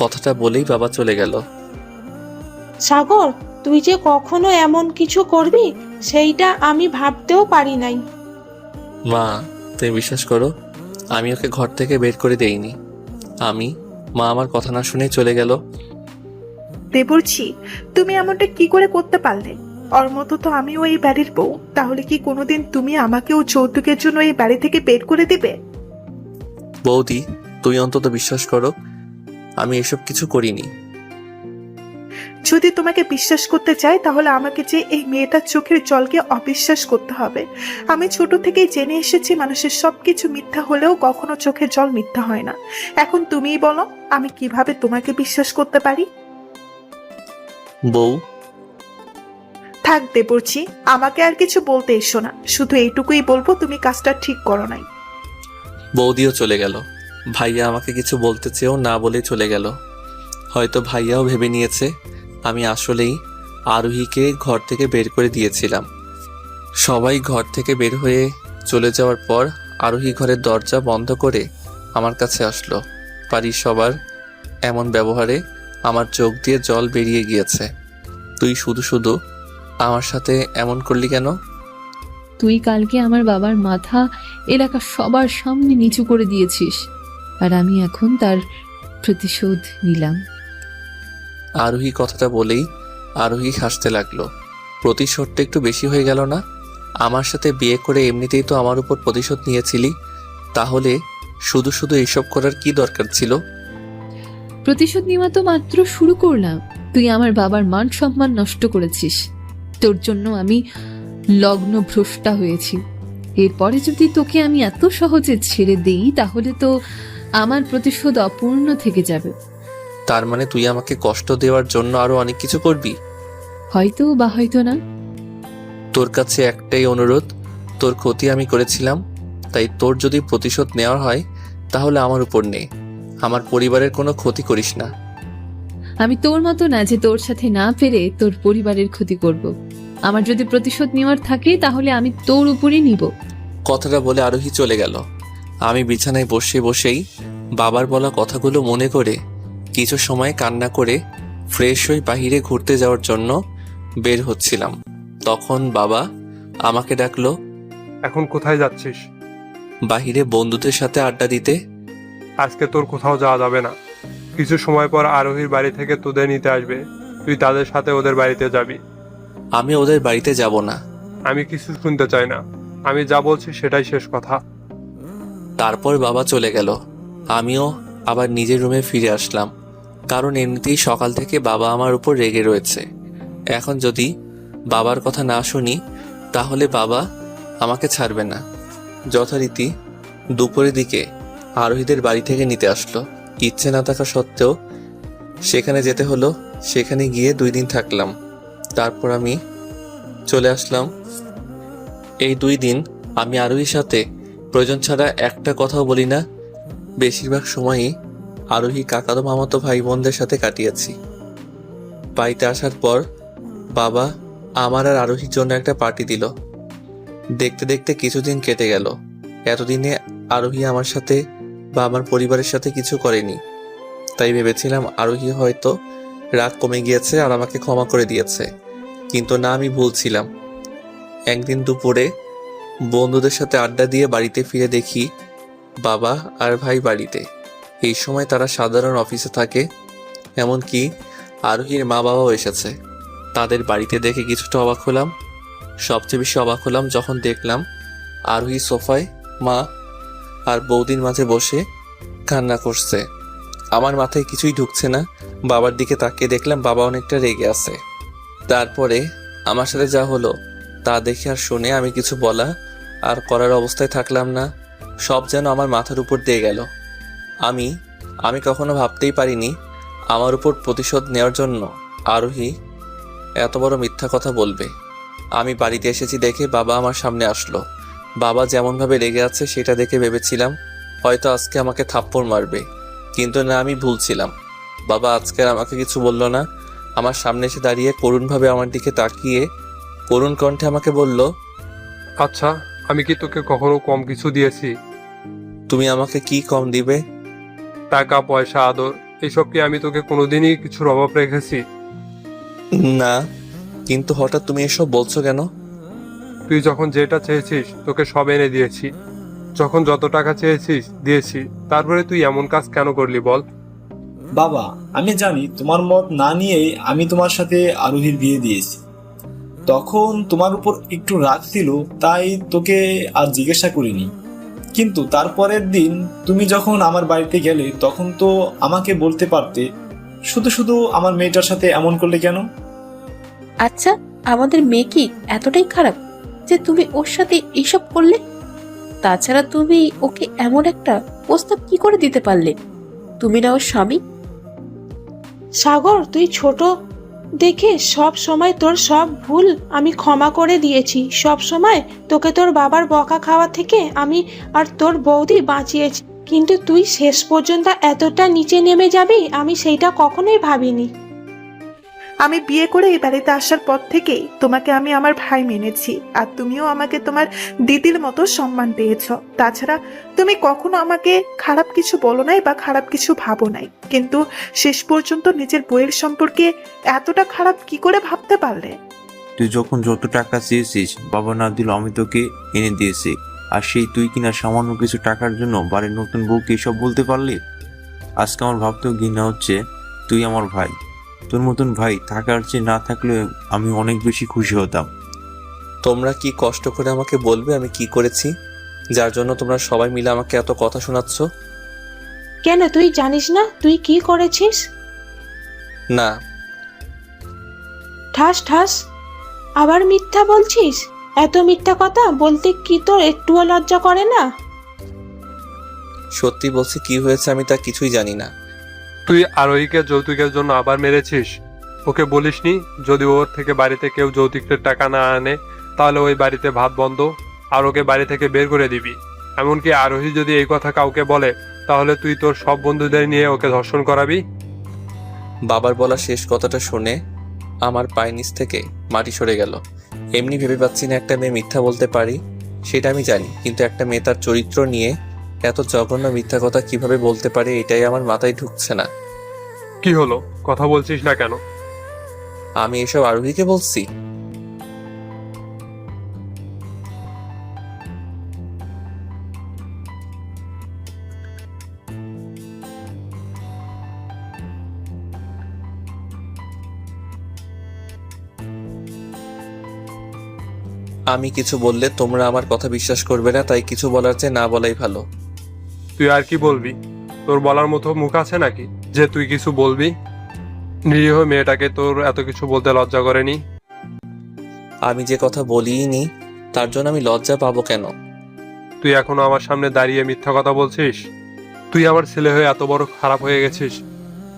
Speaker 3: কথাটা বলেই বাবা চলে গেল।
Speaker 6: সাগর, তুই যে কখনো এমন কিছু করবি সেইটা আমি ভাবতেও পারি নাই।
Speaker 3: মা তুমি বিশ্বাস করো, আমি ওকে ঘর থেকে বের করে দেইনি। মা আমার কথা না শুনেই চলে গেল।
Speaker 12: দেবরছি, তুমি এমনটা কি করে করতে পারলে? ওর মতো তো আমিও এই বাড়ির বউ, তাহলে কি কোনোদিন তুমি আমাকেও যৌতুকের জন্য এই বাড়ি থেকে বের করে দিবে?
Speaker 3: বৌদি তুই অন্তত বিশ্বাস করো, আমি এসব কিছু করিনি।
Speaker 12: যদি তোমাকে বিশ্বাস করতে চাই তাহলে আমাকে যে এই মেয়েটার চোখের জলকে অবিশ্বাস করতে হবে। আমি ছোট থেকেই জেনে এসেছি মানুষের সবকিছু মিথ্যা হলেও কখনো চোখের জল মিথ্যা হয় না। এখন তুমিই বলো আমি কিভাবে তোমাকে বিশ্বাস করতে পারি?
Speaker 3: বউ
Speaker 12: থাক দেবরছি, আমাকে আর কিছু বলতে এসো না, শুধু এইটুকুই বলবো তুমি কাজটা ঠিক করো নাই।
Speaker 3: বৌদিও চলে গেল। ভাইয়া আমাকে কিছু বলতে চেয়েও না বলে চলে গেল। হয়তো ভাইয়াও ভেবে নিয়েছে আমি আসলেই আরোহীকে ঘর থেকে বের করে দিয়েছিলাম। সবাই ঘর থেকে বের হয়ে চলে যাওয়ার পর আরোহী ঘরের দরজা বন্ধ করে আমার কাছে আসলো। বাড়ির সবার এমন ব্যবহারে আমার চোখ দিয়ে জল বেরিয়ে গিয়েছে। তুই শুধু শুধু আমার সাথে এমন করলি কেন?
Speaker 4: তুই কালকে আমার বাবার মাথা এলাকার সবার সামনে নিচু করে দিয়েছিস, আর আমি এখন তার প্রতিশোধ নিলাম।
Speaker 3: আরোহী কথাটা বলেই আরোহী হাসতে লাগলো। প্রতিশোধটা একটু বেশি হয়ে গেল না? আমার সাথে বিয়ে করে এমনিতেই তো আমার উপর প্রতিশোধ নিয়েছিলি, তাহলে শুধু শুধু এসব করার কি দরকার ছিল?
Speaker 4: প্রতিশোধ নেওয়া তো মাত্র শুরু করলাম। তুই আমার বাবার মান সম্মান নষ্ট করেছিস, তোর জন্য আমি লগ্ন ভ্রষ্টা হয়েছি। এরপরে যদি তোকে আমি এত সহজে ছেড়ে দেই তাহলে তো আমার প্রতিশোধ অপূর্ণ থেকে যাবে।
Speaker 3: তার মানে তুই আমাকে কষ্ট দেওয়ার জন্য আরো অনেক কিছু করবি?
Speaker 4: হয়তো বা হয়তো না।
Speaker 3: তোর কাছে একটাই অনুরোধ, তোর ক্ষতি আমি করেছিলাম, তাই তোর যদি প্রতিশোধ নেওয়ার হয় তাহলে আমার উপর নে। আমার পরিবারের কোনো ক্ষতি করিস না।
Speaker 4: আমি তোর মতো না যে তোর সাথে না পেরে তোর পরিবারের ক্ষতি করব। আমার যদি প্রতিশোধ নেওয়ার থাকে তাহলে আমি তোর উপরই নিব।
Speaker 3: কথাটা বলে আরোহী চলে গেল। আমি বিছানায় বসে বসেই বাবার বলা কথাগুলো মনে করে কিছু সময় কান্না করে ফ্রেশ হয়ে বাহিরে ঘুরতে যাওয়ার জন্য বের হচ্ছিলাম। তখন বাবা আমাকে ডাকলো।
Speaker 10: এখন কোথায় যাচ্ছিস?
Speaker 3: বাহিরে বন্ধুদের সাথে আড্ডা দিতে।
Speaker 10: আজকে তোর কোথাও যাওয়া যাবে না। কিছু সময় পর আরোহীর বাড়ি থেকে তোদের নিতে আসবে, তুই তাদের সাথে ওদের বাড়িতে যাবি।
Speaker 3: আমি ওদের বাড়িতে যাব না।
Speaker 10: আমি কিছু শুনতে চাই না, আমি যা বলছি সেটাই শেষ কথা।
Speaker 3: তারপর বাবা চলে গেল। আমিও আবার নিজের রুমে ফিরে আসলাম, কারণ এমনিতেই সকাল থেকে বাবা আমার উপর রেগে রয়েছে। এখন যদি বাবার কথা না শুনি তাহলে বাবা আমাকে ছাড়বে না। যথারীতি দুপুরের দিকে আরোহীদের বাড়ি থেকে নিতে আসলো। ইচ্ছে না থাকা সত্ত্বেও সেখানে যেতে হলো। সেখানে গিয়ে 2 দিন থাকলাম, তারপর আমি চলে আসলাম। এই 2 দিন আমি আরোহীর সাথে প্রয়োজন ছাড়া একটা কথাও বলি না। বেশিরভাগ সময়ই আরোহী কাকাতো মামাতো ভাই বোনদের সাথে কাটিয়েছি। বাড়িতে আসার পর বাবা আমার আর আরোহীর জন্য একটা পার্টি দিল। দেখতে দেখতে কিছুদিন কেটে গেল। এতদিনে আরোহী আমার সাথে বা আমার পরিবারের সাথে কিছু করেনি, তাই ভেবেছিলাম আরোহী হয়তো রাগ কমে গিয়েছে আর আমাকে ক্ষমা করে দিয়েছে। কিন্তু না, আমি ভুলছিলাম। একদিন দুপুরে বন্ধুদের সাথে আড্ডা দিয়ে বাড়িতে ফিরে দেখি বাবা আর ভাই বাড়িতে। এই সময় তারা সাধারণ অফিসে থাকে, এমনকি আরোহীর মা বাবাও এসেছে। তাদের বাড়িতে দেখে কিছুটা অবাক হলাম। সবচেয়ে বেশি অবাক হলাম যখন দেখলাম আরোহী সোফায় মা আর বৌদির মাঝে বসে কান্না করছে। আমার মাথায় কিছুই ঢুকছে না। বাবার দিকে তাকিয়ে দেখলাম বাবা অনেকটা রেগে আছে। তারপরে আমার সাথে যা হলো তা দেখে আর শুনে আমি কিছু বলা আর করার অবস্থায় থাকলাম না। সব যেন আমার মাথার উপর দিয়ে গেল। আমি কখনো ভাবতেই পারিনি আমার উপর প্রতিশোধ নেওয়ার জন্য আরোহী এত বড় মিথ্যা কথা বলবে। আমি বাড়িতে এসেছি দেখে বাবা আমার সামনে আসলো। বাবা যেমনভাবে রেগে আছে সেটা দেখে ভেবেছিলাম হয়তো আজকে আমাকে থাপ্পড় মারবে, কিন্তু না, আমি ভুলছিলাম। বাবা আজকে আর আমাকে কিছু বলল না। আমার সামনে এসে দাঁড়িয়ে করুণভাবে আমার দিকে তাকিয়ে করুণ কণ্ঠে আমাকে বলল,
Speaker 10: আচ্ছা, আমি কি তোকে কখনো কম কিছু দিয়েছি?
Speaker 3: তুমি আমাকে কি কম দিবে?
Speaker 10: টাকা, পয়সা, আদর, এসব কি আমি তোকে কোনোদিনই কিছুর অভাব রেখেছি?
Speaker 3: না, কিন্তু হঠাৎ তুমি এসব বলছো কেন?
Speaker 10: তুই যখন যেটা চেয়েছিস তোকে সব এনে দিয়েছি। যখন যত টাকা চেয়েছিস দিয়েছি। তারপরে তুই এমন কাজ কেন করলি বল?
Speaker 11: বাবা, আমি জানি তোমার মত না নিয়েই আমি তোমার সাথে আরোহীর বিয়ে দিয়েছি। তখন তোমার উপর একটু রাগ ছিল, তাই তোকে আর জিজ্ঞাসা করিনি। কিন্তু তারপরের দিন তুমি যখন আমার বাড়িতে গেলে তখন তো আমাকে বলতে পারতে। শুধু শুধু আমার মেয়েটার সাথে এমন করলে কেন?
Speaker 14: আচ্ছা, আমাদের মেয়ে কি এতটাই খারাপ যে তুমি ওর সাথে এইসব করলে? তাছাড়া তুমি ওকে এমন একটা প্রস্তাব কি করে দিতে পারলে? তুমি না ওর স্বামী।
Speaker 6: সাগর, তুই ছোট দেখে সব সময় তোর সব ভুল আমি ক্ষমা করে দিয়েছি। সব সময় তোকে তোর বাবার বকা খাওয়া থেকে আমি আর তোর বৌদি বাঁচিয়েছি, কিন্তু তুই শেষ পর্যন্ত এতটা নিচে নেমে যাবি আমি সেইটা কখনোই ভাবিনি।
Speaker 12: আমি বিয়ে করে এই বাড়িতে আসার পর থেকেই তোমাকে আমি আমার ভাই মেনেছি, আর তুমিও আমাকে তোমার দিদির মতো সম্মান দিয়েছো। তাছাড়া তুমি কখনো আমাকে খারাপ কিছু বলো নাই বা খারাপ কিছু ভাবো নাই, কিন্তু শেষ পর্যন্ত নিজের বইয়ের সম্পর্কে এতটা খারাপ কি করে ভাবতে পারলে?
Speaker 13: তুই যখন যত টাকা চেয়েছিস বাবা না দিল আমি তোকে এনে দিয়েছি, আর সেই তুই কিনা সামান্য কিছু টাকার জন্য বাড়ির নতুন বউকে এসব বলতে পারলি? আজকে আমার ভাবতেও ঘৃণা হচ্ছে তুই আমার ভাই। তোর মতন ভাই থাকার চেয়ে না থাকলে আমি অনেক বেশি খুশি হতাম।
Speaker 3: তোমরা কি কষ্ট করে আমাকে বলবে আমি কি করেছি যার জন্য তোমরা সবাই মিলে আমাকে এত কথা শোনাচ্ছ?
Speaker 6: কেন, তুই জানিস না তুই কি করেছিস?
Speaker 3: না।
Speaker 6: ঠাস ঠাস আবার মিথ্যা বলছিস? এত মিথ্যা কথা বলতে কি তোর একটুও লজ্জা করে না?
Speaker 3: সত্যি বলছি, কি হয়েছে আমি তা কিছুই জানি না।
Speaker 10: তুই আরোহীকে যৌতুকের জন্য আবার মেরেছিস। ওকে বলিসনি যদি ওর থেকে বাড়িতে কেউ যৌতুকের টাকা না আনে তাহলে ওই বাড়িতে ভাত বন্ধ, আর ওকে বাড়ি থেকে বের করে দিবি। এমনকি আরোহী যদি এই কথা কাউকে বলে তাহলে তুই তোর সব বন্ধুদের নিয়ে ওকে ধর্ষণ করাবি।
Speaker 3: বাবার বলা শেষ কথাটা শুনে আমার পায়ের নিচ থেকে মাটি সরে গেল। এমনি ভেবে পাচ্ছি না একটা মেয়ে মিথ্যা বলতে পারি, সেটা আমি জানি, কিন্তু একটা মেয়ে তার চরিত্র নিয়ে এত জঘন্য মিথ্যা কথা কিভাবে বলতে পারে এটাই আমার মাথায় ঢুকছে না।
Speaker 10: কি হলো, কথা বলছিস না কেন?
Speaker 3: আমি এসব আরোহীকে বলছি? আমি কিছু বললে তোমরা আমার কথা বিশ্বাস করবে না, তাই কিছু বলার চেয়ে না বলাই ভালো।
Speaker 10: তুই আর কি বলবি? তোর বলার মতো মুখ আছে নাকি যে তুই কিছু বলবি? নিরীহ মেয়েটাকে তোর এত কিছু বলতে লজ্জা করেনি?
Speaker 3: আমি যে কথা বলিনি তার জন্য আমি লজ্জা পাবো কেন?
Speaker 10: তুই এখনো আমার সামনে দাঁড়িয়ে মিথ্যা কথা বলছিস? তুই আমার ছেলে হয়ে এত বড় খারাপ হয়ে গেছিস।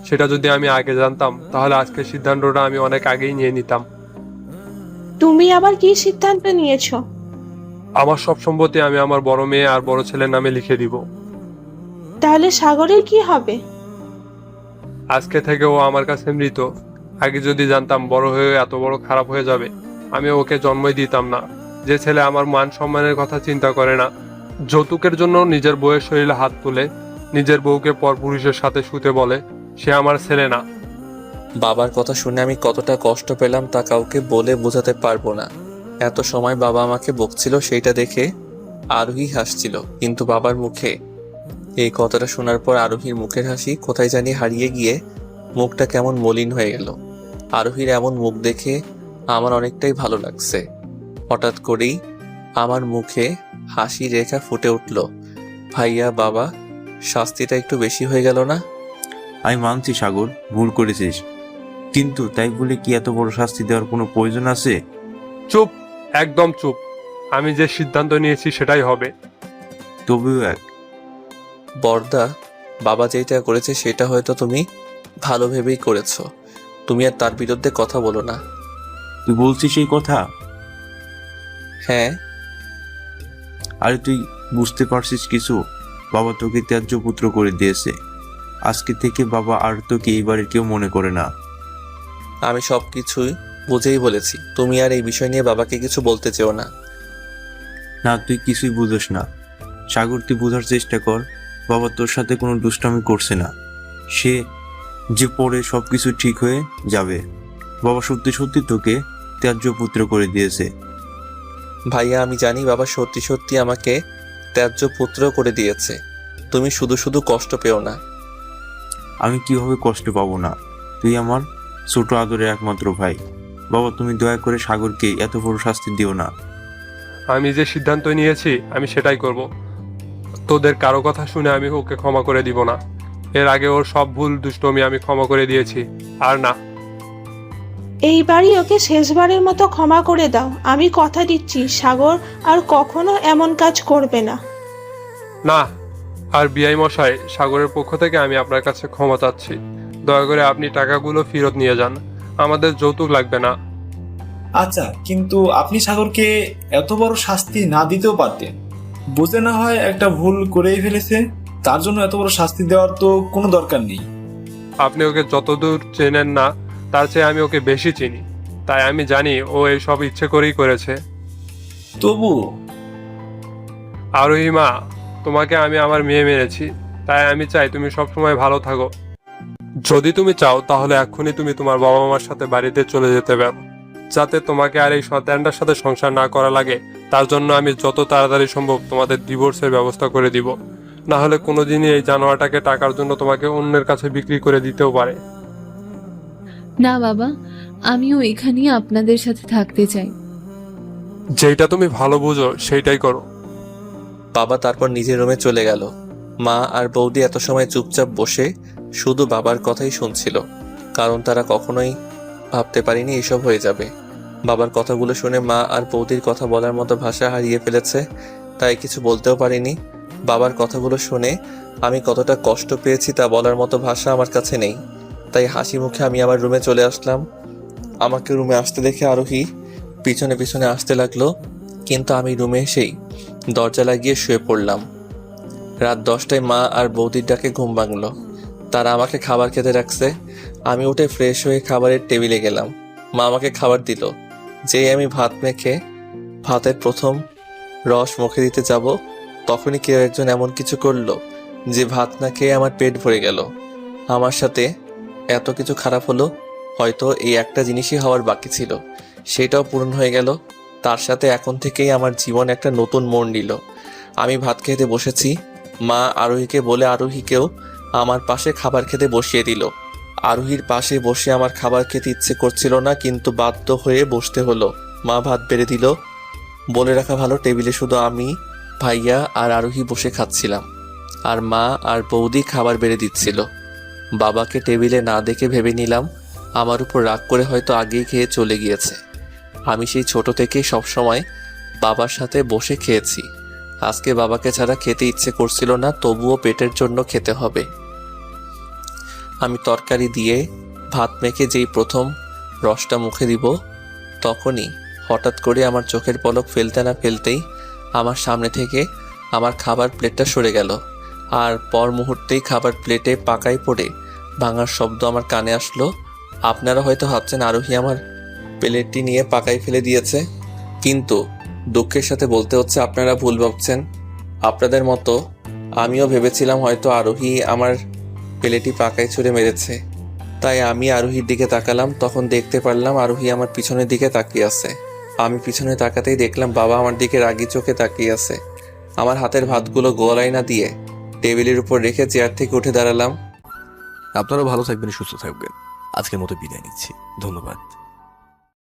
Speaker 10: সেটা যদি আমি আগে জানতাম তাহলে আজকের সিদ্ধান্তটা আমি অনেক আগেই নিয়ে নিতাম।
Speaker 6: তুমি আবার কি সিদ্ধান্ত নিয়েছো?
Speaker 10: আমার সব সম্পত্তি আমি আমার বড় মেয়ে আর বড় ছেলের নামে লিখে দিব।
Speaker 6: তাহলে সাগরের কি হবে?
Speaker 10: আজকে থেকে ও আমার কাছে মৃত। আগে যদি জানতাম বড় হয়ে এত বড় খারাপ হয়ে যাবে আমি ওকে জন্মই দিতাম না। যে ছেলে আমার মান সম্মানের কথা চিন্তা করে না, যৌতুকের জন্য নিজের বউয়ের শরীরে হাত তুলে নিজের বউকে পরপুরুষের সাথে শুতে বলে, সে আমার ছেলে না।
Speaker 3: বাবার কথা শুনে আমি কতটা কষ্ট পেলাম তা কাউকে বলে বোঝাতে পারবো না। এত সময় বাবা আমাকে বকছিল, সেইটা দেখে আরোহী হাসছিল, কিন্তু বাবার মুখে এই কথাটা শোনার পর আরোহীর মুখের হাসি কোথায় জানি হারিয়ে গিয়ে মুখটা কেমন মলিন হয়ে গেল। আরোহীর এমন মুখ দেখে আমার অনেকটাই ভালো লাগছে। হঠাৎ করেই আমার মুখে হাসি রেখা ফুটে উঠল। ভাইয়া, বাবা, শাস্তিটা একটু বেশি হয়ে গেল না?
Speaker 13: আমি মানছি সাগর, ভুল করেছিস, কিন্তু তাই বলে কি এত বড় শাস্তি দেওয়ার কোনো প্রয়োজন আছে?
Speaker 10: চুপ, একদম চুপ। আমি যে সিদ্ধান্ত নিয়েছি সেটাই হবে।
Speaker 13: তবেও এক
Speaker 3: বর্দা, বাবা যেটা করেছে সেটা হয়তো তুমি ভালো ভেবেই করেছ। তুমি আর তার বিরুদ্ধে কথা বলো না।
Speaker 13: তুই বলছিস এই কথা?
Speaker 3: হ্যাঁ।
Speaker 13: আরে তুই বুঝতে পারছিস কিছু? বাবা তোকে ত্যায্য পুত্র করে দিয়েছে। আজকে থেকে বাবা আর তোকে এই বাড়ির কেউ মনে করে না।
Speaker 3: আমি সবকিছুই বুঝেই বলেছি, তুমি আর এই বিষয় নিয়ে বাবাকে কিছু বলতে চেও না।
Speaker 13: না, তুই কিছুই বুঝোস না সাগর, তুই বোঝার চেষ্টা কর। বাবা তোর সাথে কোনো দুষ্টামি করছে না। সে যে পরে সবকিছু ঠিক হয়ে যাবে। বাবা সত্যি সত্যি তোকে ত্যায্য পুত্র করে দিয়েছে।
Speaker 3: ভাইয়া, আমি জানি বাবা সত্যি সত্যি আমাকে ত্যায্য পুত্র করে দিয়েছে। তুমি শুধু শুধু কষ্ট পেও না।
Speaker 13: আমি কিভাবে কষ্ট পাবো না? তুই আমার ছোট আদরের একমাত্র ভাই। বাবা, তুমি দয়া করে সাগরকে এত বড় শাস্তি দিও না।
Speaker 10: আমি যে সিদ্ধান্ত নিয়েছি আমি সেটাই করব। তোদের কারো কথা শুনে আমি ওকে ক্ষমা করে দিব না। এর আগে ওর সব ভুল দুষ্টমি আমি ক্ষমা করে দিয়েছি, আর না।
Speaker 6: এইবারই ওকে শেষবারের মতো ক্ষমা করে দাও। আমি কথা দিচ্ছি সাগর আর কখনো এমন কাজ করবে না।
Speaker 10: না, আর বিআই মশাই, সাগরের পক্ষ থেকে আমি আপনার কাছে ক্ষমা চাচ্ছি। দয়া করে আপনি টাকাগুলো ফেরত নিয়ে যান। আমাদের যৌতুক লাগবে না।
Speaker 11: আচ্ছা, কিন্তু আপনি সাগরকে এত বড় শাস্তি না দিতেও পারতেন। বুঝে না হয় একটা ভুল করেই ফেলেছে, তার জন্য এত বড় শাস্তি দেওয়ার তো কোনো দরকার নেই।
Speaker 10: আপনি ওকে যতদূর চেনেন না তার চেয়ে আমি ওকে বেশি চিনি, তাই আমি জানি ও এই সব ইচ্ছে করেই করেছে।
Speaker 11: তবু
Speaker 10: আরোহী মা, তোমাকে আমি আমার মেয়ে মেরেছি, তাই আমি চাই তুমি সবসময় ভালো থাকো। যদি তুমি চাও তাহলে এক্ষুনি তুমি তোমার বাবা মার সাথে বাড়িতে চলে যেতে পারো, যাতে তোমাকে আর এই শয়তানটার সাথে সংসার না করা লাগে। তার জন্য আমি যত তাড়াতাড়ি সম্ভব তোমাদের ডিভোর্সের ব্যবস্থা করে দিব। না হলে কোনোদিনই এই জানোয়ারটাকে টাকার জন্য তোমাকে অন্যের কাছে বিক্রি করে দিতেও পারে।
Speaker 4: না বাবা, আমিও এখানেই আপনাদের সাথে থাকতে চাই।
Speaker 10: যেটা তুমি ভালো বুঝো সেইটাই করো।
Speaker 3: বাবা তারপর নিজের রুমে চলে গেল। মা আর বৌদি এত সময় চুপচাপ বসে শুধু বাবার কথাই শুনছিল, কারণ তারা কখনোই ভাবতে পারেনি এসব হয়ে যাবে। বাবার কথাগুলো শুনে মা আর বৌদির কথা বলার মতো ভাষা হারিয়ে ফেলেছে, তাই কিছু বলতেও পারিনি। বাবার কথাগুলো শুনে আমি কতটা কষ্ট পেয়েছি তা বলার মতো ভাষা আমার কাছে নেই, তাই হাসি মুখে আমি আমার রুমে চলে আসলাম। আমাকে রুমে আসতে দেখে আরোহী পিছনে পিছনে আসতে লাগলো, কিন্তু আমি রুমে এসেই দরজা লাগিয়ে শুয়ে পড়লাম। রাত 10টায় মা আর বৌদির ডাকে ঘুম ভাঙলো। তারা আমাকে খাবার খেতে রাখছে। আমি উঠে ফ্রেশ হয়ে খাবারের টেবিলে গেলাম। মা আমাকে খাবার দিল। যেই আমি ভাত মেখে ভাতের প্রথম রস মুখে দিতে যাব, তখনই কেউ একজন এমন কিছু করলো যে ভাত না খেয়ে আমার পেট ভরে গেল। আমার সাথে এত কিছু খারাপ হলো, হয়তো এই একটা জিনিসই হওয়ার বাকি ছিল, সেটাও পূরণ হয়ে গেল। তার সাথে এখন থেকেই আমার জীবন একটা নতুন মোড় নিল। আমি ভাত খেতে বসেছি। মা আরোহীকে বলে আরোহীকেও আমার পাশে খাবার খেতে বসিয়ে দিল। আরোহীর পাশে বসে আমার খাবার খেতে ইচ্ছে করছিল না, কিন্তু বাধ্য হয়ে বসতে হলো। মা ভাত বেড়ে দিল। বলে রাখা ভালো, টেবিলে শুধু আমি, ভাইয়া আর আরোহী বসে খাচ্ছিলাম, আর মা আর বৌদি খাবার বেড়ে দিচ্ছিল। বাবাকে টেবিলে না দেখে ভেবে নিলাম আমার উপর রাগ করে হয়তো আগেই খেয়ে চলে গিয়েছে। আমি সেই ছোট থেকেই সবসময় বাবার সাথে বসে খেয়েছি। আজকে বাবাকে ছাড়া খেতে ইচ্ছে করছিল না, তবুও পেটের জন্য খেতে হবে। আমি তরকারি দিয়ে ভাত মেখে যেই প্রথম রসটা মুখে দিব, তখনই হঠাৎ করে আমার চোখের পলক ফেলতে না ফেলতেই আমার সামনে থেকে আমার খাবার প্লেটটা সরে গেল, আর পর মুহূর্তেই খাবার প্লেটে পাকায় পড়ে ভাঙার শব্দ আমার কানে আসলো। আপনারা হয়তো ভাবছেন আরোহী আমার প্লেটটি নিয়ে পাকায় ফেলে দিয়েছে। কিন্তু দুঃখের সাথে বলতে হচ্ছে আপনারা ভুল ভাবছেন। আপনাদের মতো আমিও ভেবেছিলাম হয়তো আরোহী আমার প্লেটটি পাকায় ছুঁড়ে মেরেছে। তাই আমি আরোহীর দিকে তাকালাম, তখন দেখতে পারলাম আরোহী আমার পিছনের দিকে তাকিয়ে আছে। আমি পিছনে তাকাতেই দেখলাম বাবা আমার দিকে রাগি চোখে তাকিয়ে আছে। আমার হাতের ভাতগুলো গলায় না দিয়ে টেবিলের উপর রেখে চেয়ার থেকে উঠে দাঁড়ালাম।
Speaker 15: আপনারা ভালো থাকবেন, সুস্থ থাকবেন। আজকের মতো বিদায় নিচ্ছি, ধন্যবাদ।